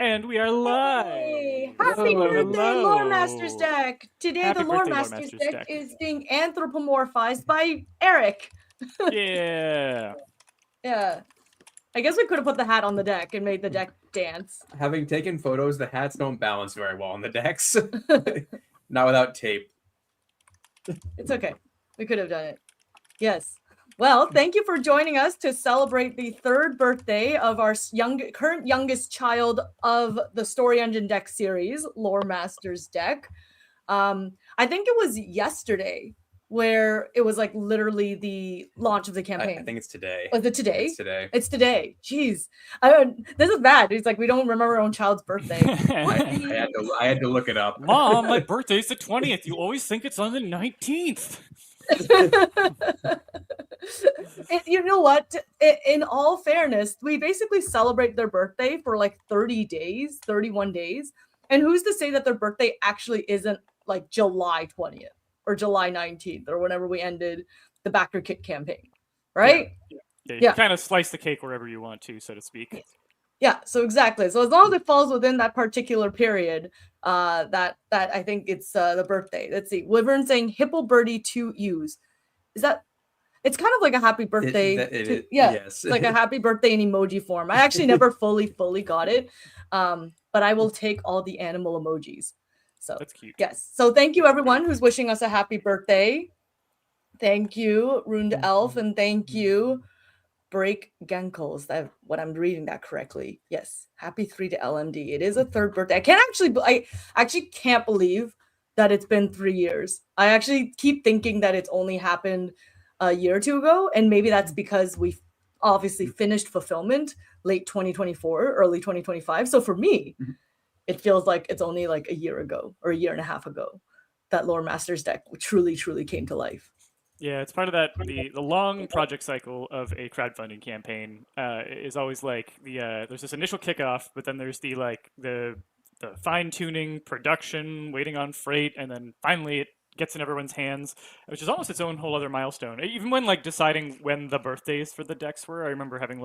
And we are Hey, live. happy Hello, birthday, Lore Masters hello. deck! Today, the Happy Lore birthday, Lore Masters Masters deck deck. is being anthropomorphized by Eric. Yeah. Yeah, I guess we could have put the hat on the deck and made the deck dance. Having taken photos, the hats don't balance very well on the decks. Not without tape. It's okay. We could have done it. Yes. Well, thank you for joining us to celebrate the third birthday of our current youngest child of the Story Engine deck series, Lore Masters deck. I think it was yesterday where it was like literally the launch of the campaign. I think it's today. Was it today? It's today. It's today. Jeez. This is bad. It's like we don't remember our own child's birthday. I had to look it up. Mom, my birthday's the 20th. You always think it's on the 19th. You know what? In all fairness, we basically celebrate their birthday for like 30 days, 31 days. And who's to say that their birthday actually isn't like July 20th or July 19th or whenever we ended the Backer Kit campaign, right? Yeah, you kind of slice the cake wherever you want to, so to speak. Yeah, so exactly. So as long as it falls within that particular period, that I think it's the birthday. Let's see. Wyvern saying Hippo Birdie to use. Is that? It's kind of like a happy birthday. Yes. It's like a happy birthday in emoji form. I actually never fully got it, but I will take all the animal emojis. So that's cute. Yes. So thank you everyone who's wishing us a happy birthday. Thank you, Ruined Elf, and thank you, Break Genkles. That what I'm reading that correctly. Yes. Happy 3 to LMD. It is a third birthday. I actually can't believe that it's been 3 years. I actually keep thinking that it's only happened a year or two ago, and maybe that's because we obviously finished fulfillment late 2024, early 2025. So for me, it feels like it's only like a year ago or a year and a half ago that Lore Masters deck truly came to life. Yeah, it's part of that the long project cycle of a crowdfunding campaign is always like there's this initial kickoff, but then there's the fine tuning, production, waiting on freight, and then finally it gets in everyone's hands, which is almost its own whole other milestone. Even when like deciding when the birthdays for the decks were, I remember having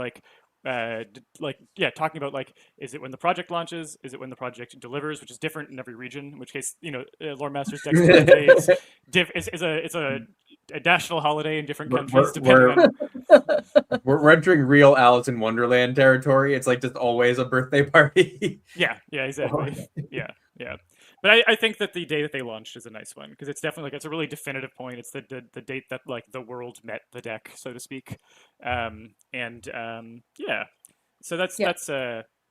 talking about like, is it when the project launches? Is it when the project delivers? Which is different in every region. In which case, Lore Masters decks birthday is a national holiday in different countries. We're entering real Alice in Wonderland territory. It's like just always a birthday party. Yeah, exactly. Yeah. But I think that the day that they launched is a nice one because it's definitely it's a really definitive point. It's the date that like the world met the deck, so to speak. So that's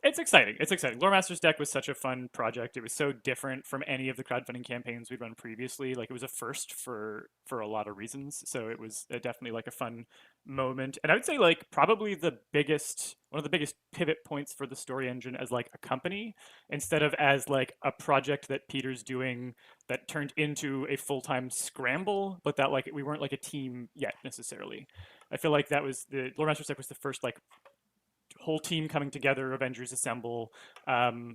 it's exciting. It's exciting. Lore Masters deck was such a fun project. It was so different from any of the crowdfunding campaigns we'd run previously. Like it was a first for a lot of reasons. So it was definitely like a fun moment. And I would say like probably one of the biggest pivot points for the Story Engine as like a company instead of as like a project that Peter's doing that turned into a full-time scramble, but that like we weren't like a team yet necessarily. I feel like that was the Lore Masters deck was the first like whole team coming together, Avengers assemble,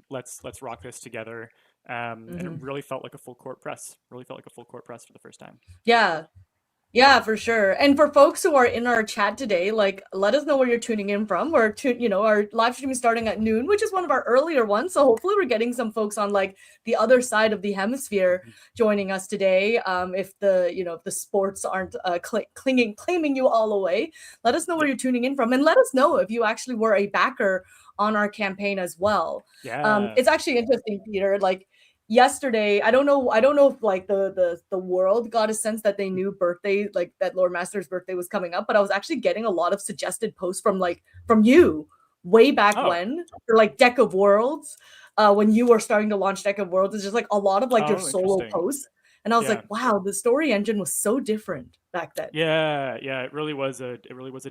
let's rock this together. And it really felt like a full court press for the first time. Yeah, for sure. And for folks who are in our chat today, like let us know where you're tuning in from. Our live stream is starting at noon, which is one of our earlier ones. So hopefully we're getting some folks on like the other side of the hemisphere joining us today. If the sports aren't claiming you all away, let us know where you're tuning in from, and let us know if you actually were a backer on our campaign as well. Yeah. It's actually interesting, Peter. Like yesterday, I don't know if like the world got a sense that they knew birthday, like that Lore Master's birthday was coming up, but I was actually getting a lot of suggested posts from you way back when for like Deck of Worlds, when you were starting to launch Deck of Worlds. It's just like a lot of like your solo posts, and I was like, wow, the Story Engine was so different back then. Yeah, it really was a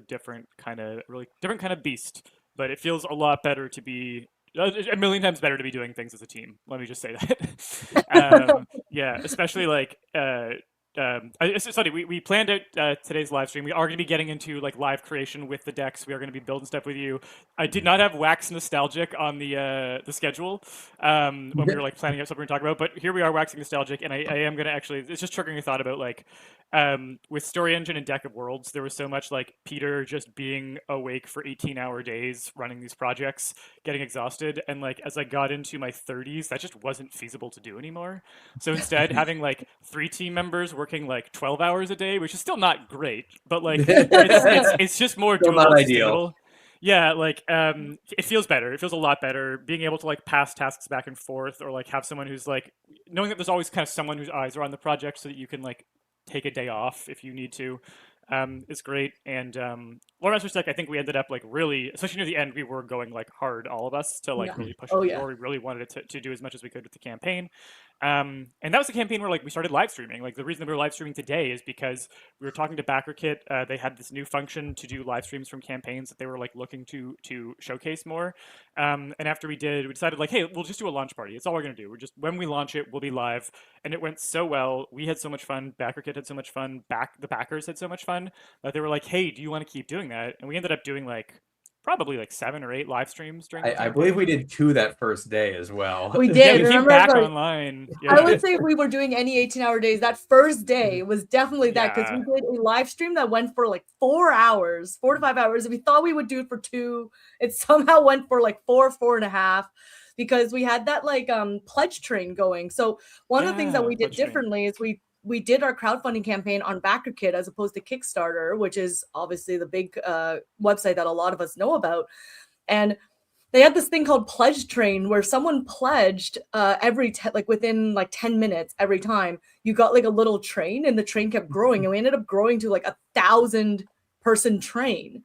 different kind of beast, but it feels a lot better to be a million times better to be doing things as a team. Let me just say that. Especially like it's funny. We planned out today's live stream. We are going to be getting into like live creation with the decks. We are going to be building stuff with you. I did not have Wax Nostalgic on the schedule when we were like planning out something we're going to talk about. But here we are, Waxing Nostalgic, and I am going to actually. It's just triggering a thought about like with Story Engine and Deck of Worlds, there was so much like Peter just being awake for 18-hour days running these projects, getting exhausted, and like as I got into my 30s, that just wasn't feasible to do anymore. So instead, having like 3 team members working like 12 hours a day, which is still not great, but like it's just more Still doable not and ideal. sustainable. Yeah, like it feels better. It feels a lot better being able to like pass tasks back and forth, or like have someone who's like knowing that there's always kind of someone whose eyes are on the project, so that you can like take a day off if you need to. Is great. And Lore Master's Deck, I think we ended up like really, especially near the end, we were going like hard, all of us, to like really push it to the door. We really wanted it to do as much as we could with the campaign. And that was the campaign where like we started live streaming. Like the reason that we were live streaming today is because we were talking to BackerKit. They had this new function to do live streams from campaigns that they were like looking to showcase more. And after we decided like, hey, we'll just do a launch party. It's all we're gonna do. We're just, when we launch it, we'll be live. And it went so well. We had so much fun. BackerKit had so much fun. The backers had so much fun that they were like, hey, do you want to keep doing that? And we ended up doing like probably like 7 or 8 live streams during the I believe we did 2 that first day as well. We did. Yeah, we came back online. Yeah. I would say if we were doing any 18-hour days, that first day was definitely that, because we did a live stream that went for like 4 hours, 4 to 5 hours. And we thought we would do it for 2. It somehow went for like 4.5, because we had that like pledge train going. So one of the things that we did differently is we did our crowdfunding campaign on BackerKit as opposed to Kickstarter, which is obviously the big website that a lot of us know about. And they had this thing called Pledge Train, where someone pledged within like 10 minutes every time. You got like a little train, and the train kept growing, and we ended up growing to like 1,000-person train.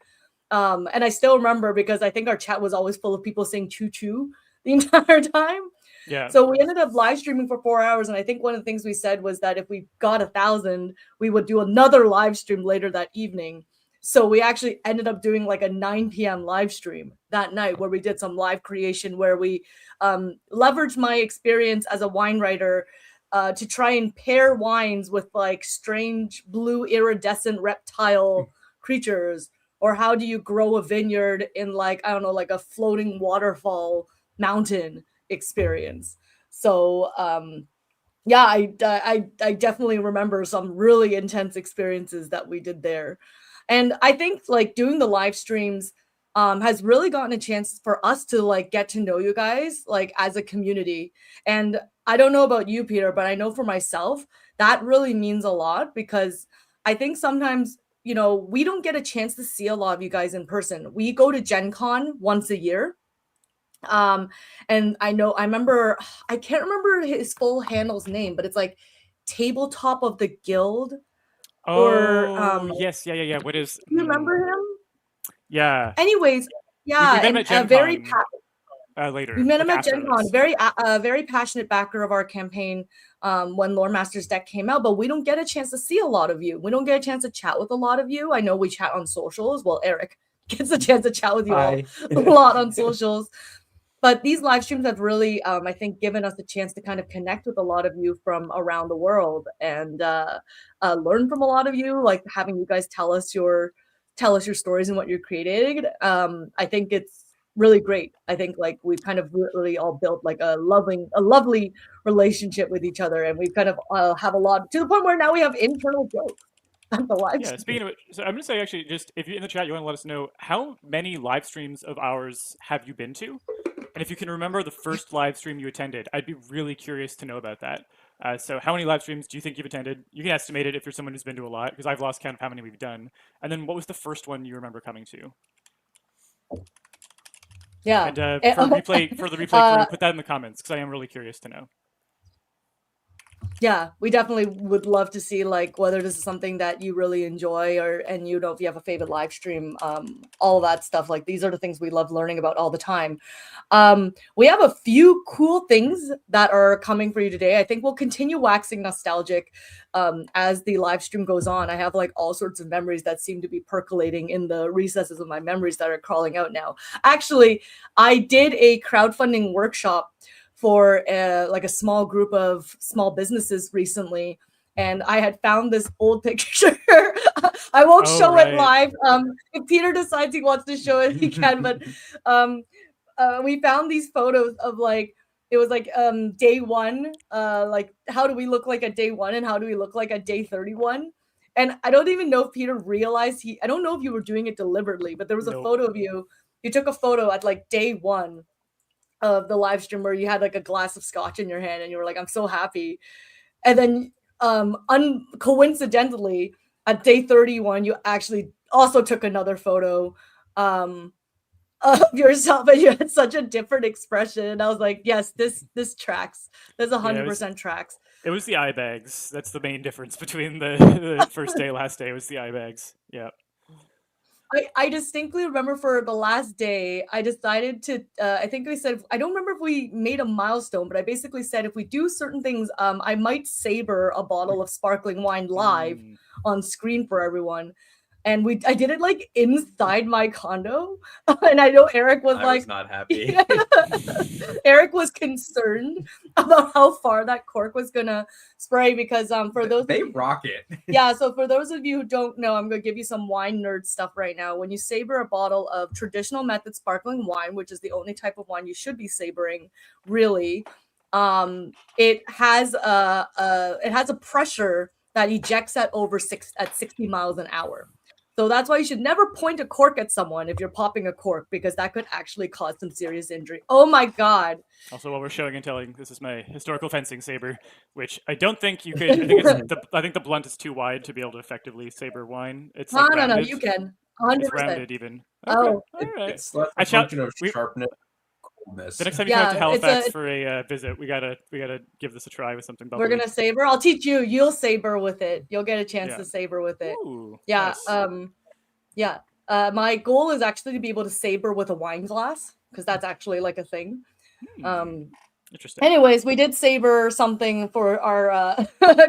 And I still remember, because I think our chat was always full of people saying choo choo the entire time. Yeah. So we ended up live streaming for 4 hours, and I think one of the things we said was that if we got 1,000, we would do another live stream later that evening. So we actually ended up doing like a 9 p.m. live stream that night, where we did some live creation, where we leveraged my experience as a wine writer to try and pair wines with like strange blue iridescent reptile creatures, or how do you grow a vineyard in like, I don't know, like a floating waterfall mountain experience. So yeah, I definitely remember some really intense experiences that we did there. And I think like doing the live streams has really gotten a chance for us to like get to know you guys like as a community. And I don't know about you, Peter, but I know for myself that really means a lot, because I think sometimes, you know, we don't get a chance to see a lot of you guys in person. We go to Gen Con once a year. And I remember, I can't remember his full handle's name, but it's like Tabletop of the Guild. Yes, yeah. What is? Do you remember him? Yeah. Anyways, yeah, we met him at Gen Con, later. We met him at Gen Con. Very passionate backer of our campaign when Lore Master's Deck came out. But we don't get a chance to see a lot of you. We don't get a chance to chat with a lot of you. I know we chat on socials. Well, Eric gets a chance to chat with you all a lot on socials. But these live streams have really, I think, given us a chance to kind of connect with a lot of you from around the world, and learn from a lot of you, like having you guys tell us your stories and what you're creating. I think it's really great. I think like we've kind of really all built like a lovely relationship with each other, and we kind of have a lot, to the point where now we have internal jokes. Yeah, speaking of it, so I'm going to say, actually, just if you're in the chat, you want to let us know how many live streams of ours have you been to? And if you can remember the first live stream you attended, I'd be really curious to know about that. So how many live streams do you think you've attended? You can estimate it if you're someone who's been to a lot, because I've lost count of how many we've done. And then what was the first one you remember coming to? Yeah. And for the replay crew, put that in the comments, because I am really curious to know. Yeah, we definitely would love to see like whether this is something that you really enjoy, and you know, if you have a favorite live stream, all of that stuff. Like these are the things we love learning about all the time. We have a few cool things that are coming for you today. I think we'll continue waxing nostalgic as the live stream goes on. I have like all sorts of memories that seem to be percolating in the recesses of my memories that are crawling out now. Actually, I did a crowdfunding workshop for like a small group of small businesses recently, and I had found this old picture. I won't show it live. If Peter decides he wants to show it, he can. But we found these photos of like, it was like day one, like how do we look like at day one, and how do we look like at day 31? And I don't even know if Peter realized I don't know if you were doing it deliberately, but there was a photo of you. You took a photo at like day 1 of the live stream where you had like a glass of scotch in your hand and you were like, I'm so happy. And then coincidentally at day 31, you actually also took another photo of yourself, and you had such a different expression. And I was like, yes, this tracks. This 100% tracks. It was the eye bags. That's the main difference between the first day, last day was the eye bags. Yeah. I distinctly remember for the last day, I decided to, I think we said, I don't remember if we made a milestone, but I basically said if we do certain things, I might saber a bottle of sparkling wine live on screen for everyone. And I did it like inside my condo. And I know Eric was I was not happy. Eric was concerned about how far that cork was gonna spray because for those they rock it. Yeah, so for those of you who don't know, I'm gonna give you some wine nerd stuff right now. When you saber a bottle of traditional method sparkling wine, which is the only type of wine you should be sabering, really, it has a pressure that ejects at 60 miles an hour. So that's why you should never point a cork at someone if you're popping a cork, because that could actually cause some serious injury. Oh my God. Also, while we're showing and telling, this is my historical fencing saber, which I don't think you could. I think the blunt is too wide to be able to effectively saber wine. It's like no, you can. 100%. It's rounded even. Okay. Oh, all right. It's less a function of sharpness. The next time you come out to Halifax for a visit, we gotta give this a try with something bubbly. We're gonna saber. I'll teach you. You'll saber with it. You'll get a chance to saber with it. Ooh, yeah. Nice. My goal is actually to be able to saber with a wine glass, because that's actually like a thing. Interesting. Anyways, we did saber something for our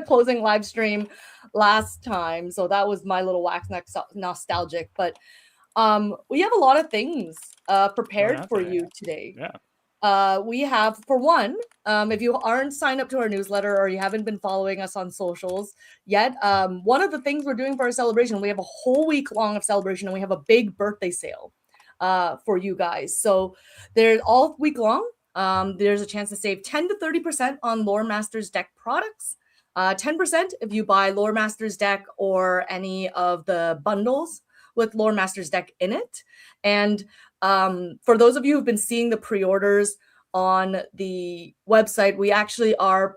closing live stream last time, so that was my little wax nostalgic. But we have a lot of things prepared for you today. Yeah. We have, for one, if you aren't signed up to our newsletter or you haven't been following us on socials yet, one of the things we're doing for our celebration, we have a whole week long of celebration, and we have a big birthday sale for you guys. So there's all week long. There's a chance to save 10 to 30% on Lore Masters deck products. 10% if you buy Lore Masters deck or any of the bundles with Lore Masters deck in it. And for those of you who've been seeing the pre-orders on the website, we actually are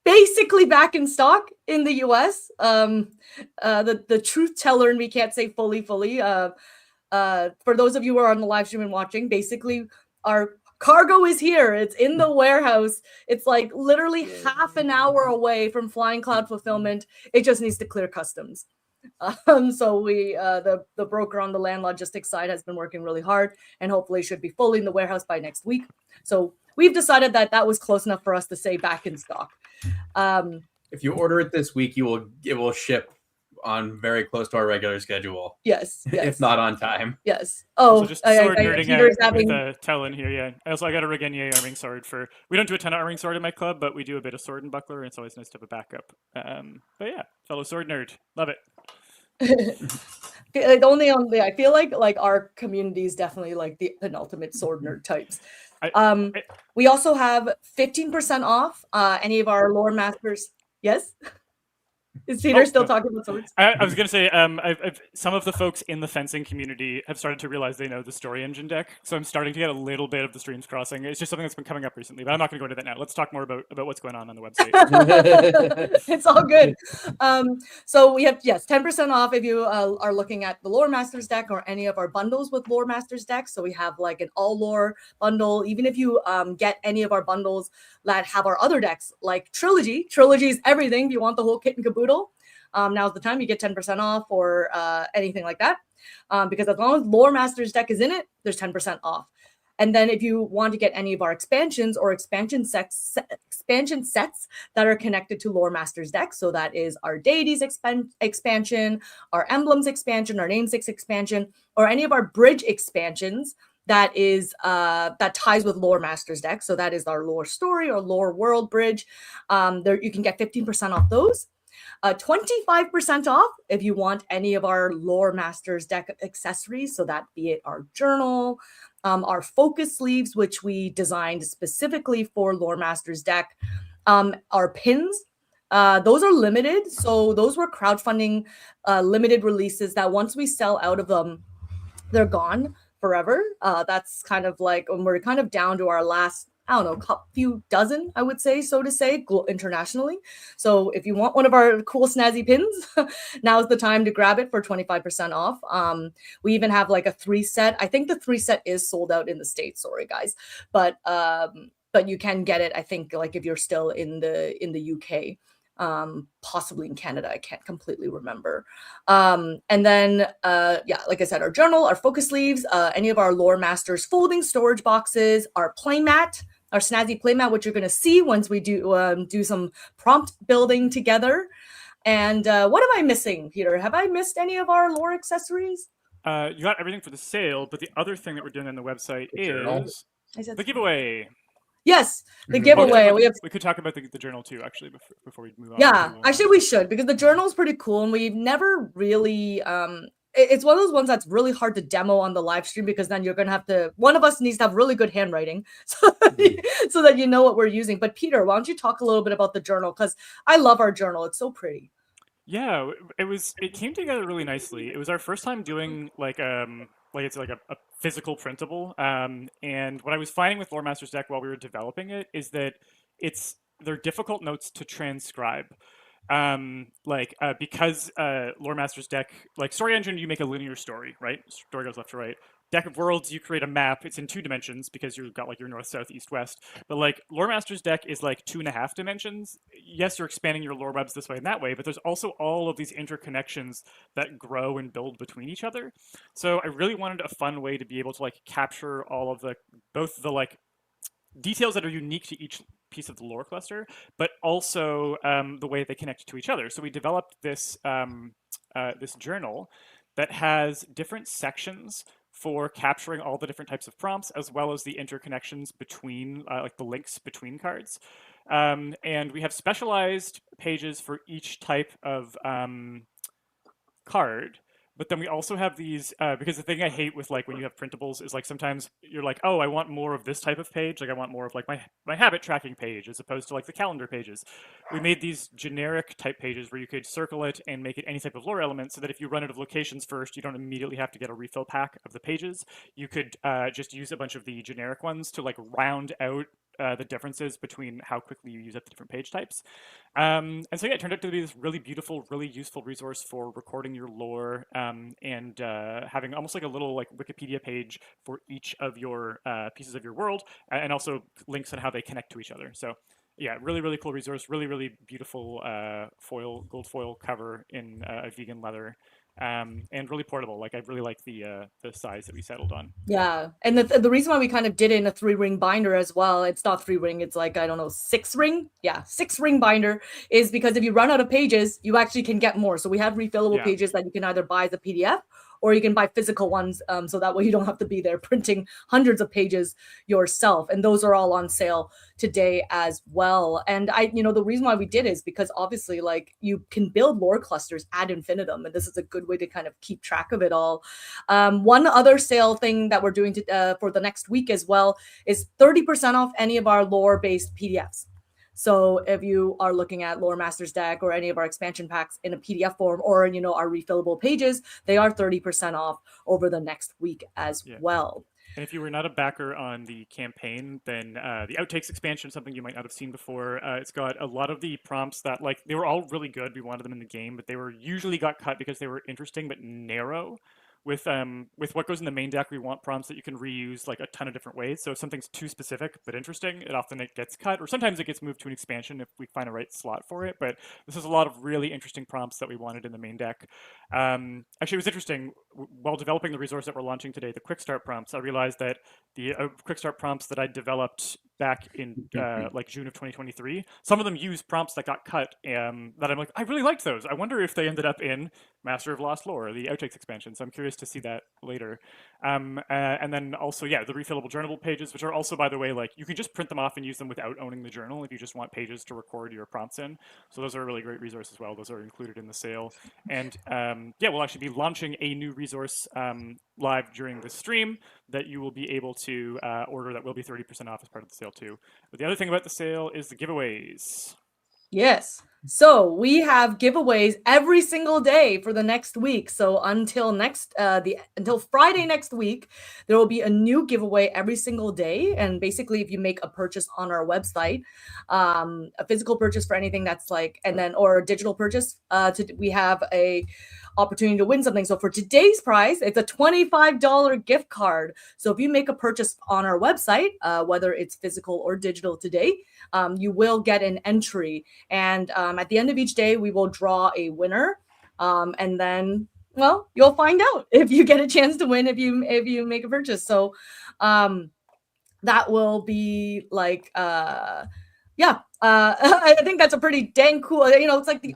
basically back in stock in the US. The truth teller and me can't say fully. For those of you who are on the live stream and watching, basically our cargo is here. It's in the warehouse. It's like literally half an hour away from Flying Cloud Fulfillment. It just needs to clear customs. So we, the broker on the land logistics side has been working really hard, and hopefully should be fully in the warehouse by next week. So we've decided that was close enough for us to say back in stock. If you order it this week, it will ship on very close to our regular schedule. Yes. If not on time. Yes. Oh, just sword nerding out with Talon here. Yeah. I got a Regenier arming sword for. We don't do a ton of arming sword in my club, but we do a bit of sword and buckler, and it's always nice to have a backup. But yeah, fellow sword nerd, love it. I feel like our community is definitely like the penultimate sword nerd types. We also have 15% off any of our Lore Masters. Yes. Is Peter still talking about swords? I was going to say, some of the folks in the fencing community have started to realize they know the story engine deck, so I'm starting to get a little bit of the streams crossing. It's just something that's been coming up recently, but I'm not going to go into that now. Let's talk more about what's going on the website. It's all good. So we have, 10% off if you are looking at the Lore Masters deck or any of our bundles with Lore Masters decks. So we have like an all lore bundle. Even if you get any of our bundles that have our other decks, like Trilogy. Trilogy is everything. If you want the whole kit and caboodle, now's the time. You get 10% off or anything like that, because as long as Lore Masters deck is in it, there's 10% off. And then if you want to get any of our expansions or expansion sets that are connected to Lore Masters deck, so that is our Deities expansion, our Emblems expansion, our Namesakes expansion, or any of our bridge expansions that ties with Lore Masters deck. So that is our Lore Story or Lore World bridge. There you can get 15% off those. 25% off if you want any of our Lore Masters deck accessories. So that be it our journal, our focus sleeves, which we designed specifically for Lore Masters deck, our pins, Those are limited. So those were crowdfunding limited releases that once we sell out of them, they're gone forever. That's kind of like when we're kind of down to our last, I don't know, few dozen, I would say, so to say, internationally. So if you want one of our cool snazzy pins, now's the time to grab it for 25% off. We even have like a 3 set. I think the 3 set is sold out in the States. Sorry, guys, but you can get it. I think like if you're still in the UK. Possibly in Canada, I can't completely remember. And then yeah, like I said, our journal, our focus sleeves, any of our Lore Masters folding storage boxes, our playmat, our snazzy playmat, which you're going to see once we do some prompt building together. And what am I missing, Peter? Have I missed any of our lore accessories? You got everything for the sale, but the other thing that we're doing on the website is the giveaway. Yes, the giveaway. We could talk about the journal too, actually, before we move on. Yeah, actually we should, because the journal is pretty cool, and we've never really it's one of those ones that's really hard to demo on the live stream, because then you're gonna have to, one of us needs to have really good handwriting so that you know what we're using. But Peter, why don't you talk a little bit about the journal, because I love our journal. It's so pretty. Yeah, it came together really ethically. It was our first time doing like it's like a physical printable. And what I was finding with Lore Master's Deck while we were developing it is that they're difficult notes to transcribe. Because Lore Master's Deck, like Story Engine, you make a linear story, right? Story goes left to right. Deck of Worlds, you create a map. It's in 2 dimensions because you've got like your north, south, east, west. But like Lore Master's Deck is like 2.5 dimensions. Yes, you're expanding your lore webs this way and that way, but there's also all of these interconnections that grow and build between each other. So I really wanted a fun way to be able to like capture all of both the like details that are unique to each piece of the lore cluster, but also the way they connect to each other. So we developed this this journal that has different sections for capturing all the different types of prompts, as well as the interconnections between, like the links between cards. And we have specialized pages for each type of card. But then we also have these, because the thing I hate with like when you have printables is like sometimes you're like, oh, I want more of this type of page. Like I want more of like my habit tracking page as opposed to like the calendar pages. We made these generic type pages where you could circle it and make it any type of lore element, so that if you run out of locations first, you don't immediately have to get a refill pack of the pages. You could just use a bunch of the generic ones to like round out the differences between how quickly you use up the different page types. And so yeah, it turned out to be this really beautiful, really useful resource for recording your lore, and having almost like a little like Wikipedia page for each of your pieces of your world, and also links on how they connect to each other. So yeah, really, really cool resource. Really, really beautiful gold foil cover in a vegan leather. And really portable. Like I really like the size that we settled on. Yeah, and the reason why we kind of did it in a 3-ring binder as well, it's not 3-ring, it's like, I don't know, 6-ring. Yeah, 6-ring binder, is because if you run out of pages, you actually can get more. So we have refillable pages that you can either buy as a PDF, or you can buy physical ones, so that way you don't have to be there printing hundreds of pages yourself. And those are all on sale today as well. And the reason why we did is because obviously, like, you can build lore clusters ad infinitum, and this is a good way to kind of keep track of it all. One other sale thing that we're doing for the next week as well is 30% off any of our lore-based PDFs. So if you are looking at Lore Master's Deck or any of our expansion packs in a PDF form, or our refillable pages, they are 30% off over the next week as well. And if you were not a backer on the campaign, then the Outtakes expansion, something you might not have seen before, it's got a lot of the prompts that, like, they were all really good. We wanted them in the game, but they were usually got cut because they were interesting but narrow. With what goes in the main deck, we want prompts that you can reuse like a ton of different ways. So if something's too specific but interesting, it gets cut, or sometimes it gets moved to an expansion if we find a right slot for it. But this is a lot of really interesting prompts that we wanted in the main deck. Actually, it was interesting while developing the resource that we're launching today, the quick start prompts. I realized that the quick start prompts that I developed back in like June of 2023, some of them use prompts that got cut. That I'm like, I really liked those. I wonder if they ended up in Master of Lost Lore, the Outtakes expansion. So I'm curious to see that later. And then also, the refillable journal pages, which are also, by the way, like you can just print them off and use them without owning the journal if you just want pages to record your prompts in. So those are a really great resource as well. Those are included in the sale. And we'll actually be launching a new resource live during the stream that you will be able to order, that will be 30% off as part of the sale too. But the other thing about the sale is the giveaways. Yes. So we have giveaways every single day for the next week. So until until Friday next week, there will be a new giveaway every single day. And basically, if you make a purchase on our website, a physical purchase for anything that's like, and then or a digital purchase, we have a opportunity to win something. So for today's prize, it's a $25 gift card. So if you make a purchase on our website, whether it's physical or digital today, you will get an entry. And at the end of each day, we will draw a winner. And then, well, you'll find out if you get a chance to win if you make a purchase. So that will be like, yeah. I think that's a pretty dang cool. It's like the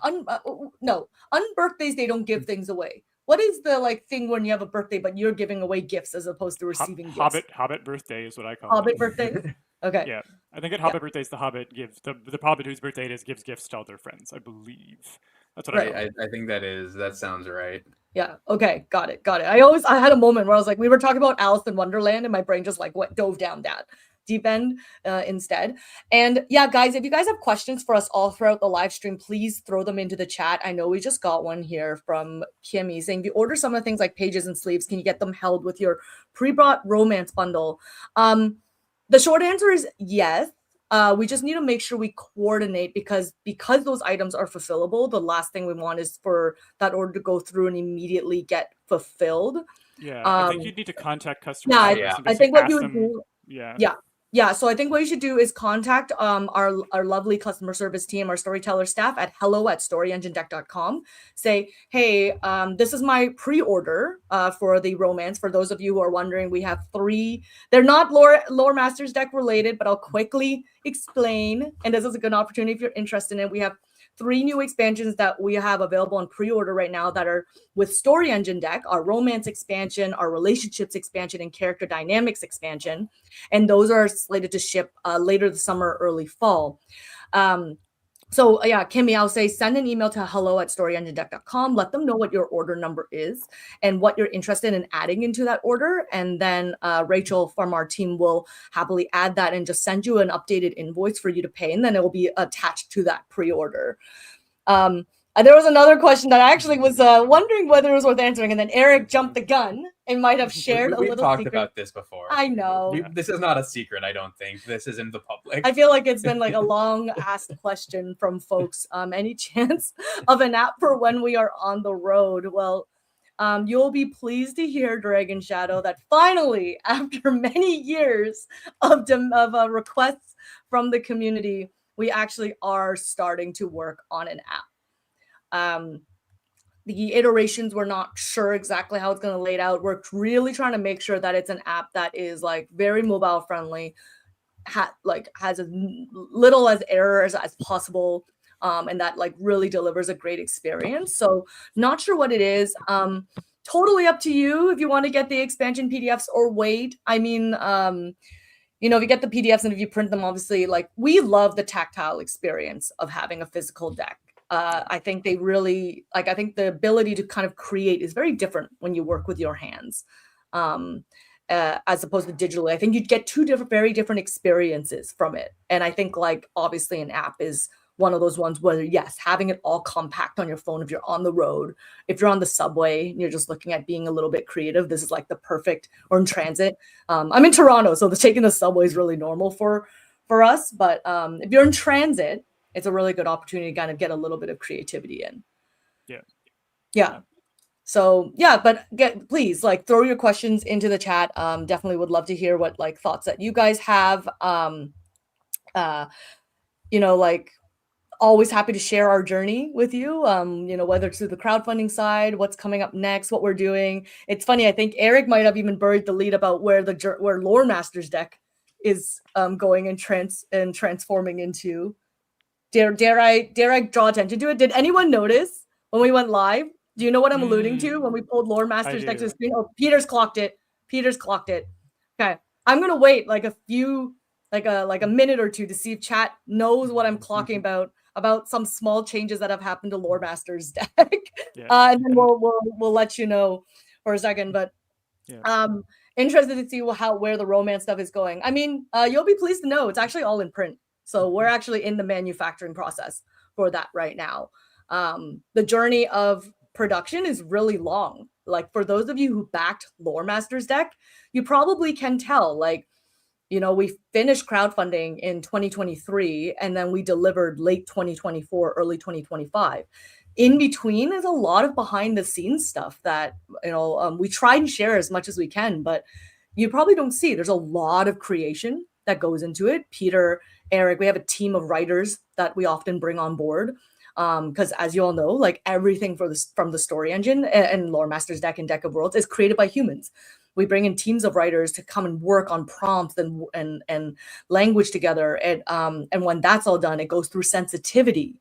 unbirthdays, they don't give things away. What is the like thing when you have a birthday but you're giving away gifts as opposed to receiving gifts? Hobbit birthday is what I call Hobbit it. birthday. Okay. Yeah, I think at Hobbit birthdays, the Hobbit gives the Hobbit whose birthday it is gives gifts to all their friends. I believe that's what I know. I think that sounds right. Yeah. Okay. Got it. I had a moment where I was like, we were talking about Alice in Wonderland, and my brain just like dove down that deep end instead. And yeah, guys, if you guys have questions for us all throughout the live stream, please throw them into the chat. I know we just got one here from Kimmy saying, if you order some of the things like pages and sleeves, can you get them held with your pre-bought romance bundle? The short answer is yes. We just need to make sure we coordinate because those items are fulfillable. The last thing we want is for that order to go through and immediately get fulfilled. Yeah, I think you'd need to contact customers. Yeah, I think what you would do. Yeah. So I think what you should do is contact our lovely customer service team, our storyteller staff at hello@storyenginedeck.com. Say, hey, this is my pre-order for the romance. For those of you who are wondering, we have 3. They're not lore masters deck related, but I'll quickly explain. And this is a good opportunity if you're interested in it. We have 3 new expansions that we have available on pre-order right now that are with Story Engine deck, our romance expansion, our relationships expansion, and character dynamics expansion. And those are slated to ship later this summer, early fall. So yeah, Kimmy, I'll say send an email to hello@storyenginedeck.com. Let them know what your order number is and what you're interested in adding into that order. And then Rachel from our team will happily add that and just send you an updated invoice for you to pay. And then it will be attached to that pre-order. There was another question that I actually was wondering whether it was worth answering. And then Eric jumped the gun and might have shared a little secret. We've talked about this before. I know. This is not a secret, I don't think. This is in the public. I feel like it's been like a long asked question from folks. Any chance of an app for when we are on the road? Well, you'll be pleased to hear, Dragon Shadow, that finally, after many years of requests from the community, we actually are starting to work on an app. The iterations, we're not sure exactly how it's going to lay it out. We're really trying to make sure that it's an app that is like very mobile friendly, has as little as errors as possible, and that like really delivers a great experience. So not sure what it is. Totally up to you if you want to get the expansion PDFs or wait. I mean, if you get the PDFs and if you print them, obviously, like we love the tactile experience of having a physical deck. I think they really I think the ability to kind of create is very different when you work with your hands, as opposed to digitally. I think you'd get 2 very different experiences from it. And I think like obviously an app is one of those ones where yes, having it all compact on your phone if you're on the road, if you're on the subway and you're just looking at being a little bit creative, this is like the perfect, or in transit. I'm in Toronto, so taking the subway is really normal for us. But if you're in transit, it's a really good opportunity to kind of get a little bit of creativity in. Yeah. So yeah, but please like throw your questions into the chat. Definitely would love to hear what like thoughts that you guys have. Like always happy to share our journey with you. Whether it's through the crowdfunding side, what's coming up next, what we're doing. It's funny. I think Eric might have even buried the lead about where Lore Masters deck is going and transforming into. Dare I draw attention to it? Did anyone notice when we went live? Do you know what I'm alluding to when we pulled Lore Masters deck to the screen? Oh, Peter's clocked it. Okay, I'm gonna wait like a minute or 2 to see if chat knows what I'm clocking about some small changes that have happened to Lore Masters deck, and then we'll let you know for a second. But interested to see where the romance stuff is going. I mean, you'll be pleased to know it's actually all in print. So we're actually in the manufacturing process for that right now. The journey of production is really long. Like for those of you who backed Lore Masters deck, you probably can tell, like, we finished crowdfunding in 2023 and then we delivered late 2024, early 2025. In between is a lot of behind the scenes stuff that, we try and share as much as we can, but you probably don't see. There's a lot of creation that goes into it. Peter, Eric, we have a team of writers that we often bring on board. Because as you all know, like everything from the story engine and Lore Masters deck and Deck of Worlds is created by humans. We bring in teams of writers to come and work on prompts and language together. And when that's all done, it goes through sensitivity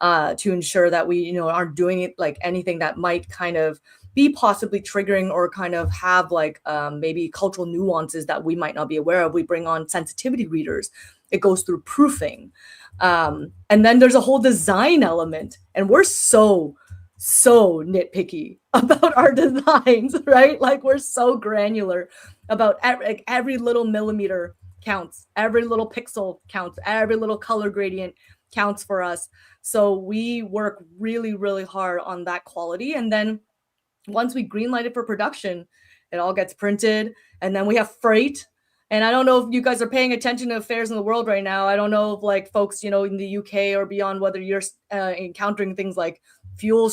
to ensure that we, aren't doing it like anything that might kind of be possibly triggering or kind of have like maybe cultural nuances that we might not be aware of. We bring on sensitivity readers. It goes through proofing. And then there's a whole design element. And we're so nitpicky about our designs, right? Like we're so granular about every little millimeter counts, every little pixel counts, every little color gradient counts for us. So we work really, really hard on that quality. And then once we greenlight it for production, it all gets printed. And then we have freight. And I don't know if you guys are paying attention to affairs in the world right now. I don't know if like folks, in the UK or beyond, whether you're encountering things like fuel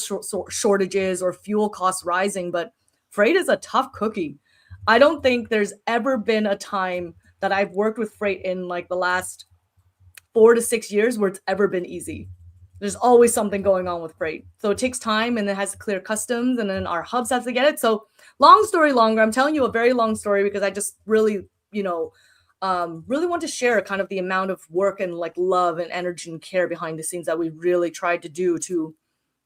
shortages or fuel costs rising, but freight is a tough cookie. I don't think there's ever been a time that I've worked with freight in like the last 4 to 6 years where it's ever been easy. There's always something going on with freight. So it takes time and it has to clear customs and then our hubs have to get it. So long story longer, I'm telling you a very long story because I just really, really want to share kind of the amount of work and like love and energy and care behind the scenes that we really tried to do to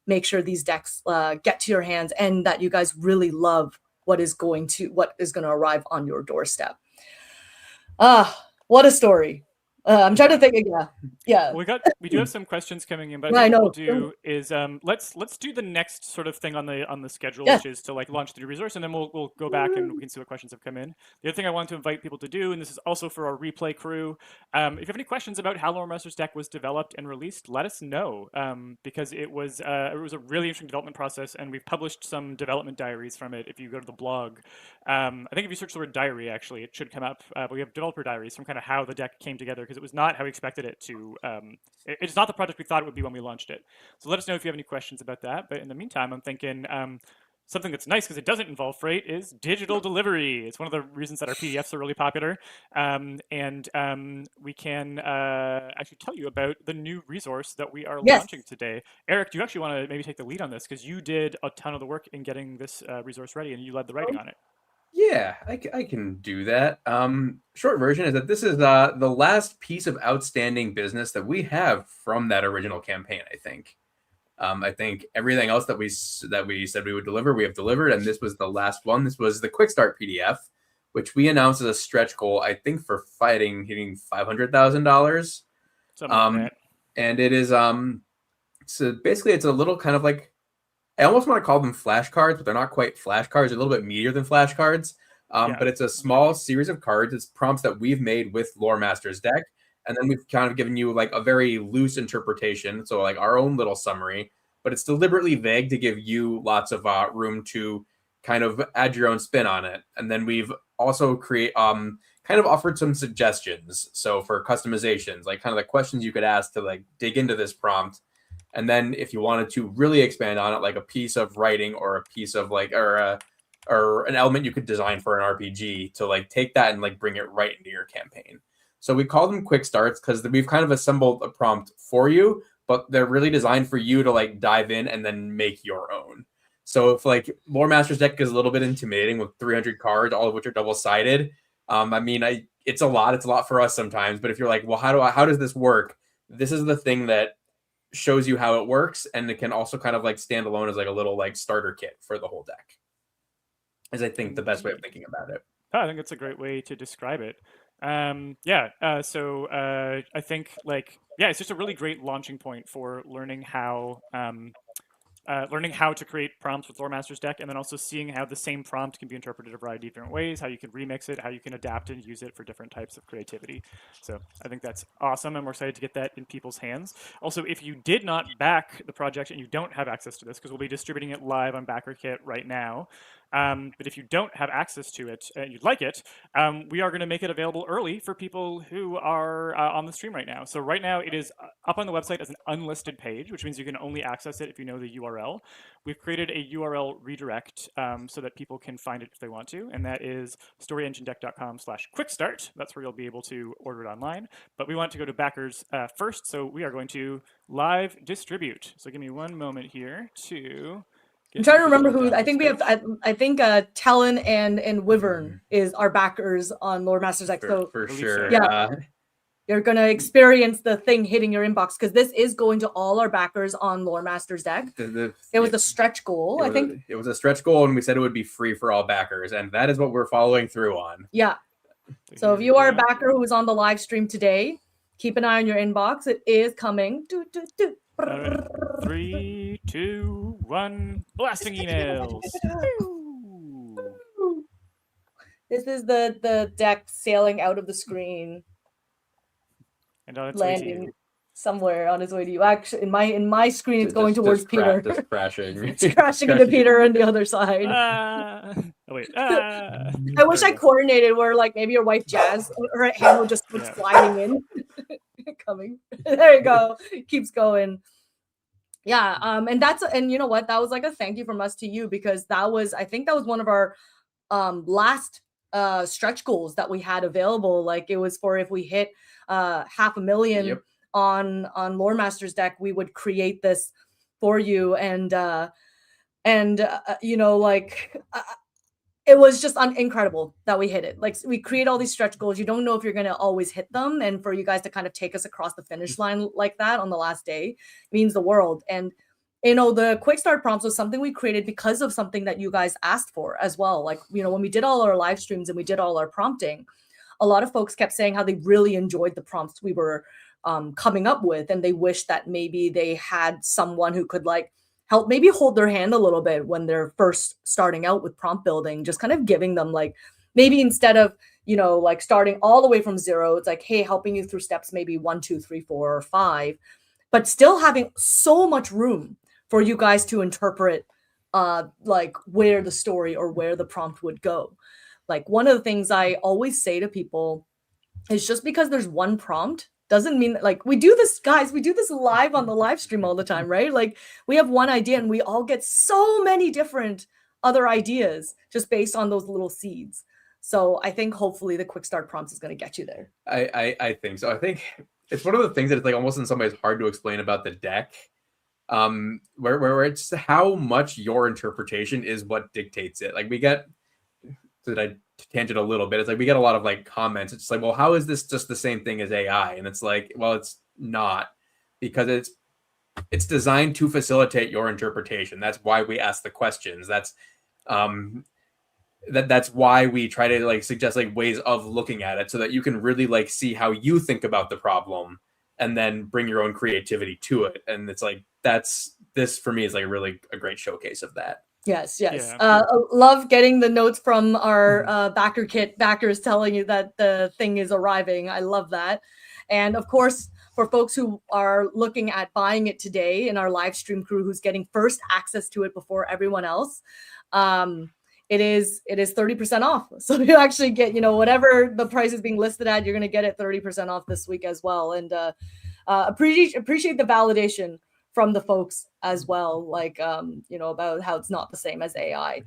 make sure these decks get to your hands and that you guys really love what is going to arrive on your doorstep. What a story. I'm trying to think. Yeah. We do have some questions coming in, but Yeah, I think I what know. we'll do is let's do the next sort of thing on the schedule, Yeah. which is to like launch the new resource, and then we'll go back and we can see what questions have come in. The other thing I want to invite people to do, and this is also for our replay crew, if you have any questions about how Lore Masters deck was developed and released, let us know, because it was a really interesting development process, and we've published some development diaries from it. If you go to the blog, I think if you search the word diary, actually, it should come up. But we have developer diaries from kind of how the deck came together, because it was not how we expected it to. It's not the project we thought it would be when we launched it. So let us know if you have any questions about that. But in the meantime, I'm thinking something that's nice because it doesn't involve freight is digital delivery. It's one of the reasons that our PDFs are really popular. And we can actually tell you about the new resource that we are launching today. Eric, do you actually want to maybe take the lead on this? Because you did a ton of the work in getting this resource ready and you led the writing on it. Yeah, I can do that. Short version is that this is the last piece of outstanding business that we have from that original campaign. I think everything else that we said we would deliver, we have delivered, and this was the last one. This was the Quick Start PDF, which we announced as a stretch goal, I think, for hitting $500,000. And it is so basically it's a little kind of like, I almost want to call them flashcards, but they're not quite flashcards. They're a little bit meatier than flashcards. But it's a small series of cards. It's prompts that we've made with Lore Masters deck. And then we've kind of given you like a very loose interpretation. So like our own little summary, but it's deliberately vague to give you lots of room to kind of add your own spin on it. And then we've also kind of offered some suggestions. So for customizations, like kind of the questions you could ask to like dig into this prompt. And then if you wanted to really expand on it, like a piece of writing or a piece of like, or an element you could design for an RPG to like take that and like bring it right into your campaign. So we call them quick starts because we've kind of assembled a prompt for you, but they're really designed for you to like dive in and then make your own. So if like Lore Masters deck is a little bit intimidating with 300 cards, all of which are double-sided, it's a lot for us sometimes. But if you're like, well, how does this work? This is the thing that shows you how it works, and it can also kind of like stand alone as like a little like starter kit for the whole deck, is I think the best way of thinking about it. I think it's a great way to describe it. So I think like, it's just a really great launching point for learning how learning how to create prompts with Lore Master's deck, and then also seeing how the same prompt can be interpreted a variety of different ways, how you can remix it, how you can adapt and use it for different types of creativity. So I think that's awesome, and we're excited to get that in people's hands. Also, if you did not back the project and you don't have access to this, because we'll be distributing it live on BackerKit right now, but if you don't have access to it and you'd like it, we are going to make it available early for people who are on the stream right now. So right now it is up on the website as an unlisted page, which means you can only access it if you know the URL. We've created a URL redirect so that people can find it if they want to, and that is storyenginedeck.com/quickstart. That's where you'll be able to order it online. But we want to go to backers first, so we are going to live distribute. So give me one moment here to... I'm trying to remember who. I think we have. I think Talon and Wyvern is our backers on Lore Master's deck. So for sure, yeah, you're gonna experience the thing hitting your inbox because this is going to all our backers on Lore Master's deck. It was a stretch goal, I think. It was a stretch goal, and we said it would be free for all backers, and that is what we're following through on. Yeah. So if you are a backer who was on the live stream today, keep an eye on your inbox. It is coming. Right. 3, 2, 1, blasting emails. This is the deck sailing out of the screen and on its landing somewhere on its way to you. Actually, in my screen, it's going towards Peter. Just crashing. It's crashing into Peter on the other side. I wish I coordinated where like maybe your wife Jazz, her hand will just keep sliding in. Coming. There you go. Keeps going. Yeah. And you know what? That was like a thank you from us to you because I think that was one of our last stretch goals that we had available. Like it was for if we hit 500,000 on Lore Master's deck, we would create this for you. And you know, like it was just incredible that we hit it. Like we create all these stretch goals. You don't know if you're going to always hit them. And for you guys to kind of take us across the finish line like that on the last day means the world. And, you know, the quick start prompts was something we created because of something that you guys asked for as well. Like, you know, when we did all our live streams and we did all our prompting, a lot of folks kept saying how they really enjoyed the prompts we were coming up with. And they wished that maybe they had someone who could like help maybe hold their hand a little bit when they're first starting out with prompt building, just kind of giving them like, maybe instead of, you know, like starting all the way from zero, it's like, hey, helping you through steps, maybe 1, 2, 3, 4, or 5, but still having so much room for you guys to interpret like where the story or where the prompt would go. Like one of the things I always say to people is just because there's one prompt doesn't mean like we do this, guys. We do this live on the live stream all the time, right? Like we have one idea and we all get so many different other ideas just based on those little seeds. So I think hopefully the quick start prompts is going to get you there. I think so. I think it's one of the things that it's like almost in some ways hard to explain about the deck, where it's how much your interpretation is what dictates it. Like we get, did I tangent a little bit? It's like we get a lot of like comments. It's like, well, how is this just the same thing as AI? And it's like, well, it's not, because it's designed to facilitate your interpretation. That's why we ask the questions. That's that's why we try to like suggest like ways of looking at it so that you can really like see how you think about the problem and then bring your own creativity to it. And it's like this for me is like really a great showcase of that. Yes. Love getting the notes from our BackerKit backers telling you that the thing is arriving. I love that. And of course, for folks who are looking at buying it today in our live stream crew who's getting first access to it before everyone else, it is 30% off. So you actually get, you know, whatever the price is being listed at, you're going to get it 30% off this week as well. And appreciate the validation from the folks as well, like, you know, about how it's not the same as AI.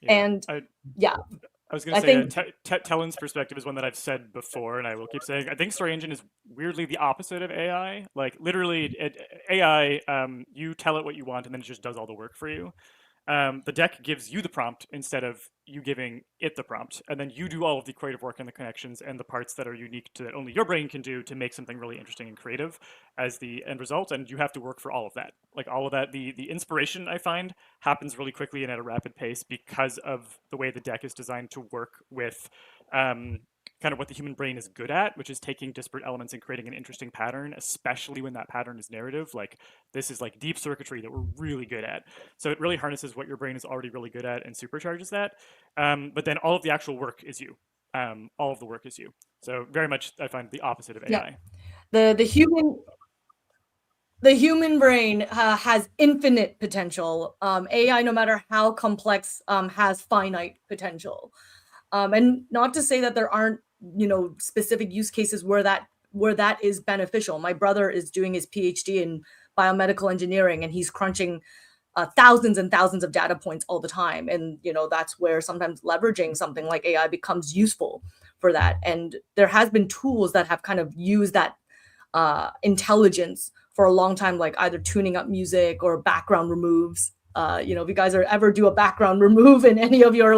I was going to say, Talon's perspective is one that I've said before, and I will keep saying, I think Story Engine is weirdly the opposite of AI. Like, literally, AI, you tell it what you want, and then it just does all the work for you. The deck gives you the prompt instead of you giving it the prompt, and then you do all of the creative work and the connections and the parts that are unique to that only your brain can do to make something really interesting and creative as the end result. And you have to work for all of that. Like all of that, the inspiration I find happens really quickly and at a rapid pace because of the way the deck is designed to work with kind of what the human brain is good at, which is taking disparate elements and creating an interesting pattern, especially when that pattern is narrative. Like this is like deep circuitry that we're really good at. So it really harnesses what your brain is already really good at and supercharges that. But then all of the actual work is you. All of the work is you. So very much, I find the opposite of AI. The human brain has infinite potential. AI, no matter how complex, has finite potential. And not to say that there aren't, specific use cases where that is beneficial. My brother is doing his PhD in biomedical engineering, and he's crunching thousands and thousands of data points all the time. And, that's where sometimes leveraging something like AI becomes useful for that. And there has been tools that have kind of used that intelligence for a long time, like either tuning up music or background removes. If you guys ever do a background remove in any of your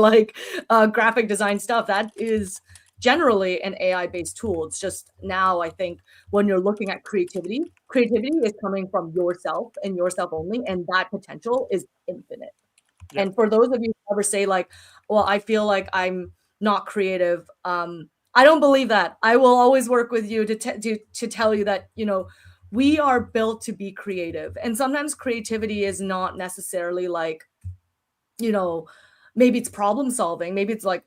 graphic design stuff, that is generally an AI-based tool. It's just now, I think, when you're looking at creativity is coming from yourself and yourself only, and that potential is infinite. Yeah. And for those of you who ever say well, I feel like I'm not creative, I don't believe that. I will always work with you to tell you that, we are built to be creative. And sometimes creativity is not necessarily maybe it's problem solving. Maybe it's not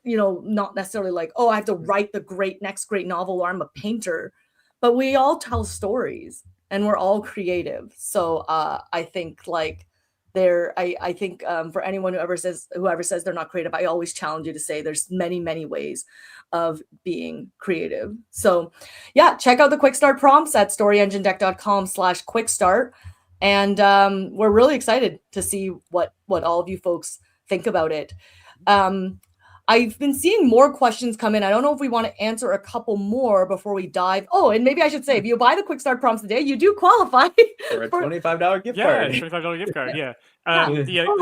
necessarily I have to write the next great novel, or I'm a painter. But we all tell stories and we're all creative. So I think I think for anyone whoever says they're not creative, I always challenge you to say there's many, many ways of being creative. So yeah, check out the quick start prompts at storyenginedeck.com/quickstart. And we're really excited to see what all of you folks think about it. I've been seeing more questions come in. I don't know if we want to answer a couple more before we dive. Oh, and maybe I should say, if you buy the quick start prompts today, you do qualify for a $25 gift card. Yeah, $25 gift card. Yeah. You know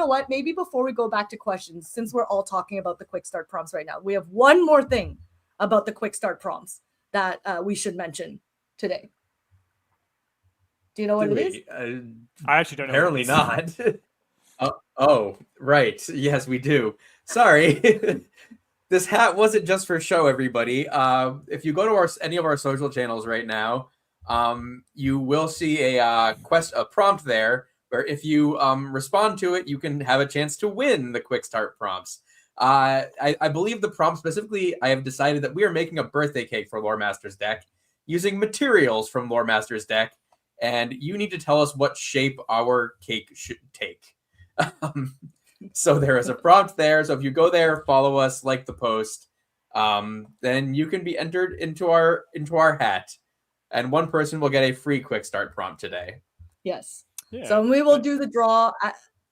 what? Maybe before we go back to questions, since we're all talking about the quick start prompts right now, we have one more thing about the quick start prompts that we should mention today. Do you know what it is? I actually don't know. Apparently not. Oh, right. Yes, we do. Sorry. This hat wasn't just for show, everybody. If you go to any of our social channels right now, you will see a prompt there where if you respond to it, you can have a chance to win the quick start prompts. I believe the prompt specifically, I have decided that we are making a birthday cake for Lore Master's deck using materials from Lore Master's deck, and you need to tell us what shape our cake should take. So there is a prompt there. So if you go there, follow us, like the post, then you can be entered into our hat, and one person will get a free quick start prompt today. Yes. Yeah. So we will do the draw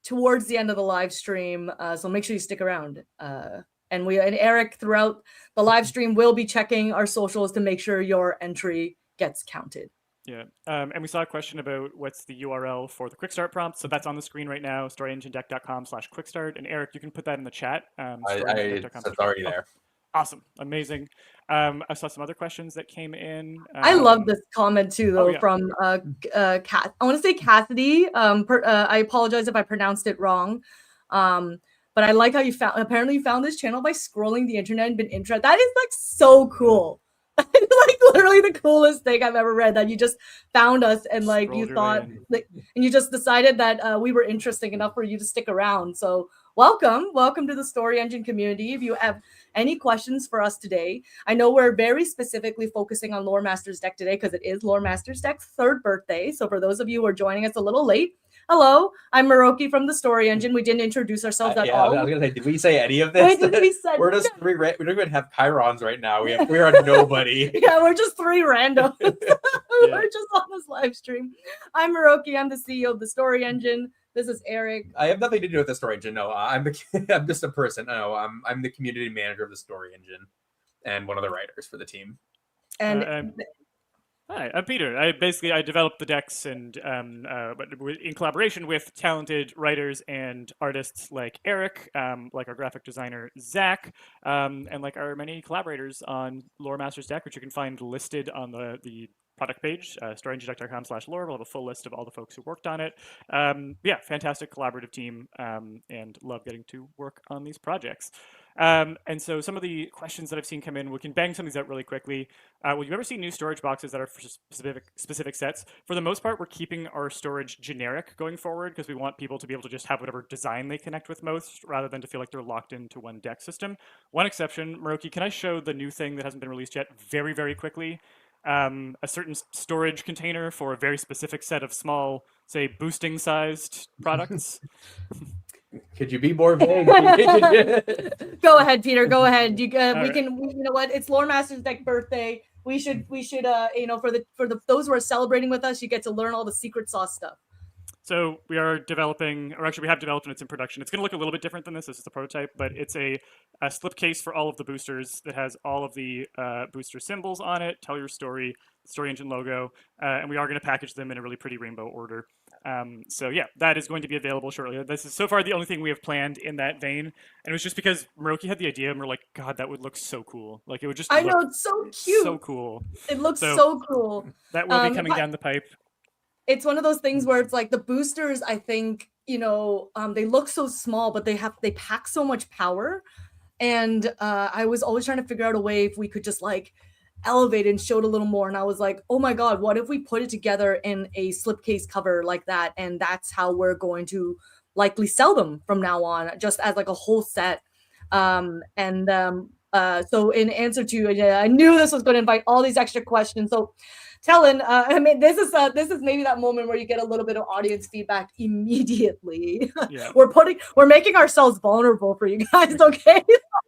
towards the end of the live stream. So make sure you stick around. And Eric throughout the live stream will be checking our socials to make sure your entry gets counted. Yeah, and we saw a question about what's the URL for the quick start prompt. So that's on the screen right now, storyenginedeck.com/quickstart. And Eric, you can put that in the chat. It's already there. Awesome, amazing. I saw some other questions that came in. I love this comment too, though, from Cat. I want to say Cassidy. I apologize if I pronounced it wrong. But I like how apparently you found this channel by scrolling the internet and been interested. That is so cool. It's literally the coolest thing I've ever read, that you just found us and you thought and you just decided that we were interesting enough for you to stick around. So welcome to the Story Engine community. If you have any questions for us today, I know we're very specifically focusing on Lore Master's deck today because it is Lore Master's deck's 3rd birthday. So for those of you who are joining us a little late, hello, I'm Miroki from the Story Engine. We didn't introduce ourselves at all. I was gonna say, did we say any of this? We're just we don't even have Chirons right now. We are nobody. Yeah, we're just 3 randoms. We're just on this live stream. I'm Miroki. I'm the CEO of the Story Engine. This is Eric. I have nothing to do with the Story Engine. No, I'm just a person. No, I'm the community manager of the Story Engine and one of the writers for the team. And hi, I'm Peter. I developed the decks and in collaboration with talented writers and artists like Eric, like our graphic designer Zach, and like our many collaborators on Lore Master's deck, which you can find listed on the product page, storyenginedeck.com/lore. We'll have a full list of all the folks who worked on it. Yeah, fantastic collaborative team, and love getting to work on these projects. And so some of the questions that I've seen come in, we can bang some of these out really quickly. Will you ever see new storage boxes that are for specific sets? For the most part, we're keeping our storage generic going forward because we want people to be able to just have whatever design they connect with most, rather than to feel like they're locked into one deck system. One exception, Maroki, can I show the new thing that hasn't been released yet very, very quickly? A certain storage container for a very specific set of small, say, boosting sized products. Could you be more vague? Go ahead, Peter. Go ahead. You right. You know what? It's Lore Master's deck birthday. We should you know, for the those who are celebrating with us, you get to learn all the secret sauce stuff. So we are developing, or actually we have developed and it's in production. It's going to look a little bit different than this. This is the prototype, but it's a slipcase for all of the boosters that has all of the booster symbols on it, tell your story, story engine logo, and we are going to package them in a really pretty rainbow order. So yeah, that is going to be available shortly. This is so far the only thing we have planned in that vein, and it was just because Maroki had the idea, and we're like, God, that would look so cool. Like it would just. I know, it's so cute. So cool. It looks so cool. That will be coming down the pipe. It's one of those things where it's like the boosters, I think, you know, they look so small, but they pack so much power. And I was always trying to figure out a way if we could just like elevate and show it a little more. And I was like, oh my God, what if we put it together in a slipcase cover like that? And that's how we're going to likely sell them from now on, just as like a whole set. So in answer to, I knew this was going to invite all these extra questions. So Talon, I mean, this is maybe that moment where you get a little bit of audience feedback immediately. Yeah. We're making ourselves vulnerable for you guys, okay?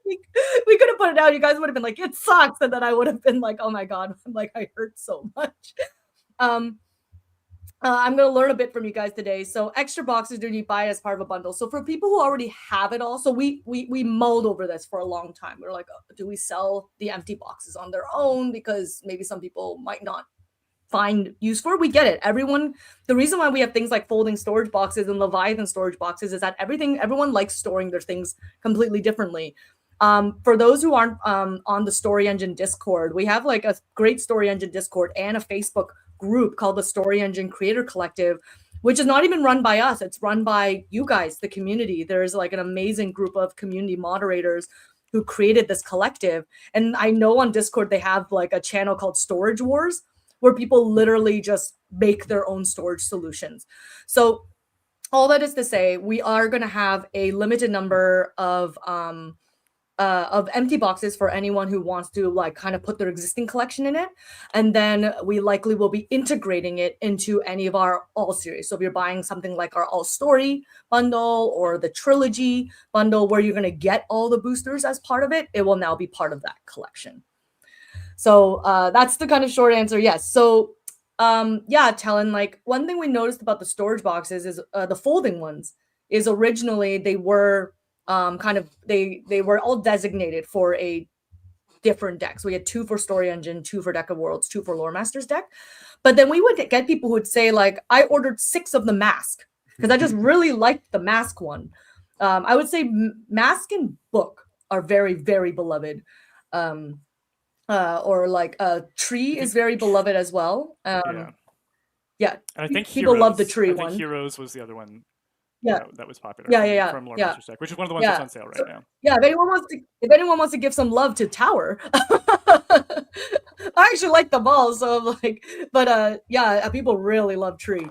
We could have put it out. You guys would have been like, it sucks, and then I would have been like, oh my God, like I hurt so much. I'm going to learn a bit from you guys today. So extra boxes do you buy as part of a bundle? So for people who already have it all, so we mulled over this for a long time. We were like, oh, do we sell the empty boxes on their own? Because maybe some people might not find use for it. We get it. The reason why we have things like folding storage boxes and Leviathan storage boxes is that everyone likes storing their things completely differently. For those who aren't on the Story Engine Discord, we have like a great Story Engine Discord and a Facebook group called the Story Engine Creator Collective, which is not even run by us. It's run by you guys, the community. There's like an amazing group of community moderators who created this collective. And I know on Discord, they have like a channel called Storage Wars, where people literally just make their own storage solutions. So all that is to say, we are going to have a limited number of empty boxes for anyone who wants to like kind of put their existing collection in it. And then we likely will be integrating it into any of our all series. So if you're buying something like our all story bundle or the trilogy bundle where you're going to get all the boosters as part of it, it will now be part of that collection. So that's the kind of short answer. Yes. So yeah, Talon, like one thing we noticed about the storage boxes is the folding ones is originally they were they were all designated for a different deck. So we had 2 for Story Engine, 2 for Deck of Worlds, 2 for Lore Master's deck. But then we would get people who would say like, I ordered 6 of the Mask because I just really liked the Mask one. I would say Mask and Book are very, very beloved. Or like Tree is very beloved as well. Yeah. And I think people love the Tree one. Heroes was the other one. Yeah, that was popular. Yeah. From Lore Master's deck, which is one of the ones that's on sale right now. Yeah, if anyone wants to give some love to Tower, I actually like them all. So I'm like, but yeah, people really love Tree.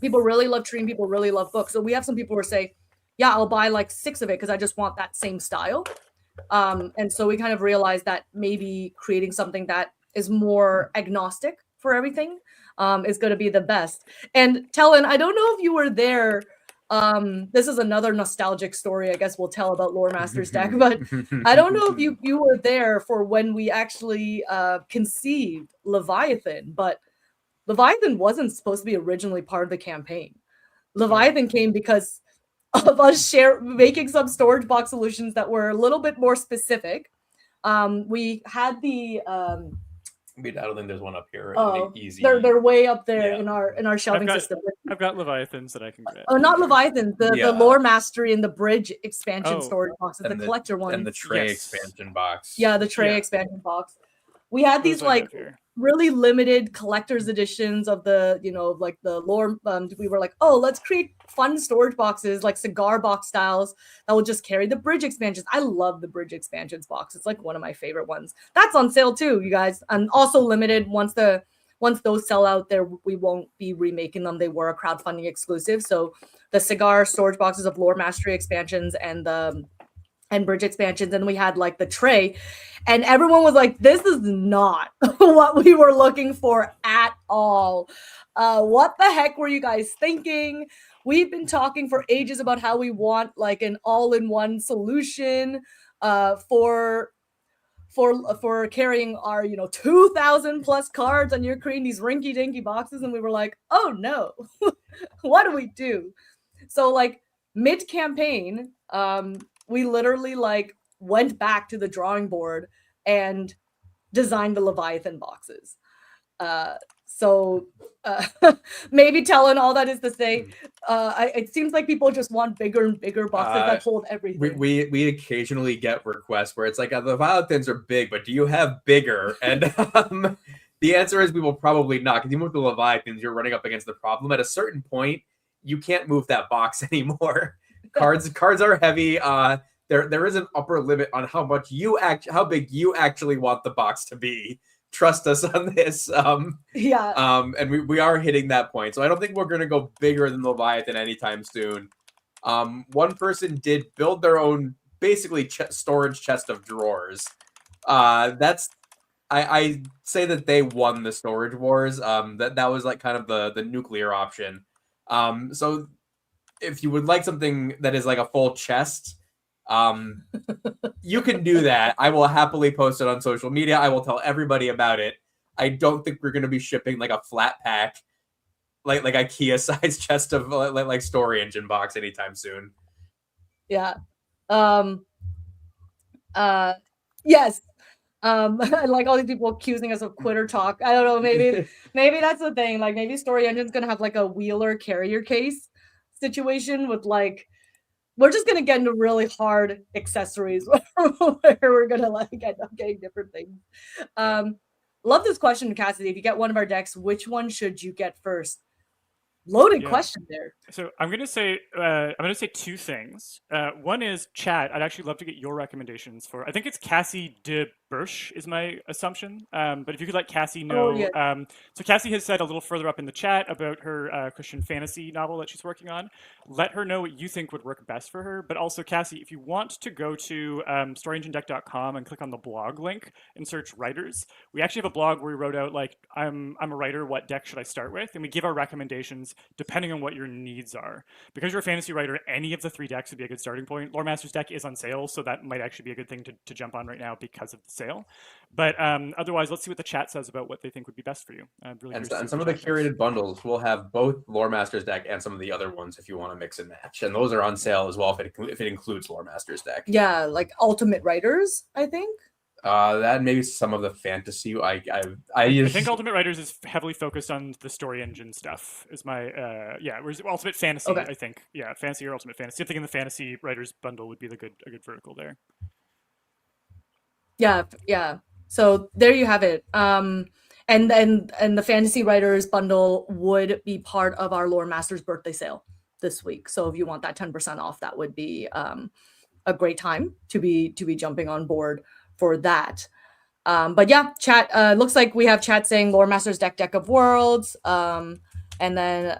People really love Tree, and people really love Book. So we have some people who say, yeah, I'll buy like 6 of it because I just want that same style. And so we kind of realized that maybe creating something that is more agnostic for everything is going to be the best. And Talon, I don't know if you were there. This is another nostalgic story I guess we'll tell about Lore Master's deck, but I don't know if you were there for when we actually conceived Leviathan, but Leviathan wasn't supposed to be originally part of the campaign. Leviathan came because of us making some storage box solutions that were a little bit more specific. We had the I don't think there's one up here. Easy. They're way up there in our shelving system. I've got Leviathans that I can get. Oh, not Leviathans. The Lore Mastery and the Bridge expansion storage boxes, the collector one. And the tray expansion box. Yeah, the tray expansion box. We had these like really limited collector's editions of the, like the lore. We were like, oh, let's create fun storage boxes, like cigar box styles that will just carry the bridge expansions. I love the bridge expansions box. It's like one of my favorite ones. That's on sale too, you guys. And also limited. Once those sell out, there we won't be remaking them. They were a crowdfunding exclusive. So the cigar storage boxes of lore mastery expansions and bridge expansions, and we had like the tray, and everyone was like, this is not what we were looking for at all. What the heck were you guys thinking? We've been talking for ages about how we want like an all-in-one solution for carrying our 2,000 plus cards, and you're creating these rinky-dinky boxes, and we were like, oh no. What do we do? So like mid-campaign, we literally like went back to the drawing board and designed the Leviathan boxes. Maybe telling all that is to say, it seems like people just want bigger and bigger boxes that hold everything. We occasionally get requests where it's like, the Leviathans are big, but do you have bigger? And the answer is we will probably not, because even with the Leviathans, you're running up against the problem. At a certain point, you can't move that box anymore. Cards are heavy. There is an upper limit on how big you actually want the box to be. Trust us on this. And we are hitting that point. So I don't think we're going to go bigger than Leviathan anytime soon. One person did build their own basically storage chest of drawers. I say that they won the storage wars. That was like kind of the nuclear option. So if you would like something that is like a full chest, you can do that. I will happily post it on social media. I will tell everybody about it. I don't think we're going to be shipping like a flat pack, like IKEA size chest of like story engine box anytime soon. Yeah. Yes. Like all these people accusing us of quitter talk. I don't know. Maybe that's the thing. Like maybe Story Engine's gonna have like a wheeler carrier case situation with like, we're just gonna get into really hard accessories where we're gonna like end up getting different things. Love this question, Cassidy. If you get one of our decks, which one should you get first? Loaded question there. So I'm gonna say two things. One is chat. I'd actually love to get your recommendations for. I think it's Cassie de Bursch is my assumption. But if you could let Cassie know. Oh, yeah. So Cassie has said a little further up in the chat about her Christian fantasy novel that she's working on. Let her know what you think would work best for her. But also, Cassie, if you want to go to storyenginedeck.com and click on the blog link and search writers, we actually have a blog where we wrote out like, I'm a writer, what deck should I start with? And we give our recommendations depending on what your needs are. Because you're a fantasy writer, any of the 3 decks would be a good starting point. Lore Master's deck is on sale, so that might actually be a good thing to jump on right now because of the sale. But otherwise, let's see what the chat says about what they think would be best for you. Really and some of the curated bundles will have both Lore Master's deck and some of the other ones if you want to mix and match. And those are on sale as well if it includes Lore Master's deck. Yeah, like Ultimate Writers, I think. That maybe some of the fantasy. I think Ultimate Writers is heavily focused on the story engine stuff. Is my whereas Ultimate Fantasy, okay. I think Fantasy or Ultimate Fantasy. I think in the Fantasy Writers bundle would be a good vertical there. Yeah. So there you have it. And the Fantasy Writers bundle would be part of our Lore Masters birthday sale this week. So if you want that 10% off, that would be a great time to be jumping on board for that. But yeah, chat looks like we have chat saying Lore Masters deck of Worlds. And then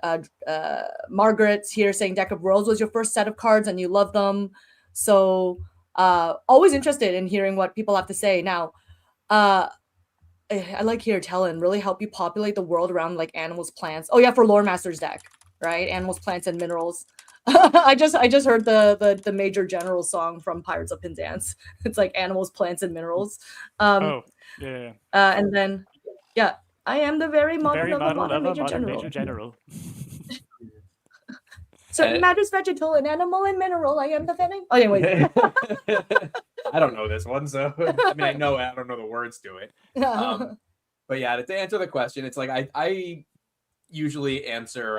Margaret's here saying Deck of Worlds was your first set of cards and you love them. So always interested in hearing what people have to say. Now, I like here Talon really help you populate the world around like animals, plants. Oh yeah, for Lore Masters deck, right? Animals, plants, and minerals. I just heard the Major General song from Pirates of Penzance. It's like animals, plants, and minerals. And then I am the very model of a Major General. Certain matters, vegetal and animal and mineral. I am the very. Oh, anyway. I don't know this one, so I mean I don't know the words to it. But yeah, to answer the question, it's like I usually answer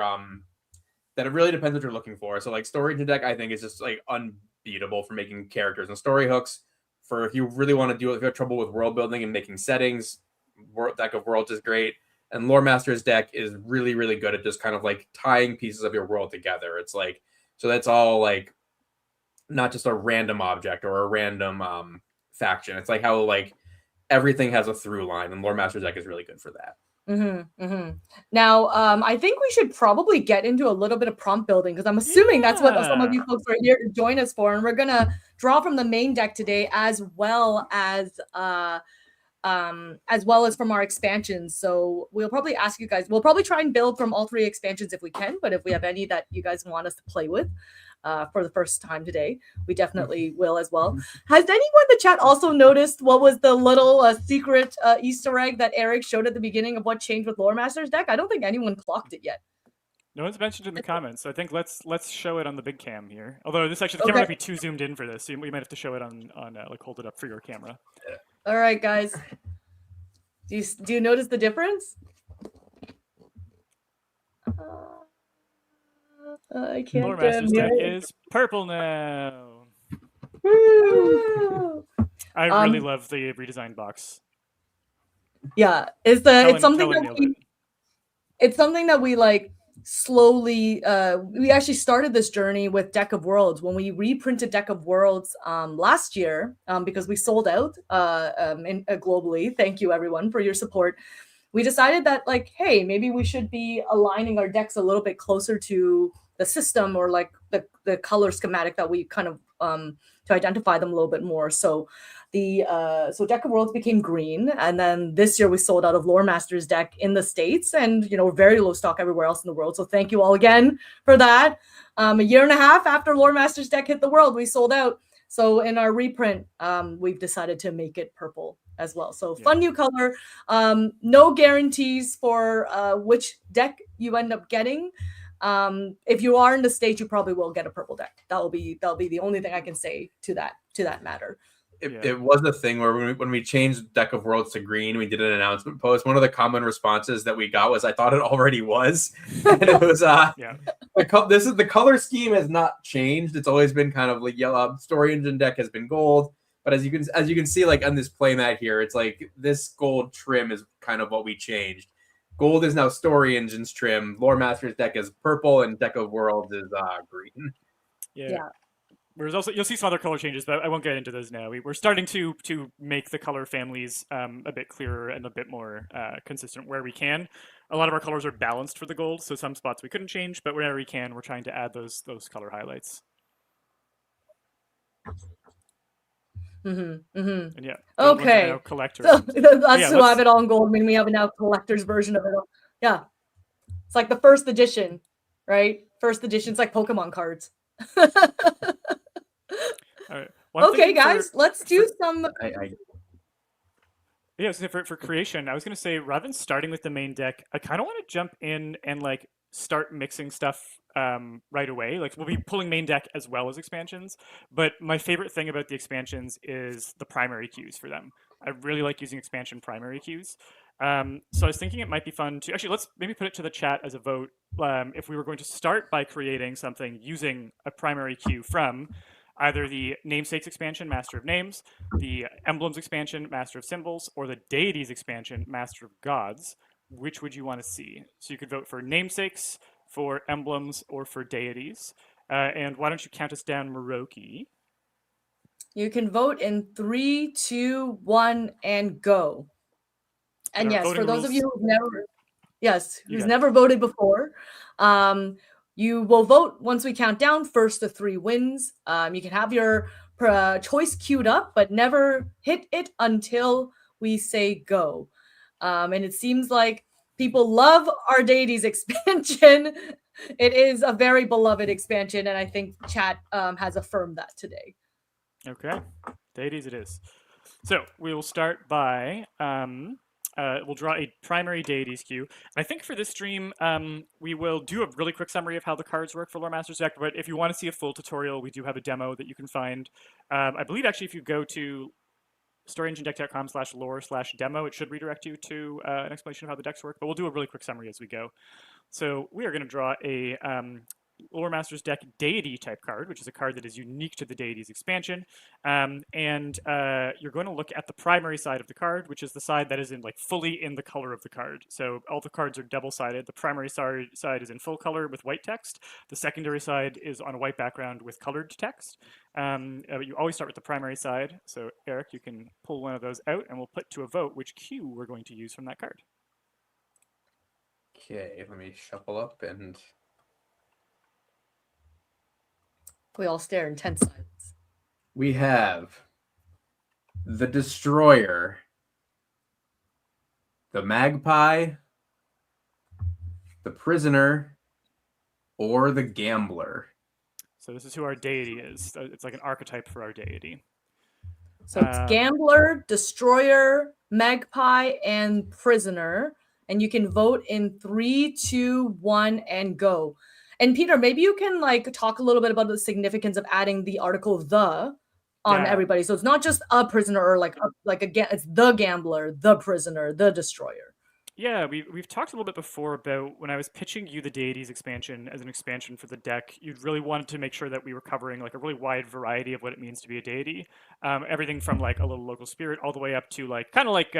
that it really depends what you're looking for. So like Story Engine deck, I think is just like unbeatable for making characters and story hooks. For if you really want to if you have trouble with world building and making settings, deck of worlds is great, and Lore Master's deck is really, really good at just kind of like tying pieces of your world together. It's like, so that's all like not just a random object or a random faction. It's like how like everything has a through line, and Lore Master's deck is really good for that. Now, I think we should probably get into a little bit of prompt building, because I'm assuming that's what some of you folks are here to join us for, and we're gonna draw from the main deck today, as well as from our expansions. So we'll probably ask you guys. We'll probably try and build from all 3 expansions if we can, but if we have any that you guys want us to play with for the first time today, we definitely will as well. Has anyone in the chat also noticed what was the little secret Easter egg that Eric showed at the beginning of what changed with Lore Master's deck? I don't think anyone clocked it yet. No one's mentioned in the comments, so I think let's show it on the big cam here. Although this actually, the camera might be too zoomed in for this, so we might have to show it on like hold it up for your camera. All right, guys. Do you notice the difference? I can't. Lore Master's deck is purple now. Woo! I really love the redesigned box. Yeah, it's something that we like slowly. We actually started this journey with Deck of Worlds when we reprinted Deck of Worlds last year because we sold out globally. Thank you everyone for your support. We decided that like, hey, maybe we should be aligning our decks a little bit closer to the system, or like the color schematic that we kind of to identify them a little bit more. So so Deck of Worlds became green, and then this year we sold out of Lore Master's deck in the States, and we're very low stock everywhere else in the world. So thank you all again for that. A year and a half after Lore Master's deck hit the world, we sold out. So in our reprint, we've decided to make it purple as well. So fun new color. No guarantees for which deck you end up getting. If you are in the States, you probably will get a purple deck. That'll be the only thing I can say to that matter. It was a thing where when we changed Deck of Worlds to green, we did an announcement post. One of the common responses that we got was, "I thought it already was," and it was the color scheme has not changed. It's always been kind of like yellow. Story Engine deck has been gold, but as you can see, like on this playmat here, it's like this gold trim is kind of what we changed. Gold is now Story Engine's trim. Lore Master's deck is purple, and Deck of Worlds is green. Yeah. There's also, you'll see some other color changes, but I won't get into those now. We're starting to make the color families a bit clearer and a bit more consistent where we can. A lot of our colors are balanced for the gold, so some spots we couldn't change, but wherever we can, we're trying to add those color highlights. And yeah. Okay. Collectors. So that's who have it all in gold. I mean, we have a now collector's version of it. Yeah. It's like the first edition, right? First edition. It's like Pokemon cards. All right. Okay, guys, let's do some. Yeah, so for creation, I was going to say, rather than starting with the main deck, I kind of want to jump in and like start mixing stuff right away. Like we'll be pulling main deck as well as expansions, but my favorite thing about the expansions is the primary cues for them. I really like using expansion primary cues. So I was thinking it might be fun to actually, let's maybe put it to the chat as a vote. If we were going to start by creating something using a primary cue from either the Namesakes expansion, Master of Names, the Emblems expansion, Master of Symbols, or the Deities expansion, Master of Gods, which would you want to see? So you could vote for Namesakes, for Emblems, or for Deities. And why don't you count us down, Moroki? You can vote in 3, 2, 1, and go. And yes, for those of you who's never voted before, you will vote once we count down. First to 3 wins. You can have your choice queued up, but never hit it until we say go. And it seems like people love our Deities expansion. It is a very beloved expansion, and I think chat has affirmed that today. Okay, Deities it is. So we will start by we'll draw a primary Deities queue. And I think for this stream, we will do a really quick summary of how the cards work for Lore Master's deck. But if you want to see a full tutorial, we do have a demo that you can find. I believe actually if you go to storyenginedeck.com/lore/demo, it should redirect you to an explanation of how the decks work. But we'll do a really quick summary as we go. So we are going to draw a Lore Master's Deck deity type card, which is a card that is unique to the deities expansion. You're going to look at the primary side of the card, which is the side that is in like fully in the color of the card. So all the cards are double-sided. The primary side is in full color with white text. The secondary side is on a white background with colored text. You always start with the primary side. So Eric, you can pull one of those out, and we'll put to a vote which cue we're going to use from that card. Okay, let me shuffle up and We all stare in tense silence. we have the Destroyer, the Magpie, the Prisoner, or the Gambler. So this is who our deity is. It's like an archetype for our deity. So it's Gambler, Destroyer, Magpie, and Prisoner. And you can vote in 3, 2, 1, and go. And Peter, maybe you can like talk a little bit about the significance of adding the article "the" on everybody. So it's not just a prisoner or it's the Gambler, the Prisoner, the Destroyer. Yeah, we've talked a little bit before about when I was pitching you the deities expansion as an expansion for the deck. You'd really wanted to make sure that we were covering like a really wide variety of what it means to be a deity. Everything from like a little local spirit all the way up to like kind of like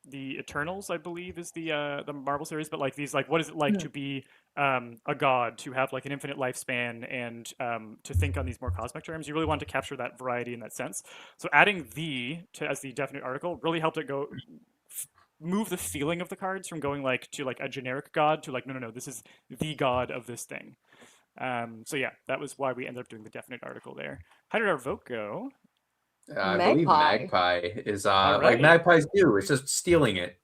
the Eternals, I believe, is the Marvel series. But like these, like what is it like to be a god, to have like an infinite lifespan, and to think on these more cosmic terms? You really want to capture that variety in that sense. So adding as the definite article really helped it go. Move the feeling of the cards from going like to like a generic god to like no, this is the god of this thing. So yeah, that was why we ended up doing the definite article there. How did our vote go? I believe Magpie is right. like Magpies do. It's just stealing it.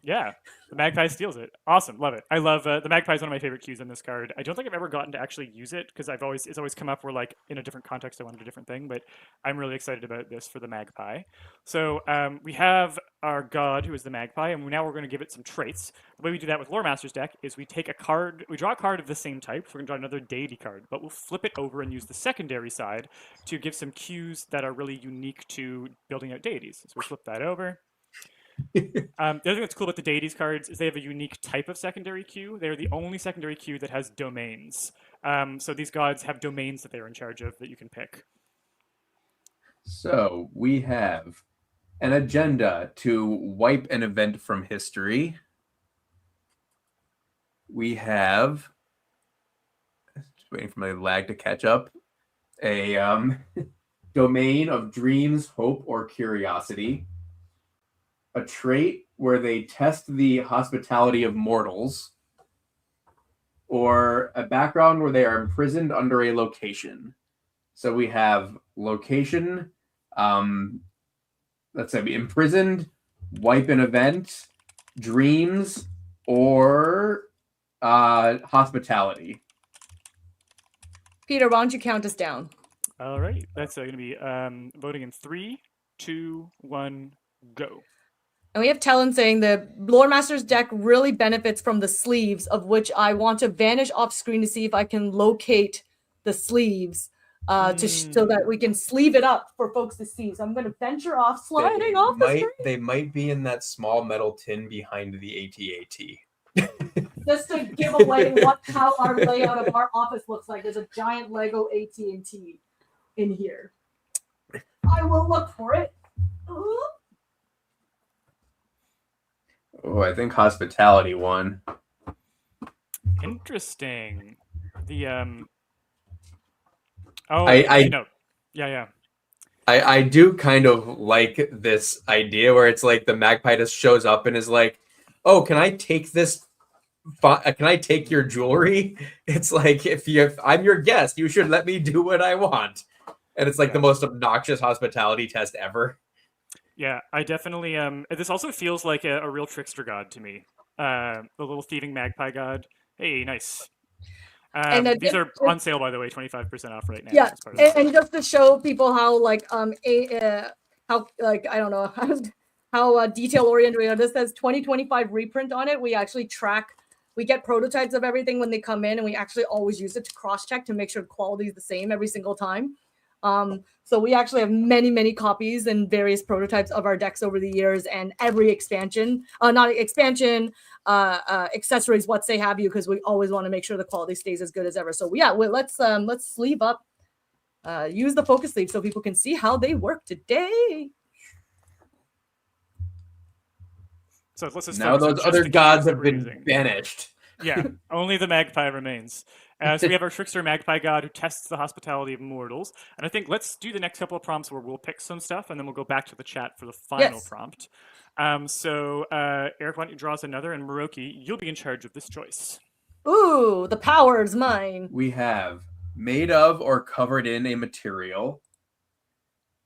Yeah, the Magpie steals it. Awesome, love it. I love the Magpie is one of my favorite cues on this card. I don't think I've ever gotten to actually use it because it's always come up where like in a different context I wanted a different thing. But I'm really excited about this for the Magpie. So we have our god who is the Magpie, and now we're going to give it some traits. The way we do that with Lore Master's deck is we take a card, we draw a card of the same type. So we're going to draw another deity card, but we'll flip it over and use the secondary side to give some cues that are really unique to building out deities. So we flip that over. The other thing that's cool about the deities cards is they have a unique type of secondary cue. They're the only secondary cue that has domains. So these gods have domains that they're in charge of that you can pick. So we have an agenda to wipe an event from history. We have, just waiting for my lag to catch up, a domain of dreams, hope, or curiosity. A trait where they test the hospitality of mortals, or a background where they are imprisoned under a location. So we have location, let's say imprisoned, wipe an event, dreams, or hospitality. Peter, why don't you count us down? All right, that's going to be voting in 3, 2, 1, go. And we have Talon saying the Lore Master's deck really benefits from the sleeves, of which I want to vanish off screen to see if I can locate the sleeves so that we can sleeve it up for folks to see. So I'm going to venture off, sliding off the screen. They might be in that small metal tin behind the AT-AT. Just to give away how our layout of our office looks like. There's a giant Lego AT&T in here. I will look for it. Ooh. Oh, I think hospitality won. Interesting. The Yeah. I do kind of like this idea where it's like the Magpie just shows up and is like, "Oh, can I take this? Can I take your jewelry?" It's like if I'm your guest, you should let me do what I want. And it's like the most obnoxious hospitality test ever. Yeah, I definitely this also feels like a real trickster god to me. The little thieving magpie god. Hey, nice. These are on sale, by the way, 25% off right now. Yeah, and just to show people how I don't know how detail oriented this says 2025 reprint on it. We actually we get prototypes of everything when they come in, and we actually always use it to cross check to make sure quality is the same every single time. So we actually have many copies and various prototypes of our decks over the years, and every expansion, accessories, what say have you, because we always want to make sure the quality stays as good as ever. So yeah, let's sleeve up, use the focus sleeve so people can see how they work today. So let's just now those other gods have been banished. Yeah, only the magpie remains. So we have our trickster magpie god who tests the hospitality of mortals. And I think let's do the next couple of prompts where we'll pick some stuff and then we'll go back to the chat for the final prompt. So Eric, why don't you draw us another? And Moroki, you'll be in charge of this choice. Ooh, the power is mine. We have made of or covered in a material.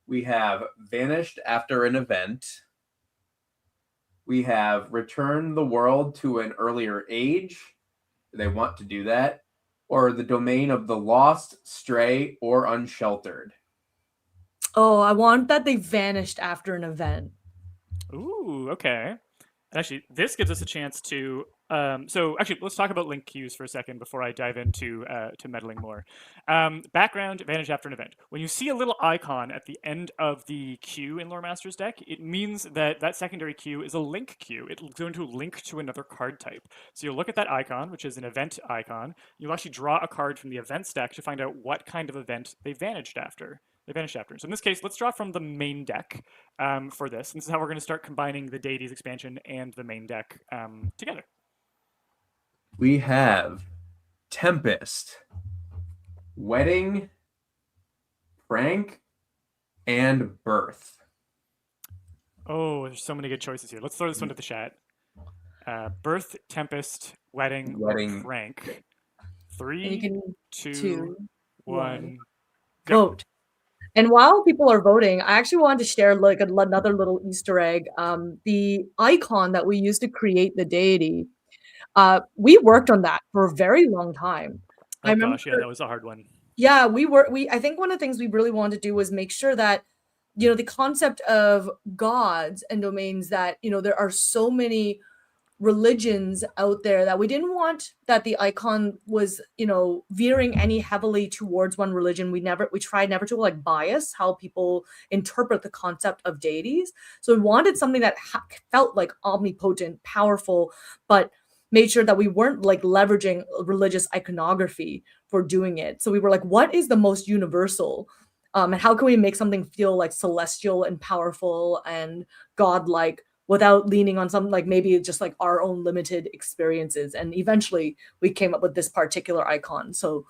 We have vanished after an event. We have returned the world to an earlier age. They want to do that. Or the domain of the lost, stray, or unsheltered. Oh, I want that they vanished after an event. Ooh, okay. Actually, this gives us a chance to. So actually, let's talk about link queues for a second before I dive into to meddling more. Background advantage after an event. When you see a little icon at the end of the queue in Lore Master's deck, it means that that secondary queue is a link queue. It's going to link to another card type. So you'll look at that icon, which is an event icon. You'll actually draw a card from the events deck to find out what kind of event they vanished after. So in this case, let's draw from the main deck for this. And this is how we're going to start combining the Deities expansion and the main deck together. We have Tempest, Wedding, Prank, and Birth. Oh, there's so many good choices here. Let's throw this one to the chat. Birth, Tempest, Wedding, or Prank. 3, 2, 1. Vote. And while people are voting, I actually wanted to share like another little Easter egg. The icon that we used to create the deity, we worked on that for a very long time. Oh gosh, yeah, that was a hard one. Yeah, I think one of the things we really wanted to do was make sure that, you know, the concept of gods and domains, that, you know, there are so many religions out there that we didn't want that the icon was, you know, veering any heavily towards one religion. We tried never to like bias how people interpret the concept of deities. So we wanted something that felt like omnipotent, powerful, but made sure that we weren't like leveraging religious iconography for doing it. So we were like, what is the most universal? And how can we make something feel like celestial and powerful and godlike without leaning on something like maybe just like our own limited experiences? And eventually we came up with this particular icon. So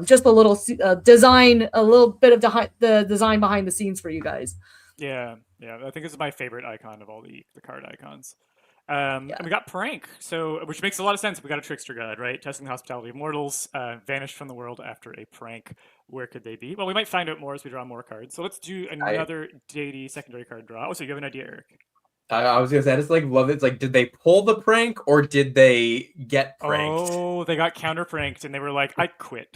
just a little design, a little bit of the design behind the scenes for you guys. Yeah. I think this is my favorite icon of all the card icons. And we got Prank, which makes a lot of sense. We got a trickster god, right? Testing the hospitality of mortals, vanished from the world after a prank. Where could they be? Well, we might find out more as we draw more cards. So let's do another deity secondary card draw. Oh, so you have an idea, Eric? I was gonna say, I just like love it. It's like, did they pull the prank or did they get pranked? Oh, they got counter pranked and they were like, I quit.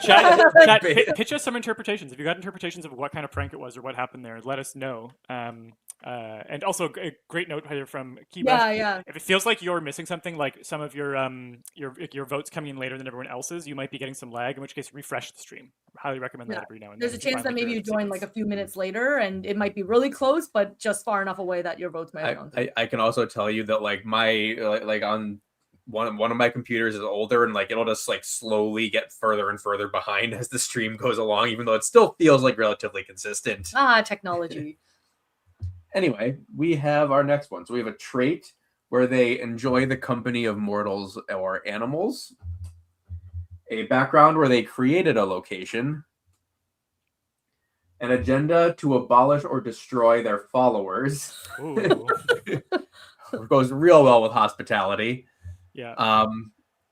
Chat, pitch us some interpretations. If you got interpretations of what kind of prank it was or what happened there, let us know. And also a great note here from Kiba. Yeah. If it feels like you're missing something, like some of your votes coming in later than everyone else's, you might be getting some lag, in which case refresh the stream. Highly recommend that every now and then. There's a chance that maybe you join like a few minutes later and it might be really close, but just far enough away that your votes might count. I can also tell you that like my like on one of my computers is older and like it'll just like slowly get further and further behind as the stream goes along, even though it still feels like relatively consistent. Technology. Anyway, we have our next one. So we have a trait where they enjoy the company of mortals or animals. A background where they created a location. An agenda to abolish or destroy their followers. Ooh. It goes real well with hospitality. Yeah.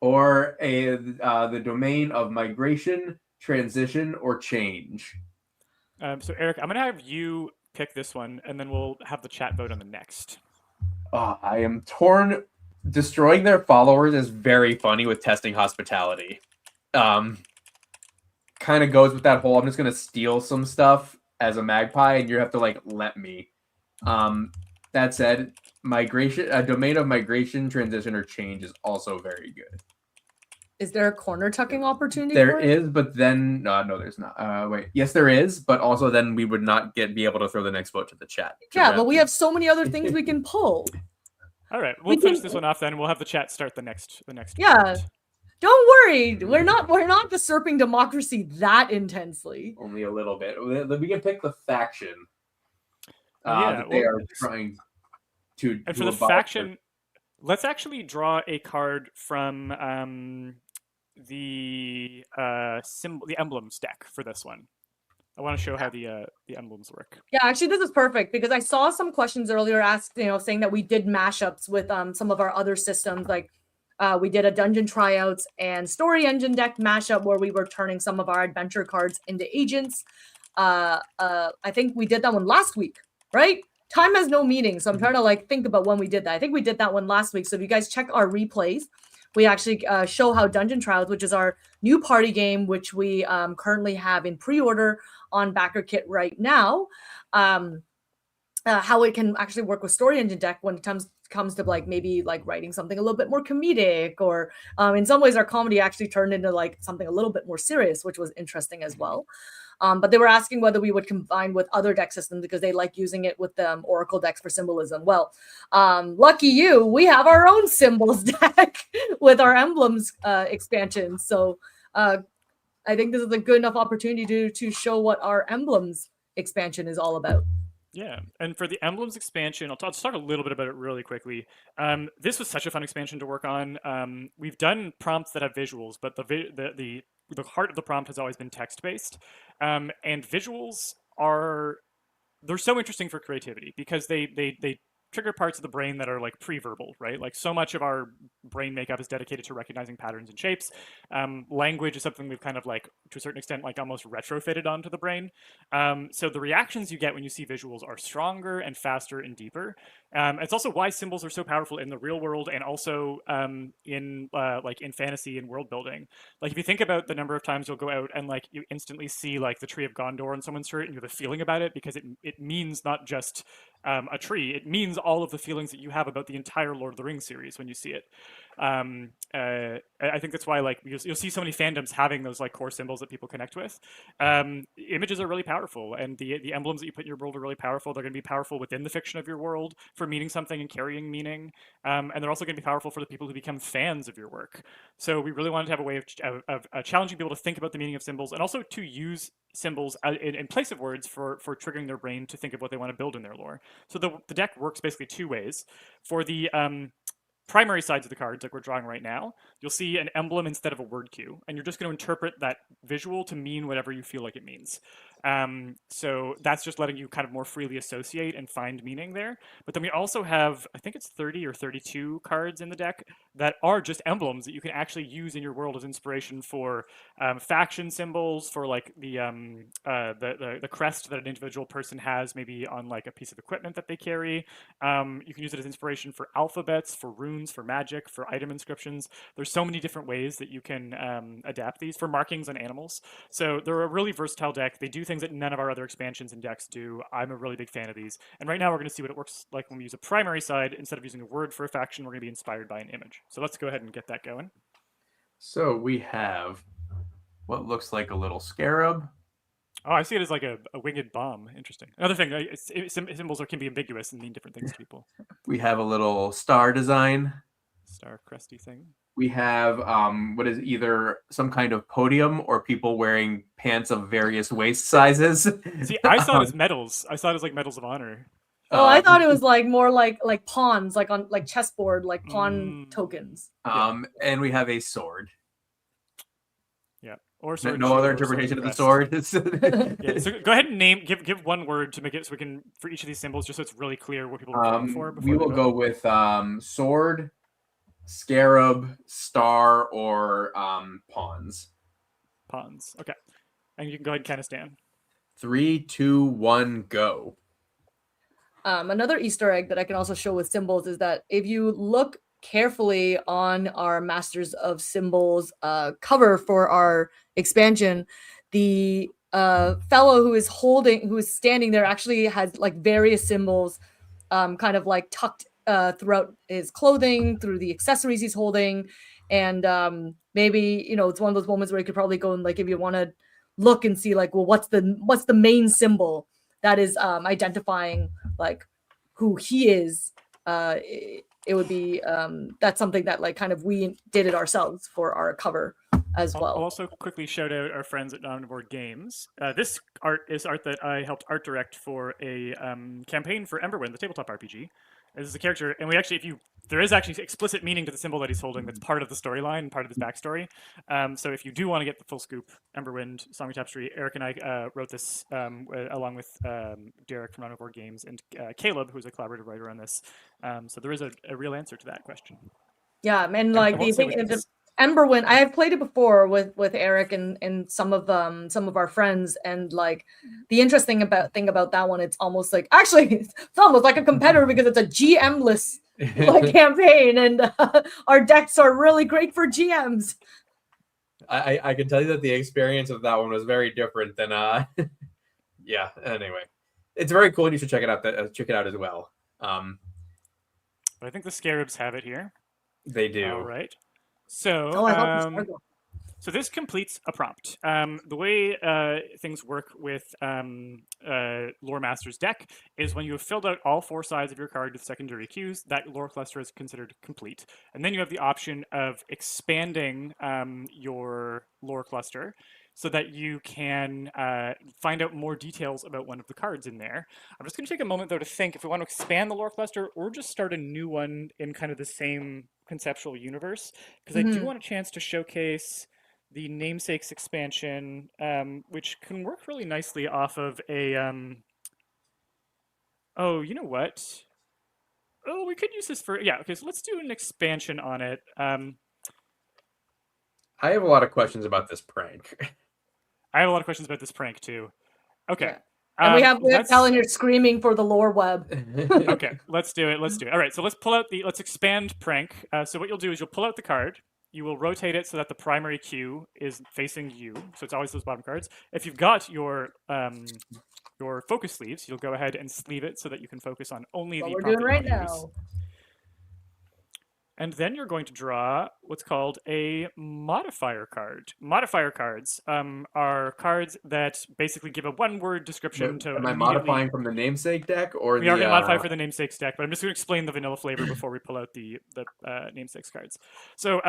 Or the domain of migration, transition, or change. So Eric, I'm gonna have you pick this one, and then we'll have the chat vote on the next. I am torn. Destroying their followers is very funny with testing hospitality. Kind of goes with that whole, I'm just going to steal some stuff as a magpie, and you have to, like, let me. That said, a domain of migration, transition, or change is also very good. Is there a corner tucking opportunity? There is, but then no, there's not. Wait, yes, there is, but also then we would not be able to throw the next vote to the chat. Yeah, but we have so many other things we can pull. All right, we'll finish this one off then. We'll have the chat start the next. Yeah. Vote. Don't worry, we're not usurping democracy that intensely. Only a little bit. We can pick the faction that they are trying to. And for the faction, let's actually draw a card from the emblems deck for this one. I want to show how the emblems work. Yeah, actually, this is perfect because I saw some questions earlier saying that we did mashups with some of our other systems. Like we did a dungeon tryouts and story engine deck mashup where we were turning some of our adventure cards into agents. I think we did that one last week, right? Time has no meaning, so I'm trying to think about when we did that. I think we did that one last week. So if you guys check our replays, we actually show how Dungeon Trials, which is our new party game, which we currently have in pre-order on Backer Kit right now, how it can actually work with Story Engine deck when it comes to maybe writing something a little bit more comedic, or in some ways our comedy actually turned into something a little bit more serious, which was interesting as well. But they were asking whether we would combine with other deck systems because they like using it with Oracle decks for symbolism. Well, lucky you, we have our own symbols deck with our emblems expansion. So I think this is a good enough opportunity to show what our emblems expansion is all about. Yeah, and for the emblems expansion, I'll just talk a little bit about it really quickly. This was such a fun expansion to work on. We've done prompts that have visuals, but the heart of the prompt has always been text-based. And visuals they're so interesting for creativity because they trigger parts of the brain that are pre-verbal, right? So much of our brain makeup is dedicated to recognizing patterns and shapes. Language is something we've kind of to a certain extent almost retrofitted onto the brain. So the reactions you get when you see visuals are stronger and faster and deeper. It's also why symbols are so powerful in the real world and also in fantasy and world building. If you think about the number of times you'll go out and you instantly see the tree of Gondor on someone's shirt and you have a feeling about it because it means not just a tree, it means all of the feelings that you have about the entire Lord of the Rings series when you see it. I think that's why you'll see so many fandoms having those core symbols that people connect with. Images are really powerful, and the emblems that you put in your world are really powerful. They're going to be powerful within the fiction of your world for meaning something and carrying meaning, and they're also going to be powerful for the people who become fans of your work. So we really wanted to have a way of challenging people to think about the meaning of symbols and also to use symbols in place of words for triggering their brain to think of what they want to build in their lore. So the deck works basically two ways. For the primary sides of the cards, like we're drawing right now, you'll see an emblem instead of a word cue, and you're just going to interpret that visual to mean whatever you feel like it means. So that's just letting you kind of more freely associate and find meaning there. But then we also have, I think it's 30 or 32 cards in the deck that are just emblems that you can actually use in your world as inspiration for faction symbols, for the crest that an individual person has maybe on a piece of equipment that they carry. You can use it as inspiration for alphabets, for runes, for magic, for item inscriptions. There's so many different ways that you can adapt these, for markings on animals. So they're a really versatile deck. They do things that none of our other expansions and decks do. I'm a really big fan of these. And right now we're going to see what it works like when we use a primary side. Instead of using a word for a faction, we're going to be inspired by an image. So let's go ahead and get that going. So we have what looks like a little scarab. Oh, I see it as a winged bomb. Interesting. Another thing, symbols can be ambiguous and mean different things to people. We have a little star design. Star cresty thing. We have what is either some kind of podium or people wearing pants of various waist sizes. See, I saw it as medals. I saw it as medals of honor. Oh, I thought it was more like pawns, on chessboard, pawn tokens. And we have a sword. Yeah, or sword. No other interpretation of the sword. Yeah, so go ahead and give one word to make it so we can, for each of these symbols, just so it's really clear what people are looking for. We will go with sword, scarab, star, or pawns. Pawns. Okay, and you can go ahead and count us down. 3, 2, 1, go. Another Easter egg that I can also show with symbols is that if you look carefully on our Masters of Symbols cover for our expansion, the fellow who is standing there actually has various symbols kind of tucked throughout his clothing, through the accessories he's holding, and maybe it's one of those moments where you could probably go and like if you want to look and see like, well, what's the main symbol that is identifying like who he is. It would be that's something that like kind of we did it ourselves for our cover as well. I'll also quickly shout out our friends at Omnivore Games. This art is art that I helped art direct for a campaign for Emberwind, the tabletop RPG. This is a character, and there is actually explicit meaning to the symbol that he's holding that's part of the storyline and part of his backstory. So if you do want to get the full scoop, Emberwind, Song of Tapestry, Eric and I wrote this along with Derek from Omnivore Games and Caleb, who's a collaborative writer on this. So there is a real answer to that question. Yeah, and like the thing is, Emberwind, I have played it before with Eric and some of our friends, and like the interesting thing about that one, it's almost like it's almost like a competitor because it's a GM-less like campaign, and our decks are really great for GMs. I can tell you that the experience of that one was very different than yeah. Anyway, it's very cool, and you should check it out. Check it out as well. But I think the Scarabs have it here. They do. All right. So, so this completes a prompt. The way things work with Lore Master's deck is when you have filled out all 4 sides of your card with secondary cues, that lore cluster is considered complete. And then you have the option of expanding your lore cluster so that you can find out more details about one of the cards in there. I'm just going to take a moment, though, to think if we want to expand the lore cluster or just start a new one in kind of the same conceptual universe, because I do want a chance to showcase the Namesakes expansion, which can work really nicely off of a... oh, you know what? Oh, we could use this for... Yeah, okay, so let's do an expansion on it. I have a lot of questions about this prank. I have a lot of questions about this prank, too. Okay. Yeah. And we have Helen here screaming for the lore web. Okay, let's do it. All right, so let's expand prank. So what you'll do is you'll pull out the card. You will rotate it so that the primary cue is facing you. So it's always those bottom cards. If you've got your focus sleeves, you'll go ahead and sleeve it so that you can focus on only the we're doing right now. use. And then you're going to draw what's called a modifier card. Modifier cards are cards that basically give a one-word description to. Am I modifying from the namesake deck, or we are going to modify for the namesakes deck? But I'm just going to explain the vanilla flavor before we pull out the namesakes cards. So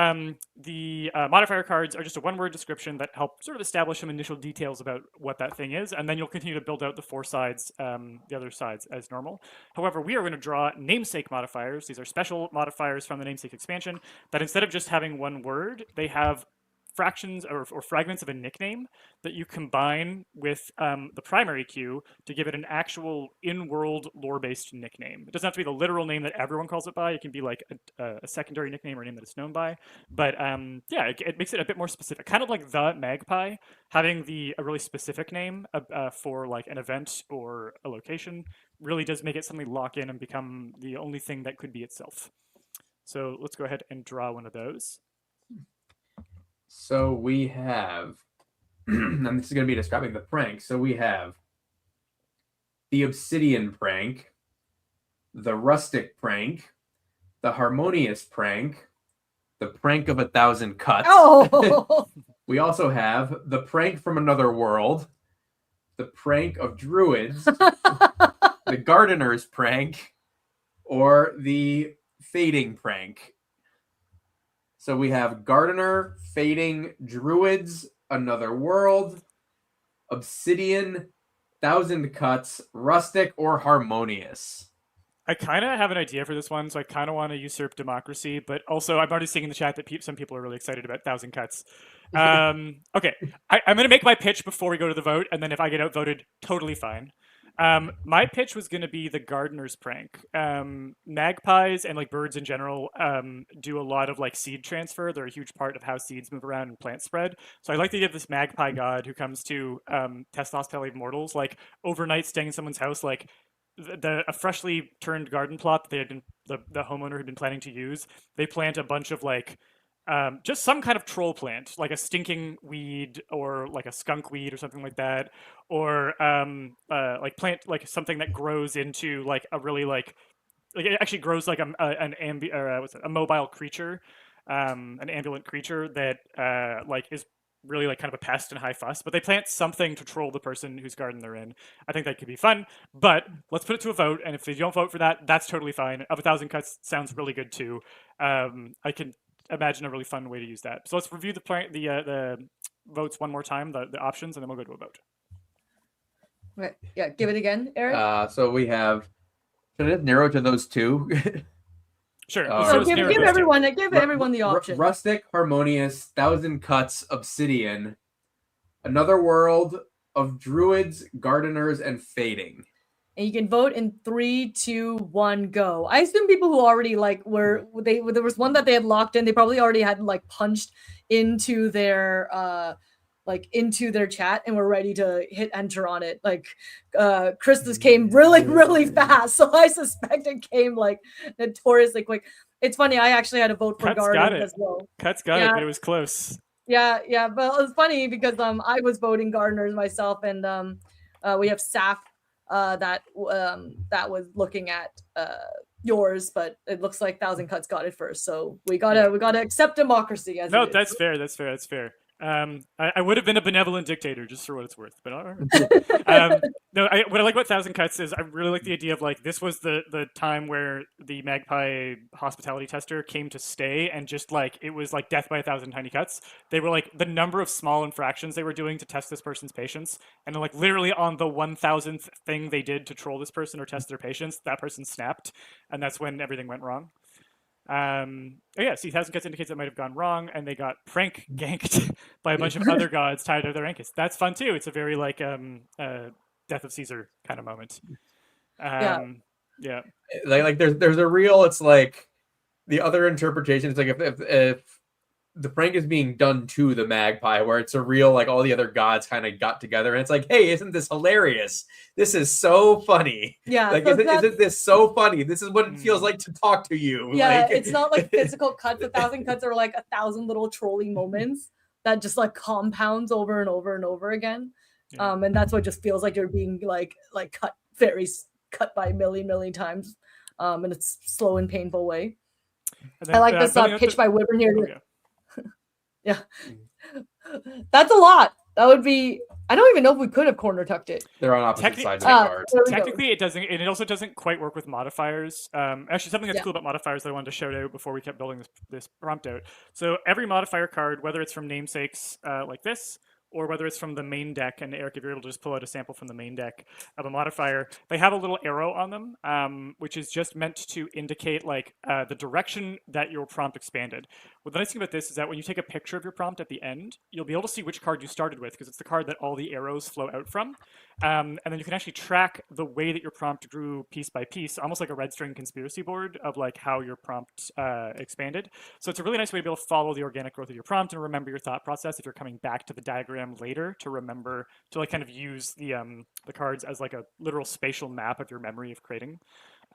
the modifier cards are just a one-word description that help sort of establish some initial details about what that thing is, and then you'll continue to build out the 4 sides, the other sides as normal. However, we are going to draw namesake modifiers. These are special modifiers from the namesake expansion that instead of just having one word, they have fractions or fragments of a nickname that you combine with the primary cue to give it an actual in-world lore-based nickname. It doesn't have to be the literal name that everyone calls it by. It can be like a secondary nickname or a name that it's known by. But yeah, it makes it a bit more specific. Kind of like the magpie, having a really specific name for like an event or a location really does make it suddenly lock in and become the only thing that could be itself. So let's go ahead and draw one of those. So we have, and this is going to be describing the prank. So we have the obsidian prank, the rustic prank, the harmonious prank, the prank of 1,000 cuts. Oh! We also have the prank from another world, the prank of druids, the gardener's prank, or the fading prank. So we have gardener, fading, druids, another world, obsidian, 1,000 cuts, rustic, or harmonious. I kind of have an idea for this one, so I kind of want to usurp democracy, but also I'm already seeing in the chat that some people are really excited about 1,000 cuts. Okay, I'm going to make my pitch before we go to the vote, and then if I get outvoted, totally fine. My pitch was going to be the gardener's prank. Magpies and like birds in general do a lot of like seed transfer. They're a huge part of how seeds move around and plants spread. So I like to give this magpie god who comes to test hospitality of mortals, like overnight staying in someone's house, like a freshly turned garden plot that they had been the homeowner had been planning to use. They plant a bunch of like just some kind of troll plant, like a stinking weed or like a skunk weed or something like that, or like plant like something that grows into like a really like like it actually grows like a mobile creature, an ambulant creature that like is really like kind of a pest and high fuss, but they plant something to troll the person whose garden they're in. I think that could be fun, but let's put it to a vote, and if they don't vote for that, that's totally fine. Of 1,000 cuts sounds really good too. I can imagine a really fun way to use that. So let's review the votes one more time, the options, and then we'll go to a vote. Right. Yeah, give it again, Eric. So we have. Should I just narrow to those two? Sure. So give everyone the option. Rustic, harmonious, 1,000 cuts, obsidian, another world of druids, gardeners, and fading. And you can vote in 3, 2, 1, go. I assume people who already like there was one that they had locked in. They probably already had like punched into their into their chat and were ready to hit enter on it. Like Krista's came really fast, so I suspect it came like notoriously quick. It's funny. I actually had to vote for garden as well. Cuts got it, but it was close. Yeah, but it was funny because I was voting gardeners myself, and we have Saf. That was looking at yours, but it looks like 1,000 Cuts got it first, so we gotta accept democracy as that's fair. I would have been a benevolent dictator just for what it's worth, but all right. What I like about 1,000 Cuts is I really like the idea of like this was the time where the Magpie hospitality tester came to stay, and just like it was like death by 1,000 tiny cuts. They were like the number of small infractions they were doing to test this person's patience, and then like literally on the 1,000th thing they did to troll this person or test their patience, that person snapped, and that's when everything went wrong. See, 1,000 Cuts indicates it might have gone wrong, and they got prank ganked by a bunch of other gods tied to their Ankis. That's fun too. It's a very like Death of Caesar kind of moment. Yeah. Like there's a real. It's like the other interpretation. It's like if the prank is being done to the magpie, where it's a real like all the other gods kind of got together, and it's like, hey, isn't this hilarious? This is so funny. Yeah, like isn't this so funny? This is what it feels like to talk to you. Yeah, like, it's not like physical cuts. 1,000 Cuts are like 1,000 little trolling moments that just like compounds over and over and over again. Yeah. And that's what just feels like you're being like cut by a million times, in a slow and painful way. And then, I like this pitch by Wyvern here. Yeah, that's a lot. That would be. I don't even know if we could have corner tucked it. They're on opposite sides of the card. Technically, it doesn't, and it also doesn't quite work with modifiers. Actually, something that's cool about modifiers that I wanted to shout out before we kept building this prompt out. So every modifier card, whether it's from namesakes like this, or whether it's from the main deck, and Eric, if you're able to just pull out a sample from the main deck of a modifier, they have a little arrow on them, which is just meant to indicate like the direction that your prompt expanded. Well, the nice thing about this is that when you take a picture of your prompt at the end, you'll be able to see which card you started with, because it's the card that all the arrows flow out from. And then you can actually track the way that your prompt grew piece by piece, almost like a red string conspiracy board of like how your prompt expanded. So it's a really nice way to be able to follow the organic growth of your prompt and remember your thought process if you're coming back to the diagram later to remember to like kind of use the cards as like a literal spatial map of your memory of creating.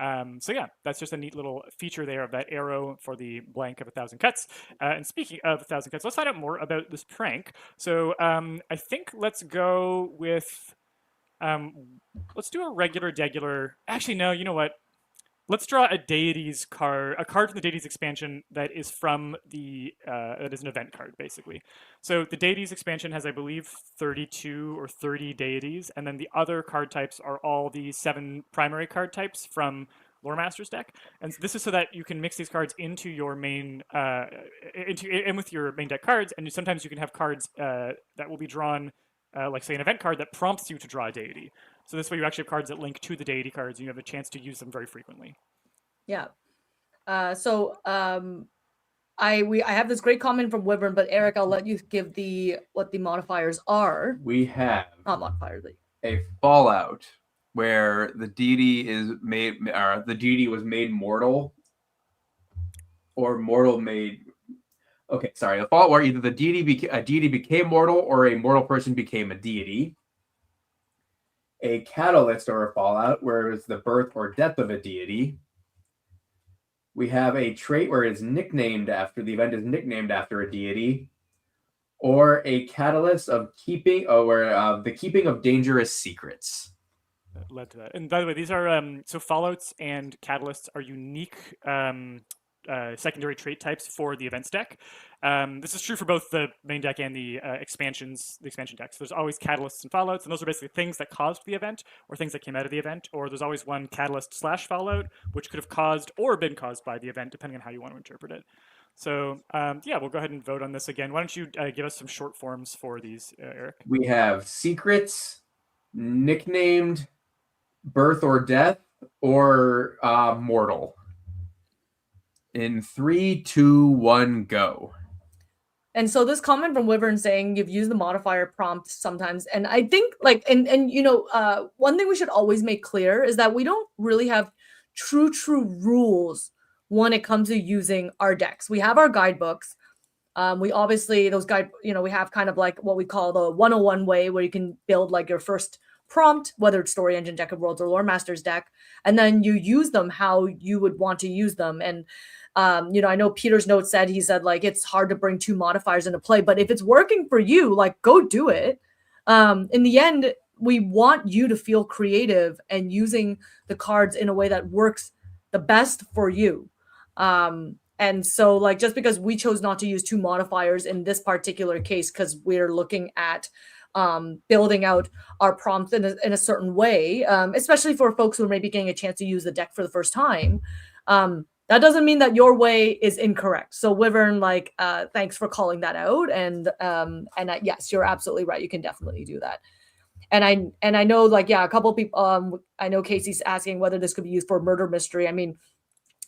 So yeah, that's just a neat little feature there of that arrow for the blank of 1,000 Cuts. And speaking of 1,000 Cuts, let's find out more about this prank. So I think let's go with, let's do a regular. Actually, no, you know what? Let's draw a deities card, a card from the deities expansion that is from the that is an event card, basically. So the deities expansion has, I believe, 32 or 30 deities, and then the other card types are all the 7 primary card types from Lore Master's deck. And this is so that you can mix these cards into your main in with your main deck cards, and sometimes you can have cards that will be drawn. Like say an event card that prompts you to draw a deity. So this way you actually have cards that link to the deity cards and you have a chance to use them very frequently. Yeah. I have this great comment from Wyvern, but Eric, I'll let you give what the modifiers are. We have not modifiers. A fallout where the deity is made, or the deity was made mortal, or mortal made. Okay, sorry. The fallout where either a deity became mortal or a mortal person became a deity. A catalyst or a fallout where it was the birth or death of a deity. We have a trait where it's nicknamed after the event is nicknamed after a deity, or a catalyst of keeping, or the keeping of dangerous secrets. led to that. And by the way, these are so fallouts and catalysts are unique secondary trait types for the events deck. This is true for both the main deck and the expansion decks. There's always catalysts and fallouts, and those are basically things that caused the event or things that came out of the event, or there's always one catalyst / fallout, which could have caused or been caused by the event, depending on how you want to interpret it. So yeah, we'll go ahead and vote on this again. Why don't you give us some short forms for these, Eric? We have secrets, nicknamed, birth or death, or mortal. In 3, 2, 1, go. And so this comment from Wyvern saying you've used the modifier prompt sometimes, and I think like and you know one thing we should always make clear is that we don't really have true rules when it comes to using our decks. We have our guidebooks. We obviously those we have kind of like what we call the 101 way, where you can build like your first prompt, whether it's Story Engine deck of Worlds or Lore Masters deck, and then you use them how you would want to use them. And I know Peter's note said, he said like it's hard to bring 2 modifiers into play, but if it's working for you, like go do it. In the end, we want you to feel creative and using the cards in a way that works the best for you. And so like just because we chose not to use 2 modifiers in this particular case because we're looking at building out our prompt in a certain way, especially for folks who are maybe getting a chance to use the deck for the first time, that doesn't mean that your way is incorrect. So Wyvern, like, thanks for calling that out. And yes, you're absolutely right. You can definitely do that. And I know, like, yeah, a couple of people, I know Casey's asking whether this could be used for murder mystery. I mean,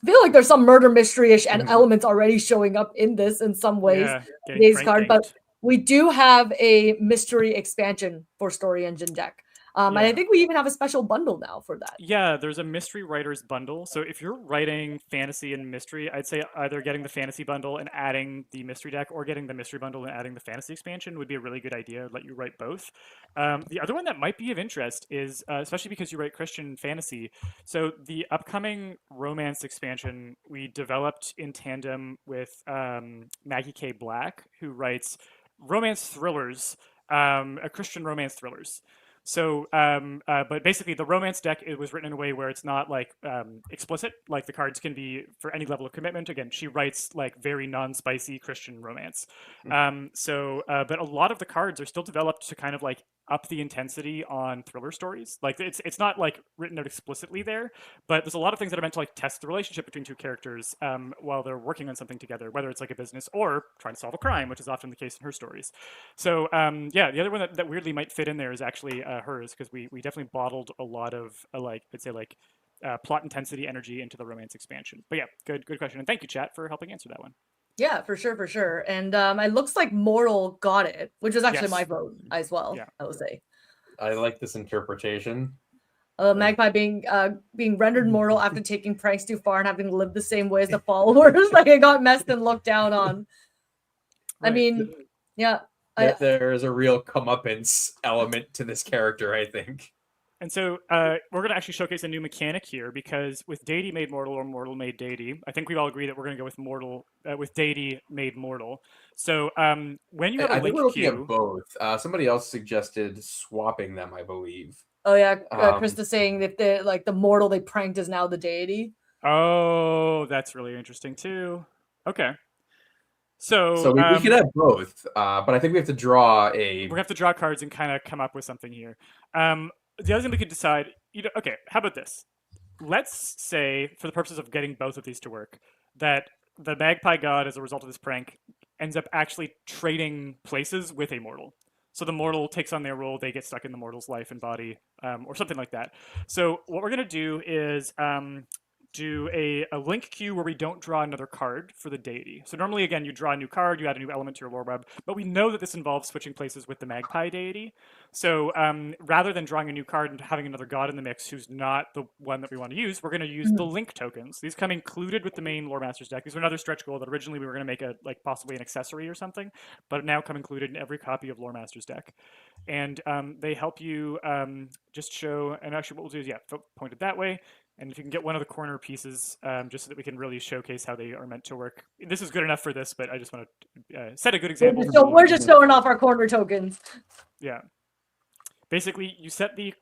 I feel like there's some murder mystery-ish and elements already showing up in this in some ways. Yeah, Today's card, but we do have a mystery expansion for Story Engine deck. And I think we even have a special bundle now for that. Yeah, there's a mystery writers bundle. So if you're writing fantasy and mystery, I'd say either getting the fantasy bundle and adding the mystery deck, or getting the mystery bundle and adding the fantasy expansion would be a really good idea. I'd let you write both. The other one that might be of interest is, especially because you write Christian fantasy, so the upcoming romance expansion we developed in tandem with Maggie K. Black, who writes romance thrillers, Christian romance thrillers. So, but basically the romance deck, it was written in a way where it's not like explicit, like the cards can be for any level of commitment. Again, she writes like very non-spicy Christian romance. But a lot of the cards are still developed to kind of like up the intensity on thriller stories. Like it's not like written out explicitly there, but there's a lot of things that are meant to like test the relationship between 2 characters while they're working on something together, whether it's like a business or trying to solve a crime, which is often the case in her stories. So yeah, the other one that weirdly might fit in there is actually hers, because we definitely bottled a lot of plot intensity energy into the romance expansion. But yeah, good question, and thank you, chat, for helping answer that one. Yeah, for sure. And it looks like Mortal got it, which was actually my vote as well. Yeah. I would say. I like this interpretation. Magpie being rendered mortal after taking pranks too far and having lived the same way as the followers. Like it got messed and looked down on. Right. I mean, yeah. There is a real comeuppance element to this character, I think. And so we're going to actually showcase a new mechanic here, because with deity made mortal or mortal made deity, I think we all agree that we're going to go with mortal with deity made mortal. So when you have a link looking at both. Somebody else suggested swapping them, I believe. Oh yeah, Krista saying that the mortal they pranked is now the deity. Oh, that's really interesting too. Okay. So we can have both, but I think we have to draw we have to draw cards and kind of come up with something here. The other thing we could decide, okay, how about this? Let's say, for the purposes of getting both of these to work, that the Magpie God, as a result of this prank, ends up actually trading places with a mortal. So the mortal takes on their role, they get stuck in the mortal's life and body, or something like that. So what we're going to do is do a link queue where we don't draw another card for the deity. So normally, again, you draw a new card, you add a new element to your lore web, but we know that this involves switching places with the Magpie deity. So rather than drawing a new card and having another god in the mix who's not the one that we want to use, we're going to use the link tokens. These come included with the main Lore Masters deck. These are another stretch goal that originally we were going to make possibly an accessory or something, but now come included in every copy of Lore Masters deck. And they help you just show, and actually what we'll do is, point it that way. And if you can get one of the corner pieces, just so that we can really showcase how they are meant to work. This is good enough for this, but I just want to set a good example. We're just showing off our corner tokens. Yeah. basically you set the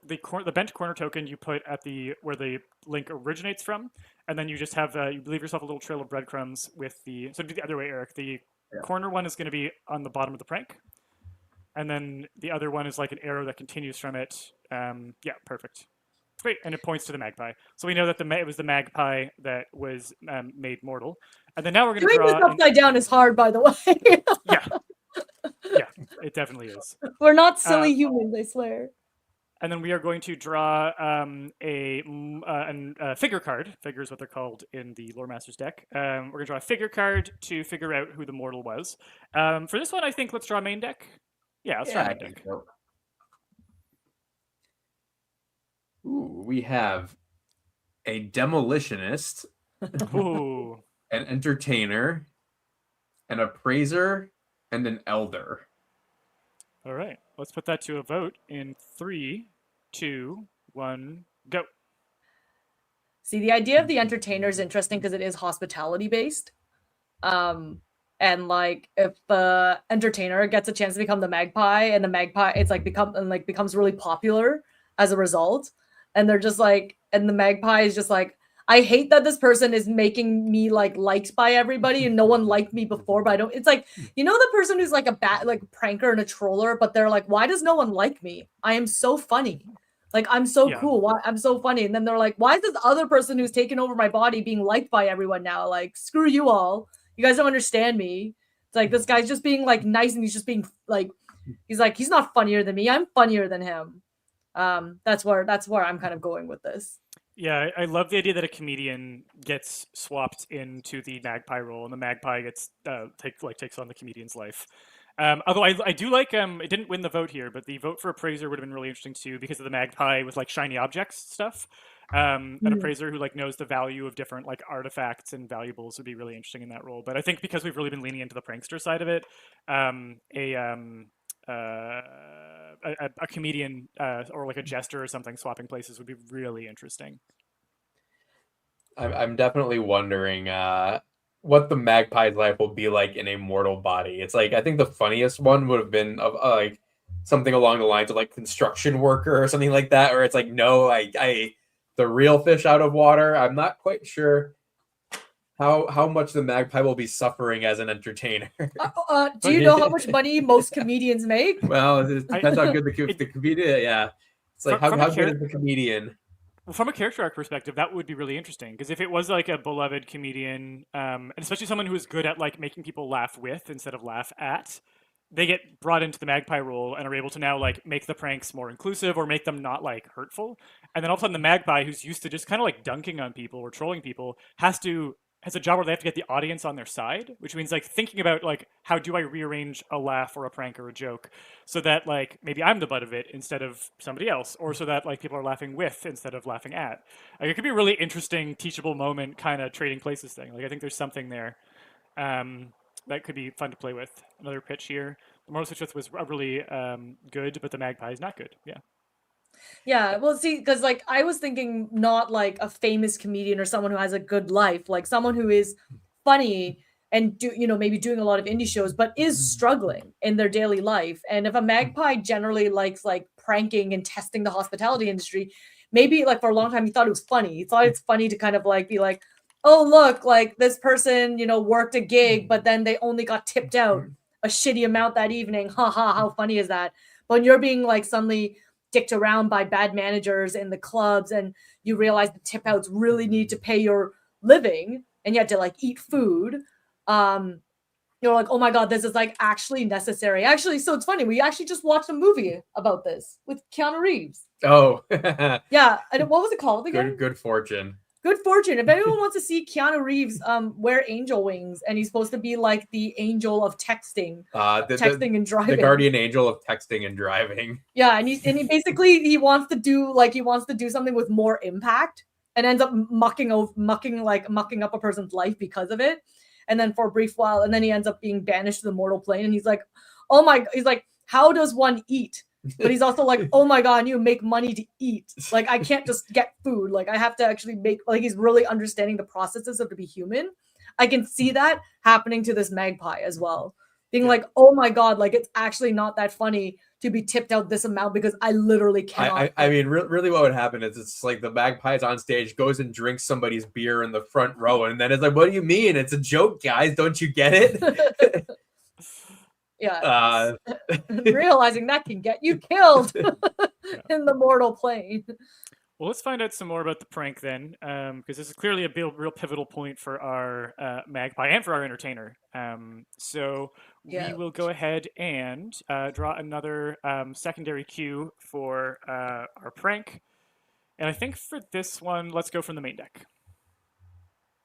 bent corner token you put at the where the link originates from, and then you just have you leave yourself a little trail of breadcrumbs with the. So do the other way, Eric. The corner one is going to be on the bottom of the prank, and then the other one is like an arrow that continues from it. Yeah, perfect. Great, and it points to the magpie. So we know that it was the magpie that was made mortal. And then now we're going to Doing draw. this upside down is hard, by the way. Yeah. Yeah, it definitely is. We're not silly humans, I swear. And then we are going to draw a figure card. Figure is what they're called in the Lore Masters deck. We're going to draw a figure card to figure out who the mortal was. For this one, I think let's draw main deck. Yeah, let's draw main deck. So. Ooh, we have a demolitionist, Ooh. an entertainer, an appraiser, and an elder. All right, let's put that to a vote in 3, 2, 1, go. See, the idea of the entertainer is interesting because it is hospitality based. And like if the entertainer gets a chance to become the magpie, and the magpie it's like becomes really popular as a result, and they're just like, and the magpie is just like, I hate that this person is making me like liked by everybody and no one liked me before, but I don't. It's like, you know, the person who's like a pranker and a troller, but they're like, why does no one like me? I am so funny. Like, I'm so cool. Why I'm so funny. And then they're like, why is this other person who's taken over my body being liked by everyone now? Like, screw you all. You guys don't understand me. It's like, this guy's just being like nice, and he's just being like, he's not funnier than me. I'm funnier than him. That's where I'm kind of going with this. Yeah, I love the idea that a comedian gets swapped into the magpie role, and the magpie gets takes on the comedian's life. Although I do like it didn't win the vote here, but the vote for appraiser would have been really interesting too because of the magpie with like shiny objects stuff. An appraiser who like knows the value of different like artifacts and valuables would be really interesting in that role. But I think because we've really been leaning into the prankster side of it, a comedian or like a jester or something swapping places would be really interesting. I'm definitely wondering what the magpie's life will be like in a mortal body. It's like, I think the funniest one would have been of like something along the lines of like construction worker or something like that, or it's like, no, I the real fish out of water. I'm not quite sure how much the magpie will be suffering as an entertainer. Do you know how much money most comedians make? Well, it depends how good the comedian. Yeah, it's like how good is the comedian? Well, from a character arc perspective, that would be really interesting because if it was like a beloved comedian, and especially someone who is good at like making people laugh with instead of laugh at, they get brought into the magpie role and are able to now like make the pranks more inclusive or make them not like hurtful. And then all of a sudden, the magpie, who's used to just kind of like dunking on people or trolling people, has a job where they have to get the audience on their side, which means like thinking about like how do I rearrange a laugh or a prank or a joke so that like maybe I'm the butt of it instead of somebody else, or so that like people are laughing with instead of laughing at. Like it could be a really interesting teachable moment kind of trading places thing. Like I think there's something there that could be fun to play with. Another pitch here. The Mortal Switch was really good, but the magpie is not good. Yeah. Yeah, well, see, because like I was thinking not like a famous comedian or someone who has a good life, like someone who is funny and maybe doing a lot of indie shows, but is struggling in their daily life. And if a magpie generally likes like pranking and testing the hospitality industry, maybe like for a long time he thought it was funny. He thought it's funny to kind of like be like, oh look, like this person, worked a gig, but then they only got tipped out a shitty amount that evening. Ha ha, how funny is that? But when you're being like suddenly dicked around by bad managers in the clubs and you realize the tip outs really need to pay your living and you have to like eat food, you're like, oh my god, this is like actually necessary. Actually, so it's funny, we actually just watched a movie about this with Keanu Reeves. Oh. Yeah, and what was it called again? Good Fortune. Good Fortune. If anyone wants to see Keanu Reeves wear angel wings, and he's supposed to be like the angel of texting, texting and driving, the guardian angel of texting and driving. Yeah, and he basically he wants to do something with more impact, and ends up mucking up a person's life because of it, and then for a brief while, and then he ends up being banished to the mortal plane, and he's like, how does one eat? But he's also like, oh my god, you make money to eat. Like, I can't just get food. Like, I have to actually make, like, he's really understanding the processes of to be human. I can see that happening to this magpie as well. being like, oh my God, like it's actually not that funny to be tipped out this amount because I literally cannot. I mean, really what would happen is it's like the magpie's on stage, goes and drinks somebody's beer in the front row, and then it's like, what do you mean? It's a joke, guys. Don't you get it? Yeah. Realizing that can get you killed in the mortal plane. Well, let's find out some more about the prank then, because this is clearly a real pivotal point for our magpie and for our entertainer. So we will go ahead and draw another secondary cue for our prank. And I think for this one, let's go from the main deck.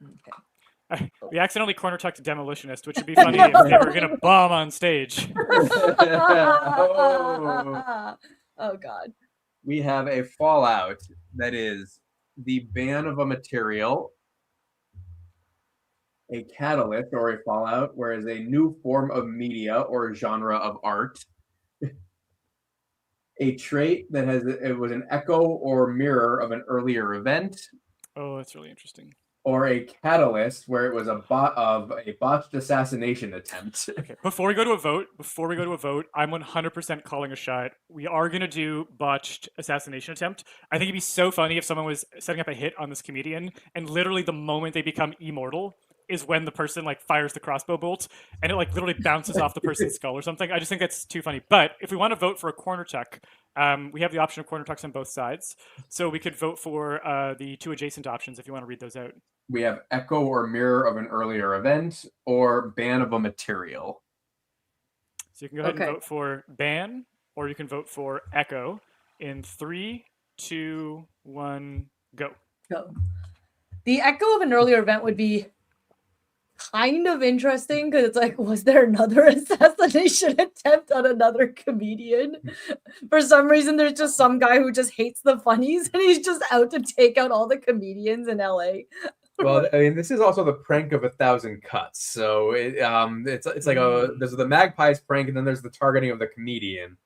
Okay. We accidentally corner tucked Demolitionist, which would be funny if they were going to bomb on stage. Oh, God. We have a fallout that is the ban of a material, a catalyst or a fallout, whereas a new form of media or genre of art, a trait that it was an echo or mirror of an earlier event. Oh, that's really interesting. Or a catalyst where it was a botched assassination attempt. Okay, before we go to a vote, I'm 100% calling a shot. We are going to do botched assassination attempt. I think it'd be so funny if someone was setting up a hit on this comedian, and literally the moment they become immortal is when the person like fires the crossbow bolt, and it like literally bounces off the person's skull or something. I just think that's too funny. But if we want to vote for a corner tuck, we have the option of corner tucks on both sides. So we could vote for the two adjacent options if you want to read those out. We have echo or mirror of an earlier event or ban of a material. So you can go ahead and vote for ban, or you can vote for echo in 3, 2, 1, go. Go. The echo of an earlier event would be kind of interesting because it's like, was there another assassination attempt on another comedian? For some reason, there's just some guy who just hates the funnies and he's just out to take out all the comedians in LA. Well, I mean, this is also the prank of 1,000 cuts. So it's like there's the magpie's prank, and then there's the targeting of the comedian.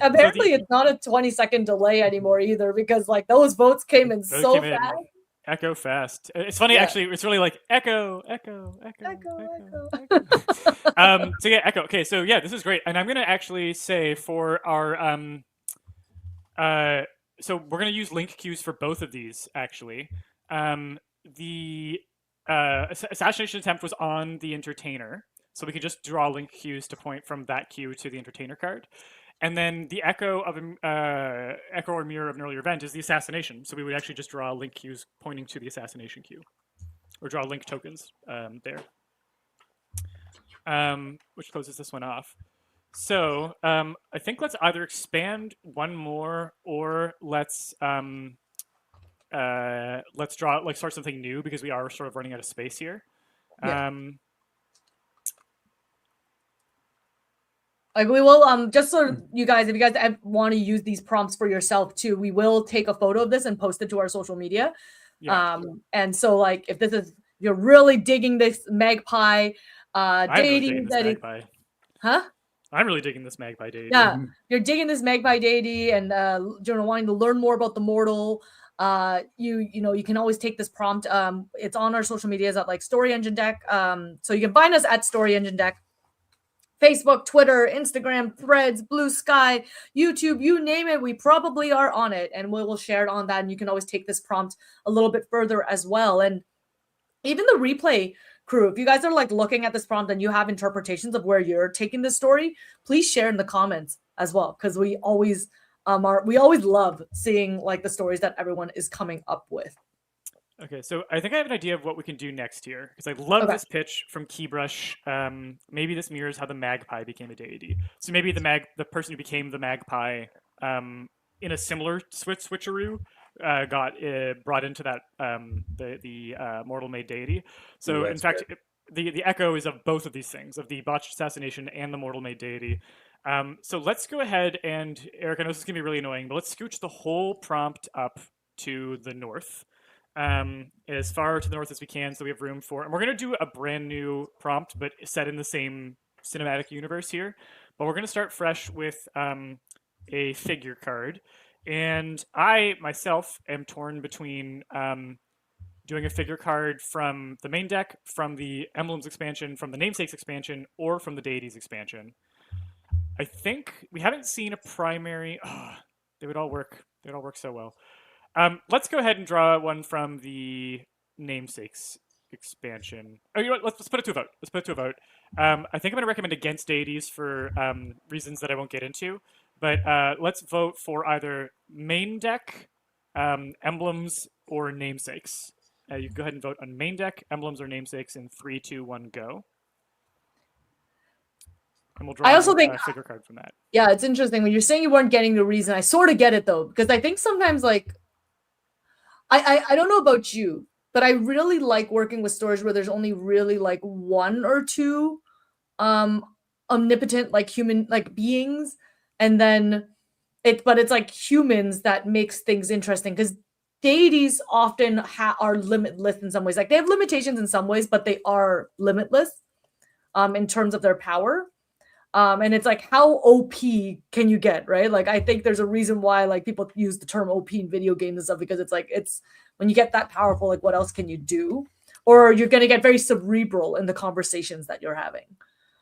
Apparently, it's not a 20-second delay anymore either, because like those votes came in so fast. Echo fast. It's funny, actually. It's really like echo. So yeah, echo. Okay, so yeah, this is great, and I'm gonna actually say for our so we're gonna use link cues for both of these actually. The assassination attempt was on the entertainer, so we can just draw link cues to point from that cue to the entertainer card. And then the echo of echo or mirror of an earlier event is the assassination. So we would actually just draw link cues pointing to the assassination cue, or draw link tokens there, which closes this one off. So I think let's either expand one more, or let's draw start something new, because we are sort of running out of space here. Yeah. Like we will just so you guys, if you guys want to use these prompts for yourself too, we will take a photo of this and post it to our social media. Yeah. And so like if you're really digging this magpie deity that I'm really digging this magpie deity. Yeah, you're digging this magpie deity and wanting to learn more about the mortal. You can always take this prompt. It's on our social medias at like Story Engine Deck. So you can find us at Story Engine Deck. Facebook, Twitter, Instagram, Threads, Blue Sky, YouTube, you name it, we probably are on it, and we will share it on that. And you can always take this prompt a little bit further as well. And even the replay crew, if you guys are like looking at this prompt and you have interpretations of where you're taking this story, please share in the comments as well, because we always love seeing like the stories that everyone is coming up with. Okay, so I think I have an idea of what we can do next here, because I love this pitch from Keybrush. Maybe this mirrors how the magpie became a deity. So maybe the person who became the magpie in a similar switcheroo got brought into that the mortal made deity. So in fact, the echo is of both of these things, of the botched assassination and the mortal made deity. So let's go ahead and, Eric, I know this is going to be really annoying, but let's scooch the whole prompt up to the north. As far to the north as we can, so we have room for, and we're going to do a brand new prompt, but set in the same cinematic universe here. But we're going to start fresh with a figure card, and I myself am torn between doing a figure card from the main deck, from the emblems expansion, from the namesakes expansion, or from the deities expansion. I think we haven't seen a primary. Oh, they would all work. They would all work so well. Let's go ahead and draw one from the namesakes expansion. Oh, you know what? Let's put it to a vote. Let's put it to a vote. I think I'm going to recommend against deities for reasons that I won't get into. But let's vote for either main deck, emblems, or namesakes. You can go ahead and vote on main deck, emblems, or namesakes in 3, 2, 1, go. And we'll draw a figure card from that. Yeah, it's interesting. When you're saying you weren't getting the reason, I sort of get it, though. Because I think sometimes, like, I don't know about you, but I really like working with stories where there's only really, like, 1 or 2 omnipotent, like, human, like, beings. And then but it's like humans that makes things interesting, because deities often are limitless in some ways. Like, they have limitations in some ways, but they are limitless in terms of their power. And it's like, how OP can you get, right? Like, I think there's a reason why, like, people use the term OP in video games and stuff, because it's like, it's when you get that powerful, like, what else can you do? Or you're going to get very cerebral in the conversations that you're having.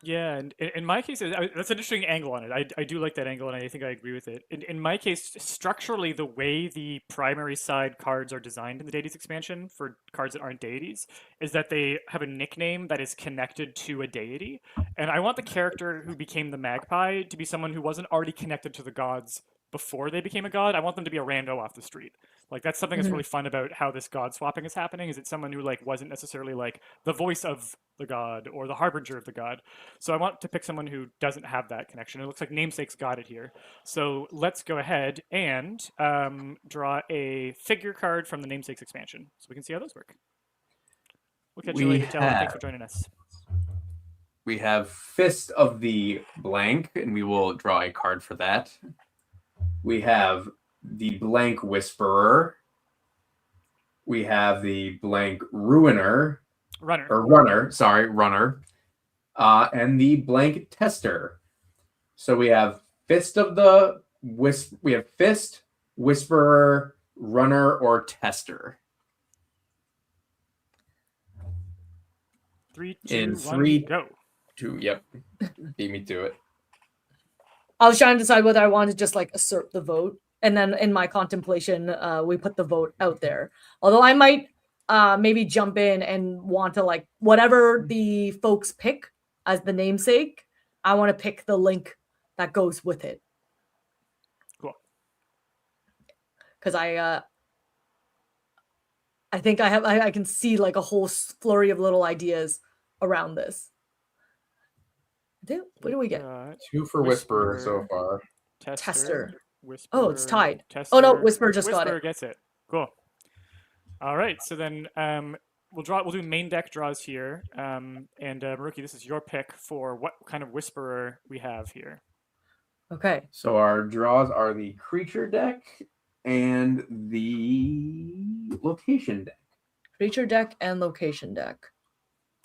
Yeah, and in my case, that's an interesting angle on it. I do like that angle, and I think I agree with it. In my case, structurally, the way the primary side cards are designed in the deities expansion for cards that aren't deities is that they have a nickname that is connected to a deity. And I want the character who became the magpie to be someone who wasn't already connected to the gods before they became a god. I want them to be a rando off the street. Like, that's something that's really fun about how this god swapping is happening, is it's someone who, like, wasn't necessarily, like, the voice of the god or the harbinger of the god. So I want to pick someone who doesn't have that connection. It looks like namesakes got it here. So let's go ahead and draw a figure card from the namesakes expansion so we can see how those work. We'll catch you later, Taylor. Thanks for joining us. We have Fist of the Blank, and we will draw a card for that. We have the Blank Whisperer. We have the Blank Runner. And the Blank Tester. So we have Fist of the we have Fist, Whisperer, Runner, or Tester. 3, 2, 1, go. 2, yep. Beat me to it. I was trying to decide whether I wanted to just, like, assert the vote. And then in my contemplation, we put the vote out there. Although I might maybe jump in and want to, like, whatever the folks pick as the namesake, I want to pick the link that goes with it. Cool. Because I think I can see, like, a whole flurry of little ideas around this. What do we get? 2 for Whisperer so far. Tester. Whisperer, oh, it's tied. Tester, oh no, Whisperer just got Whisperer it. Gets it. Cool. All right, so then we'll do main deck draws here. And Maruki, this is your pick for what kind of Whisperer we have here. Okay. So our draws are the creature deck and the location deck. Creature deck and location deck.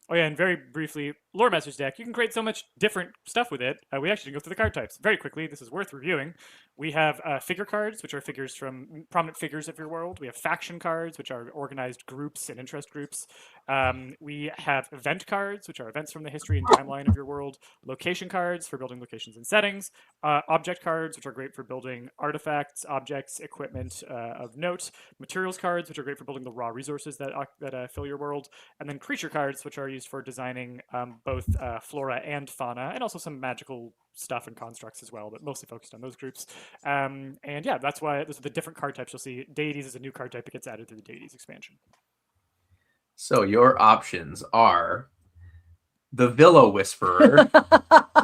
Oh yeah, and very briefly, Lore Master's deck, you can create so much different stuff with it. We actually go through the card types very quickly. This is worth reviewing. We have figure cards, which are figures from prominent figures of your world. We have faction cards, which are organized groups and interest groups. We have event cards, which are events from the history and timeline of your world. Location cards for building locations and settings. Object cards, which are great for building artifacts, objects, equipment of note. Materials cards, which are great for building the raw resources that fill your world. And then creature cards, which are used for designing both flora and fauna, and also some magical stuff and constructs as well, but mostly focused on those groups. And yeah, that's why those are the different card types you'll see. Deities is a new card type that gets added to the Deities expansion. So your options are the Villa Whisperer,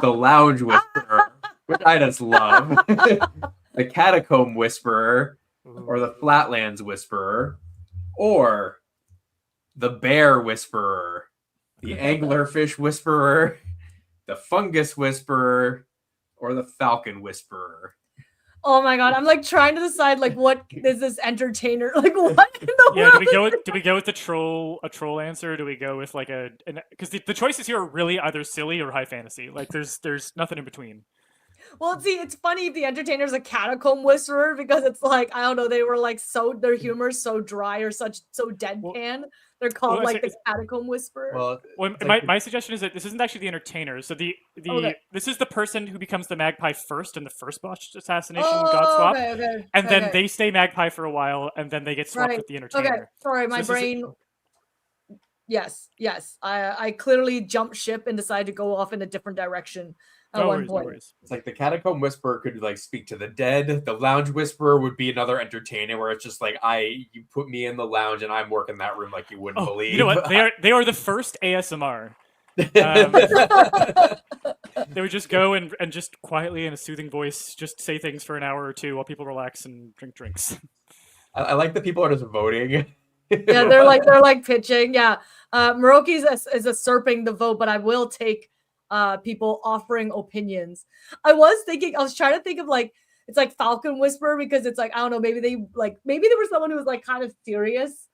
the Lounge Whisperer, which I just love, the Catacomb Whisperer, or the Flatlands Whisperer, or the Bear Whisperer, the Anglerfish Whisperer, the Fungus Whisperer, or the Falcon Whisperer. Oh my god, I'm like trying to decide like what is this entertainer like what in the world? Do we go with a troll answer? Or do we go with like because the choices here are really either silly or high fantasy. Like there's nothing in between. Well, see, it's funny if the entertainer's a catacomb whisperer because it's like, I don't know, they were like their humor's so dry or so deadpan. They're called like the catacomb whisperer. Well, my suggestion is that this isn't actually the entertainer. So this is the person who becomes the magpie first in the first botched assassination god swap, and then they stay magpie for a while, and then they get swapped with the entertainer. Okay, sorry, my brain. Yes. I clearly jumped ship and decided to go off in a different direction at one point. It's like the catacomb whisperer could like speak to the dead. The lounge whisperer would be another entertainer where it's just like you put me in the lounge and I'm working that room like you wouldn't believe. You know what? They are the first ASMR. They would just go and just quietly in a soothing voice just say things for an hour or two while people relax and drink drinks. I like the people are just voting. Yeah, they're like pitching. Yeah, Moroki's is usurping the vote, but I will take people offering opinions. I was trying to think of like, it's like Falcon Whisperer because it's like, I don't know, maybe there was someone who was like kind of serious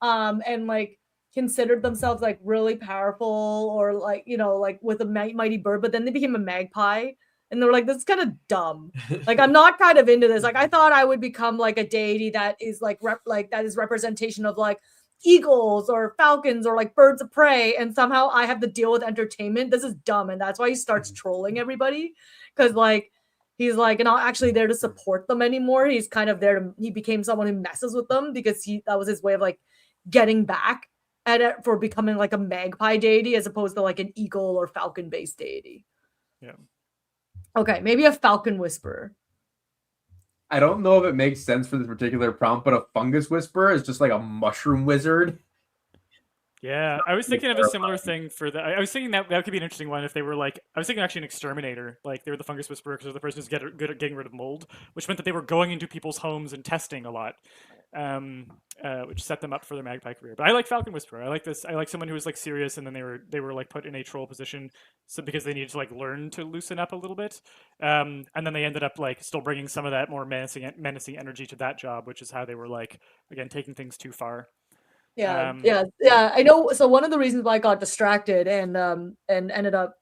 and like considered themselves like really powerful or like, you know, like with a mighty bird, but then they became a magpie and they're like, this is kind of dumb. Like, I'm not kind of into this. Like, I thought I would become like a deity that is like that is representation of like eagles or falcons or like birds of prey, and somehow I have to deal with entertainment. This is dumb, and that's why he starts trolling everybody because like he's like not actually there to support them anymore. He's kind of there he became someone who messes with them because that was his way of like getting back at it for becoming like a magpie deity as opposed to like an eagle or falcon based deity. Yeah. Okay, maybe a Falcon Whisperer. I don't know if it makes sense for this particular prompt, but a fungus whisperer is just like a mushroom wizard. Yeah, I was thinking of a similar thing for that. I was thinking that could be an interesting one if they were like, I was thinking actually an exterminator, like they were the fungus whisperer because they're the person who's good at getting rid of mold, which meant that they were going into people's homes and testing a lot, which set them up for their magpie career. But I like Falcon Whisperer. I like this. I like someone who was like serious, and then they were like put in a troll position, so because they needed to like learn to loosen up a little bit, and then they ended up like still bringing some of that more menacing energy to that job, which is how they were like again taking things too far. Yeah. I know. So one of the reasons why I got distracted and ended up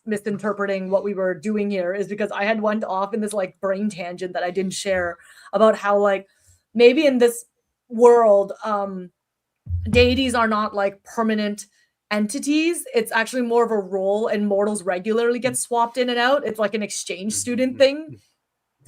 misinterpreting what we were doing here is because I had went off in this like brain tangent that I didn't share about how like maybe in this world deities are not like permanent entities. It's actually more of a role, and mortals regularly get swapped in and out. It's like an exchange student thing.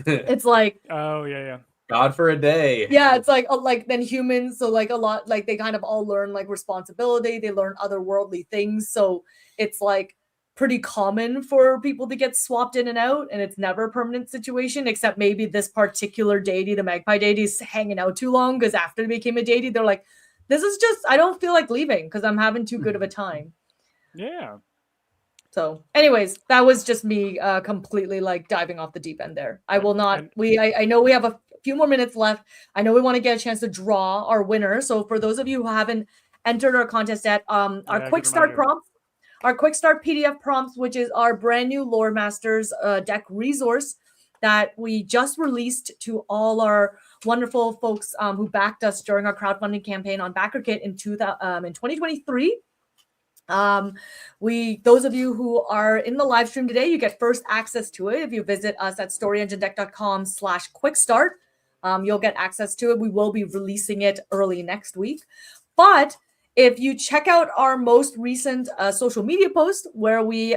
It's like, oh yeah. God for a day. Yeah, it's like then humans, so like a lot, like they kind of all learn like responsibility, they learn otherworldly things, so it's like pretty common for people to get swapped in and out, and it's never a permanent situation, except maybe this particular deity, the magpie deity, is hanging out too long because after they became a deity, they're like, this is just, I don't feel like leaving because I'm having too good of a time. Yeah. So anyways, that was just me completely like diving off the deep end there. I will not, I know we have a few more minutes left. I know we want to get a chance to draw our winner. So for those of you who haven't entered our contest yet, our quick start prompts, our quick start PDF prompts, which is our brand new Lore Masters deck resource that we just released to all our wonderful folks who backed us during our crowdfunding campaign on BackerKit in 2023. Those of you who are in the live stream today, you get first access to it. If you visit us at storyenginedeck.com/quickstart, you'll get access to it. We will be releasing it early next week. But if you check out our most recent social media post where we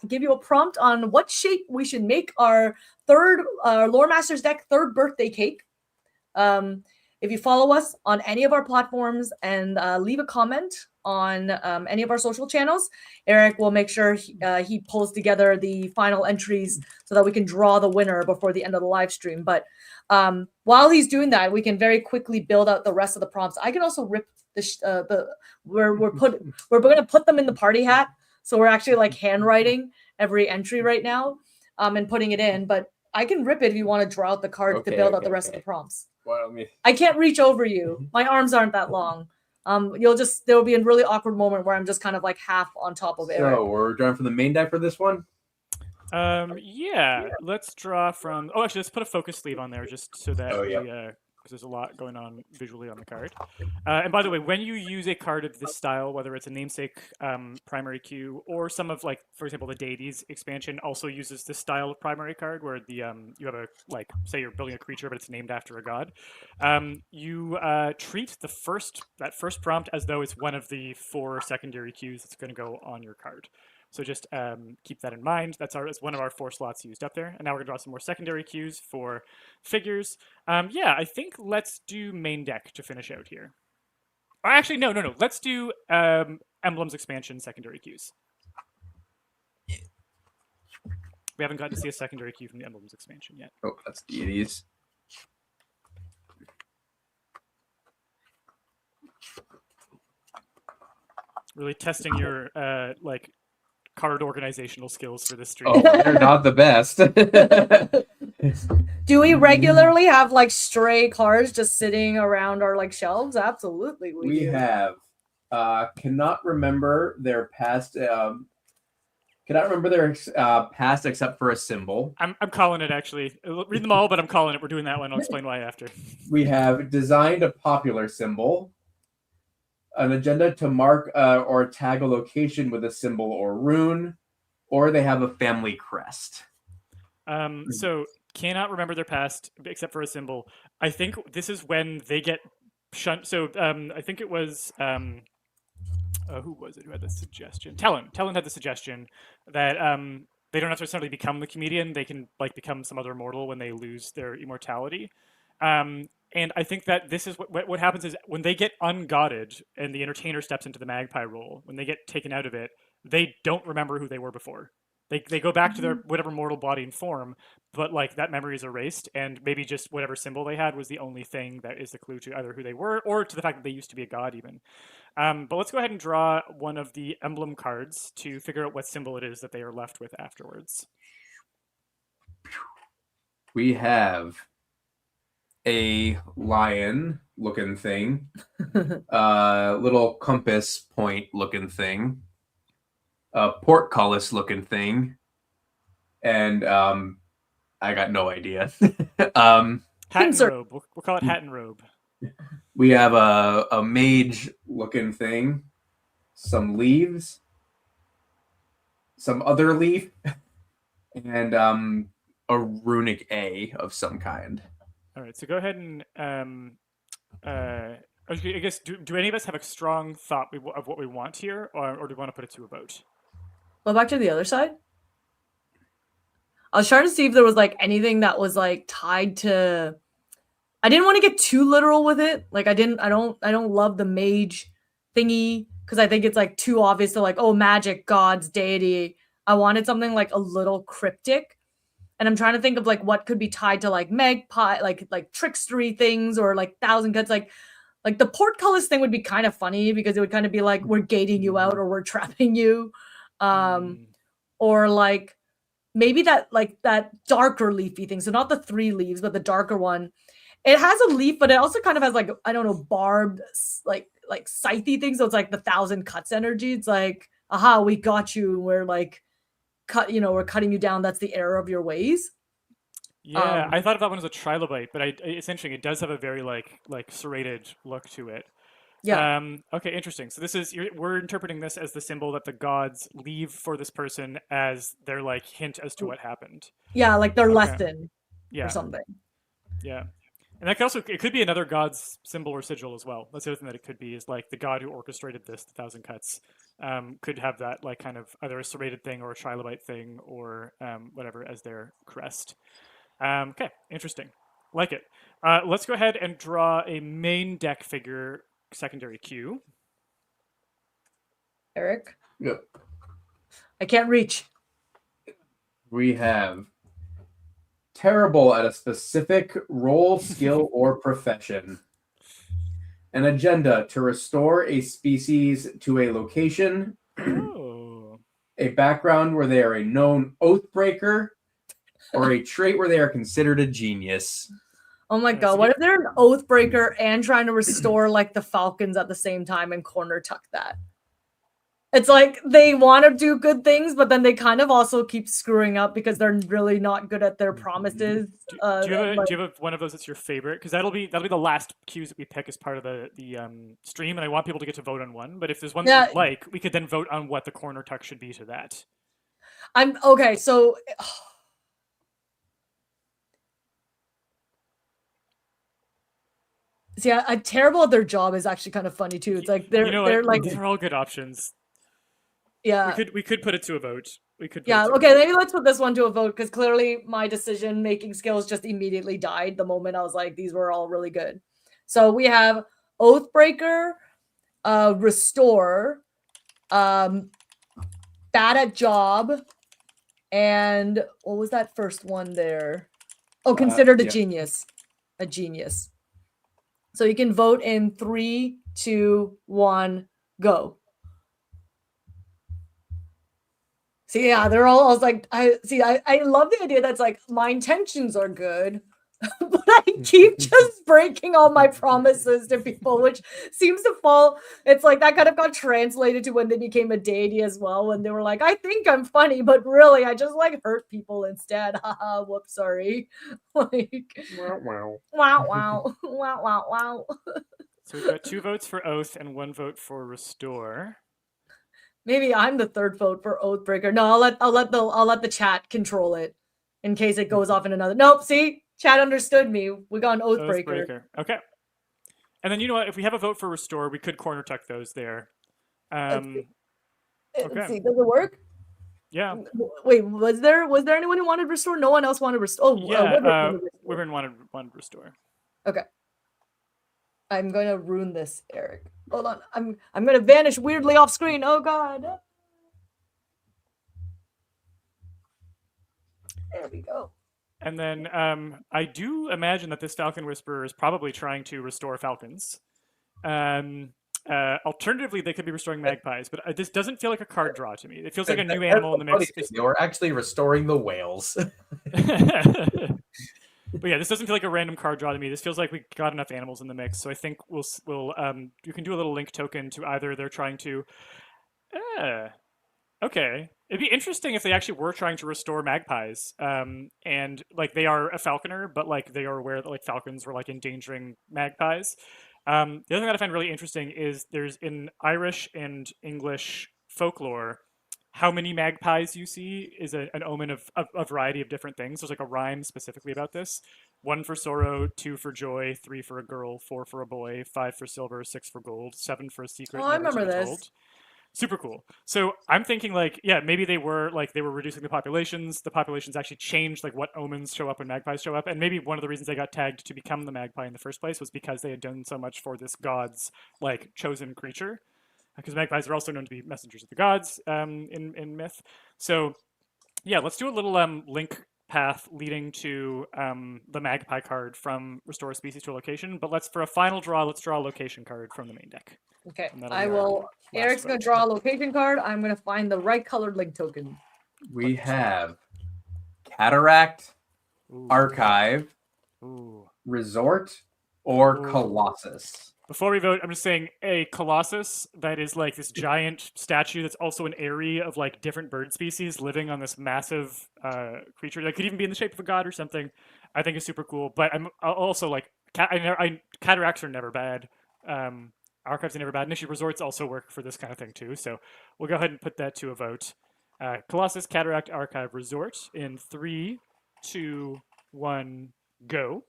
give you a prompt on what shape we should make our third Lore Masters deck third birthday cake. If you follow us on any of our platforms and leave a comment on any of our social channels, Eric will make sure he pulls together the final entries so that we can draw the winner before the end of the live stream. But while he's doing that, we can very quickly build out the rest of the prompts. I can also rip we're going to put them in the party hat. So we're actually like handwriting every entry right now and putting it in. But I can rip it if you want to draw out the cards to build out the rest of the prompts. Well, I can't reach over you. My arms aren't that long. There'll be a really awkward moment where I'm just kind of like half on top of Eric. So we're drawing from the main deck for this one? Yeah. Let's draw from, actually let's put a focus sleeve on there just so that because there's a lot going on visually on the card. And by the way, when you use a card of this style, whether it's a namesake primary cue or some of like, for example, the deities expansion also uses this style of primary card where the you have a like say you're building a creature but it's named after a god. You treat that first prompt as though it's one of the 4 secondary cues that's going to go on your card. So just keep that in mind. That's one of our 4 slots used up there. And now we're gonna draw some more secondary cues for figures. Yeah, I think let's do main deck to finish out here. Or actually, no. Let's do emblems expansion secondary cues. We haven't gotten to see a secondary cue from the emblems expansion yet. Oh, that's deities. Really testing your like card organizational skills for this stream. Oh, they're not the best. Do we regularly have like stray cards just sitting around our like shelves? Absolutely, we have. Cannot remember their past. Cannot remember their past except for a symbol. I'm calling it actually. Read them all, but I'm calling it. We're doing that one. I'll explain why after. We have designed a popular symbol, an agenda to mark or tag a location with a symbol or rune, or they have a family crest. So cannot remember their past except for a symbol. I think this is when they get shunned. So I think it was who was it who had the suggestion? Talon had the suggestion that they don't necessarily become the comedian. They can like become some other mortal when they lose their immortality. And I think that this is what happens is when they get ungodded and the entertainer steps into the magpie role, when they get taken out of it, they don't remember who they were before. They go back to their whatever mortal body and form, but like that memory is erased, and maybe just whatever symbol they had was the only thing that is the clue to either who they were or to the fact that they used to be a god even. But let's go ahead and draw one of the emblem cards to figure out what symbol it is that they are left with afterwards. We have a lion looking thing, little compass point looking thing, a portcullis looking thing, and I got no idea. Hat and robe. We'll call it hat and robe. We have a mage looking thing, some leaves, some other leaf, and a runic A of some kind. All right, so go ahead and I guess do any of us have a strong thought of what we want here, or do we want to put it to a vote? Well, back to the other side. I was trying to see if there was like anything that was like tied to. I didn't want to get too literal with it. Like I don't love the mage thingy because I think it's like too obvious to like, oh, magic, gods, deity. I wanted something like a little cryptic. And I'm trying to think of like what could be tied to like magpie, like trickstery things or like thousand cuts. Like the portcullis thing would be kind of funny because it would kind of be like we're gating you out or we're trapping you. Or like maybe that darker leafy thing. So not the 3 leaves, but the darker one. It has a leaf, but it also kind of has like, I don't know, barbed like scythy things. So it's like the 1,000 cuts energy. It's like, aha, we got you. We're like we're cutting you down. That's the error of your ways. Yeah, I thought of that one as a trilobite, but it's interesting. It does have a very like serrated look to it. Yeah. Okay, interesting. So we're interpreting this as the symbol that the gods leave for this person as their like hint as to what happened. Yeah, like their lesson or something. Yeah. And it could be another god's symbol or sigil as well. That's the other thing that it could be is like the god who orchestrated this, the 1,000 cuts, could have that like kind of either a serrated thing or a trilobite thing or whatever as their crest. Okay, interesting. Like it. Let's go ahead and draw a main deck figure secondary cue. Eric? Yep. I can't reach. We have terrible at a specific role, skill, or profession. An agenda to restore a species to a location. Oh. A background where they are a known oath breaker, or a trait where they are considered a genius. Oh my god, what if they're an oath breaker and trying to restore like the Falcons at the same time and corner tuck that? It's like they want to do good things, but then they kind of also keep screwing up because they're really not good at their promises. Do you have one of those that's your favorite? Because that'll be the last cues that we pick as part of the stream, and I want people to get to vote on one. But if there's one that you like, we could then vote on what the corner tuck should be to that. I'm okay. So. See, I'm terrible at their job is actually kind of funny too. It's like they're like they're all good options. Yeah, we could put it to a vote. We could. Yeah, okay, maybe let's put this one to a vote because clearly my decision making skills just immediately died the moment I was like, these were all really good. So we have Oathbreaker, Restore, Bad at Job, and what was that first one there? Oh, Considered a Genius. A genius. So you can vote in 3, 2, 1, go. See, yeah, they're all. I was like, I love the idea that's like my intentions are good, but I keep just breaking all my promises to people, which seems to fall. It's like that kind of got translated to when they became a deity as well, when they were like, I think I'm funny, but really I just like hurt people instead. Haha, whoops, sorry. Like, wow, wow, wow, wow, wow. So we've got 2 votes for Oath and 1 vote for Restore. Maybe I'm the third vote for Oathbreaker. No, I'll let the chat control it in case it goes off in another. Nope, see? Chat understood me. We got an Oathbreaker. Okay. And then you know what? If we have a vote for Restore, we could corner tuck those there. Okay. Okay. See, does it work? Yeah. Wait, was there anyone who wanted Restore? No one else wanted Restore. Oh, yeah. Wyvern wanted Restore. Okay. I'm going to ruin this, Eric. Hold on. I'm going to vanish weirdly off screen. Oh, God. There we go. And then I do imagine that this Falcon Whisperer is probably trying to restore falcons. Alternatively, they could be restoring magpies, but this doesn't feel like a card draw to me. It feels like a new animal in the mix. You're actually restoring the whales. But yeah, this doesn't feel like a random card draw to me. This feels like we got enough animals in the mix. So I think we'll you can do a little link token to either they're trying to. Okay, it'd be interesting if they actually were trying to restore magpies. And like they are a falconer, but like they are aware that like falcons were like endangering magpies. The other thing that I find really interesting is there's in Irish and English folklore, how many magpies you see is an omen of a variety of different things. There's like a rhyme specifically about this. 1 for sorrow, 2 for joy, 3 for a girl, 4 for a boy, 5 for silver, 6 for gold, 7 for a secret. Oh, I remember this. Told. Super cool. So I'm thinking like, yeah, maybe they were reducing the populations. The populations actually changed like what omens show up when magpies show up. And maybe one of the reasons they got tagged to become the magpie in the first place was because they had done so much for this god's like chosen creature. Because magpies are also known to be messengers of the gods in myth. So yeah, let's do a little link path leading to the magpie card from restore a species to a location. But for a final draw, let's draw a location card from the main deck. Okay, I will. Eric's going to draw a location card. I'm going to find the right colored link token. We have Cataract, Archive, Resort, or Colossus. Before we vote, I'm just saying a Colossus that is like this giant statue that's also an area of like different bird species living on this massive creature that could even be in the shape of a god or something, I think is super cool. But I'm also like, cataracts are never bad. Archives are never bad. And actually, resorts also work for this kind of thing too. So we'll go ahead and put that to a vote. Colossus, Cataract, Archive, Resort in 3, 2, 1, go.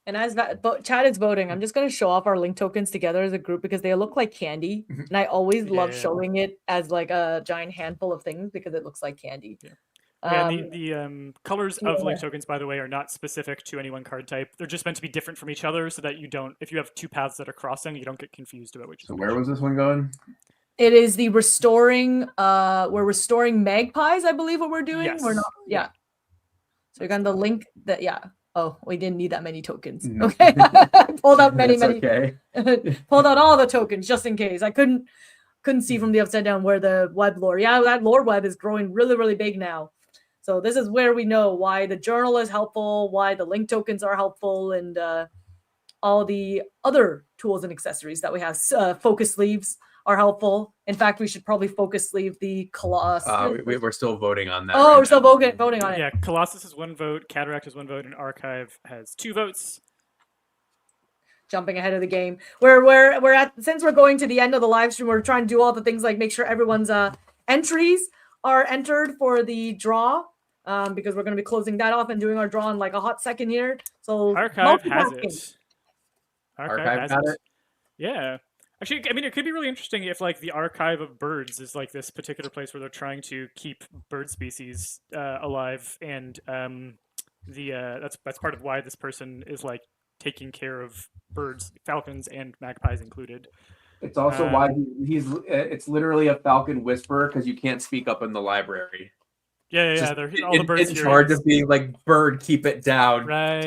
And as Chad is voting, I'm just going to show off our link tokens together as a group because they look like candy. And I always love showing it as like a giant handful of things because it looks like candy. Yeah. And the colors of link tokens, by the way, are not specific to any one card type. They're just meant to be different from each other so that you don't, if you have 2 paths that are crossing, you don't get confused about which. So where was this one going? It is the restoring, we're restoring magpies, I believe what we're doing. Yes. We're not, yeah. So you're going to link that, yeah. Oh, we didn't need that many tokens. No. Okay. Pulled out many. Okay. Pulled out all the tokens just in case. I couldn't see from the upside down where the web lore. Yeah, that lore web is growing really, really big now. So this is where we know why the journal is helpful, why the link tokens are helpful, and all the other tools and accessories that we have. Focus sleeves are helpful. In fact, we should probably focus leave the Colossus. We're still voting on that. Oh, we're still voting on it. Yeah, Colossus is 1 vote, Cataract is 1 vote, and Archive has 2 votes. Jumping ahead of the game. We're at, since we're going to the end of the live stream, we're trying to do all the things like make sure everyone's entries are entered for the draw. Because we're going to be closing that off and doing our draw in like a hot second here. So Archive has it. Archive has it. Yeah. Actually, I mean, it could be really interesting if like the Archive of Birds is like this particular place where they're trying to keep bird species alive, and that's part of why this person is like taking care of birds, falcons and magpies included. It's also why he's it's literally a falcon whisperer, because you can't speak up in the library. Yeah. They're all the birds in charge of being like, bird, keep it down. Right.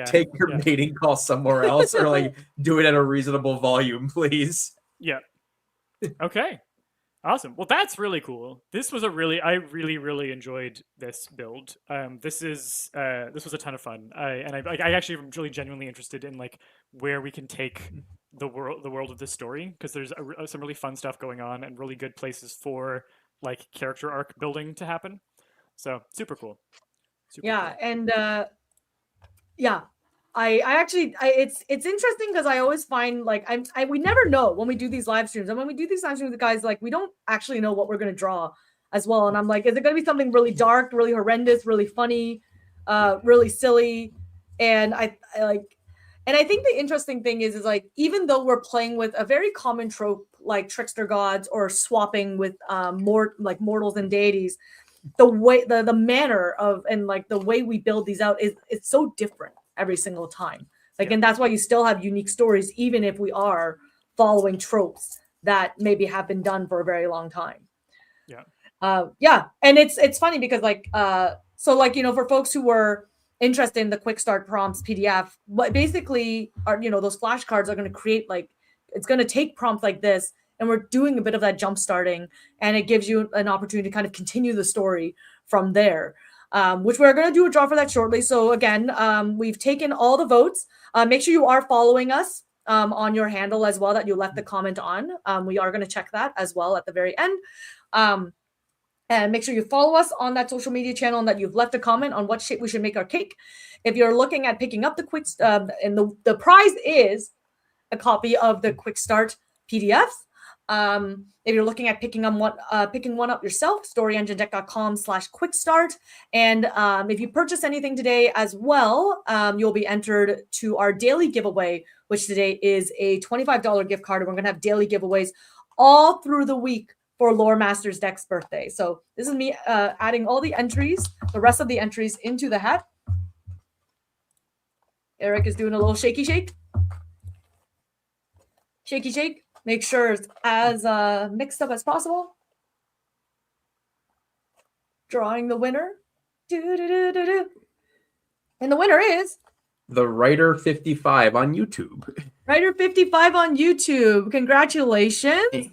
Take your mating call somewhere else, or like do it at a reasonable volume, please. Yeah. Okay. Awesome. Well, that's really cool. This was I really enjoyed this build. This was a ton of fun. I actually am really genuinely interested in like where we can take the world of this story, because there's some really fun stuff going on and really good places for like character arc building to happen. So super cool. Yeah, cool. And I actually it's interesting because I always find like we never know when we do these live streams, and when we do these live streams with guys, like we don't actually know what we're gonna draw as well. And I'm like, is it gonna be something really dark, really horrendous, really funny, really silly? And I think the interesting thing is like, even though we're playing with a very common trope like trickster gods or swapping with mortals and deities, the way the manner of and like the way we build these out is it's so different every single time. Like, and that's why you still have unique stories, even if we are following tropes that maybe have been done for a very long time. Yeah. And it's funny because like so like, you know, for folks who were interested in the quick start prompts PDF, what basically are, you know, those flashcards are going to create like, it's going to take prompts like this, and we're doing a bit of that jump starting, and it gives you an opportunity to kind of continue the story from there, which we're going to do a draw for that shortly. So again, we've taken all the votes. Make sure you are following us on your handle as well that you left the comment on. We are going to check that as well at the very end. And make sure you follow us on that social media channel and that you've left a comment on what shape we should make our cake. If you're looking at picking up the quick, and the prize is a copy of the quick start PDFs. If you're looking at picking one up yourself, storyenginedeck.com/quickstart. And if you purchase anything today as well, you'll be entered to our daily giveaway, which today is a $25 gift card. And we're going to have daily giveaways all through the week for Lore Masters Deck's birthday. So this is me adding all the entries, the rest of the entries into the hat. Eric is doing a little shaky shake. Shaky shake. Make sure it's as mixed up as possible. Drawing the winner. And the winner is the Writer 55 on YouTube. Writer 55 on YouTube. Congratulations.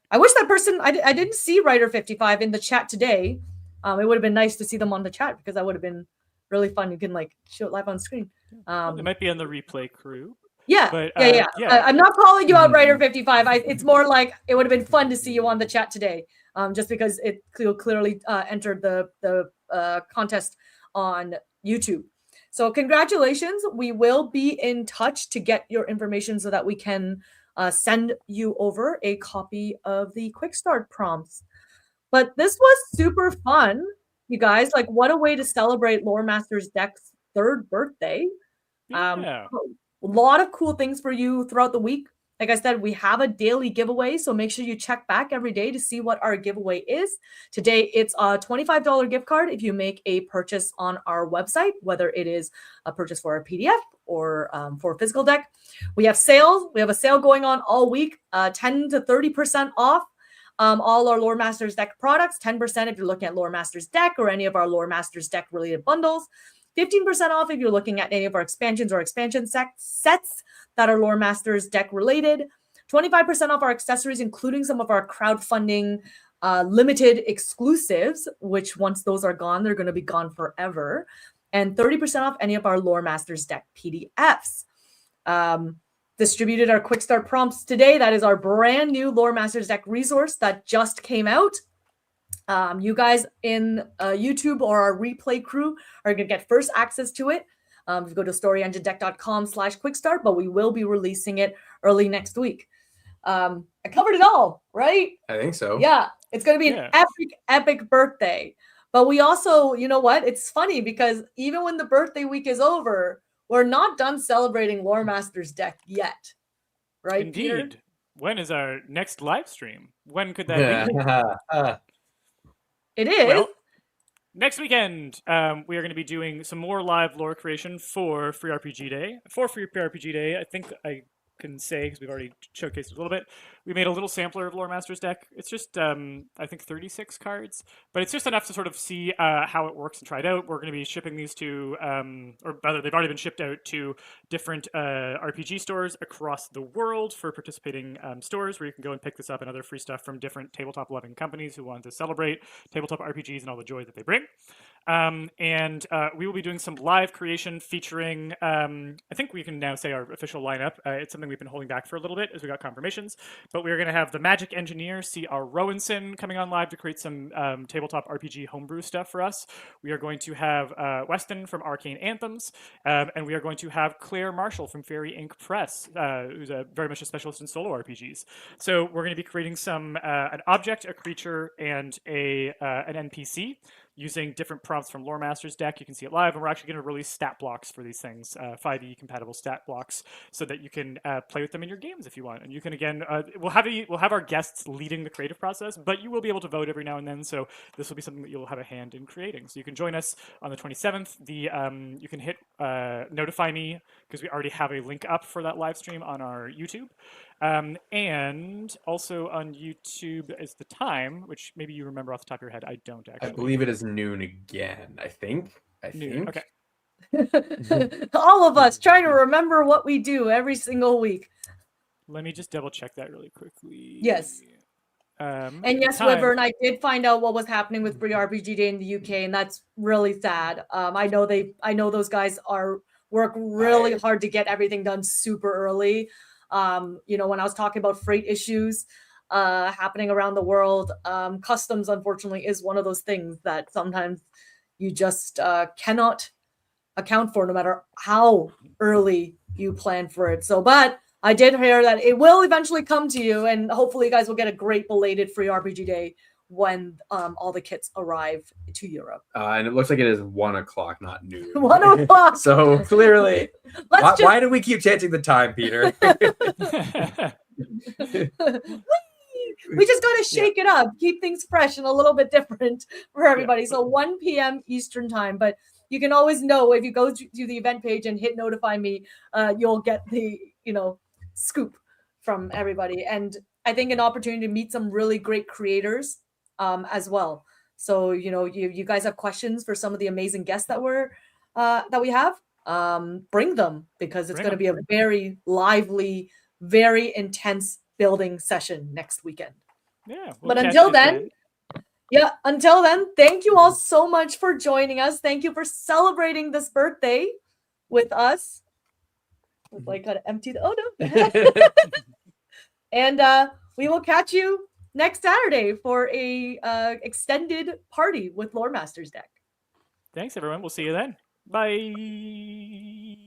I wish that person, I didn't see Writer 55 in the chat today. It would have been nice to see them on the chat, because that would have been really fun. You can like show it live on screen. It might be on the replay crew. Yeah, but, yeah. I'm not calling you out, Writer 55. It's more like it would have been fun to see you on the chat today, just because it clearly entered the contest on YouTube. So congratulations. We will be in touch to get your information so that we can send you over a copy of the quick start prompts. But this was super fun, you guys. Like, what a way to celebrate Lore Masters Deck's 3rd birthday. Yeah. A lot of cool things for you throughout the week. Like I said, we have a daily giveaway, so make sure you check back every day to see what our giveaway is. Today, it's a $25 gift card if you make a purchase on our website, whether it is a purchase for a PDF or for a physical deck. We have sales. We have a sale going on all week, 10 to 30% off all our Lore Masters Deck products, 10% if you're looking at Lore Masters Deck or any of our Lore Masters Deck related bundles. 15% off if you're looking at any of our expansions or expansion sets that are Lore Masters Deck related. 25% off our accessories, including some of our crowdfunding limited exclusives, which once those are gone, they're going to be gone forever. And 30% off any of our Lore Masters Deck PDFs. distributed our quick start prompts today. That is our brand new Lore Masters deck resource that just came out. You guys in YouTube or our replay crew are going to get first access to it. If you go to storyenginedeck.com/quickstart, but we will be releasing it early next week. I covered it all, right? I think so. Yeah, it's going to be an epic birthday. But we also, you know what? It's funny because even when the birthday week is over, we're not done celebrating Lore Masters deck yet, right? Indeed. Peter? When is our next live stream? When could that be? It is. Well, next weekend, we are going to be doing some more live lore creation for Free RPG Day. For Free RPG Day, I think I can say, because we've already showcased it a little bit, we made a little sampler of Lore Masters deck. It's just, I think, 36 cards, but it's just enough to sort of see how it works and try it out. We're going to be shipping these to, or rather, they've already been shipped out to different RPG stores across the world for participating stores, where you can go and pick this up and other free stuff from different tabletop-loving companies who want to celebrate tabletop RPGs and all the joy that they bring. And we will be doing some live creation featuring, I think we can now say our official lineup. It's something we've been holding back for a little bit as we got confirmations, but we're going to have the Magic Engineer, C.R. Rowanson, coming on live to create some tabletop RPG homebrew stuff for us. We are going to have Weston from Arcane Anthems, and we are going to have Claire Marshall from Fairy Ink Press, who's very much a specialist in solo RPGs. So we're going to be creating some an object, a creature, and an NPC using different prompts from Lore Masters deck. You can see it live, and we're actually going to release stat blocks for these things, 5e compatible stat blocks, so that you can play with them in your games if you want. And you can, again, we'll have our guests leading the creative process, but you will be able to vote every now and then, so this will be something that you'll have a hand in creating. So you can join us on the 27th. You can hit notify me, because we already have a link up for that live stream on our YouTube. And also on YouTube is the time, which maybe you remember off the top of your head. I don't actually. I believe it is noon again. I think. Noon. Okay. All of us trying to remember what we do every single week. Let me just double check that really quickly. Yes. And yes, Weber and I did find out what was happening with Free RPG Day in the UK, and that's really sad. I know those guys work really hard to get everything done super early. When I was talking about freight issues happening around the world, customs unfortunately is one of those things that sometimes you just cannot account for, no matter how early you plan for it. So, but I did hear that it will eventually come to you, and hopefully you guys will get a great belated Free RPG Day when all the kits arrive to Europe. And it looks like it is 1 o'clock, not noon. 1 o'clock. So clearly, why do we keep changing the time, Peter? We just got to shake it up, keep things fresh and a little bit different for everybody. So 1 p.m. Eastern time, but you can always know if you go to the event page and hit notify me, you'll get the scoop from everybody. And I think an opportunity to meet some really great creators as well. So, you guys have questions for some of the amazing guests that we have, bring them, because it's going to be a very lively, very intense building session next weekend. Yeah. But until then, thank you all so much for joining us. Thank you for celebrating this birthday with us. I gotta empty the and we will catch you next Saturday for a extended party with Lore Masters deck. Thanks, everyone. We'll see you then. Bye.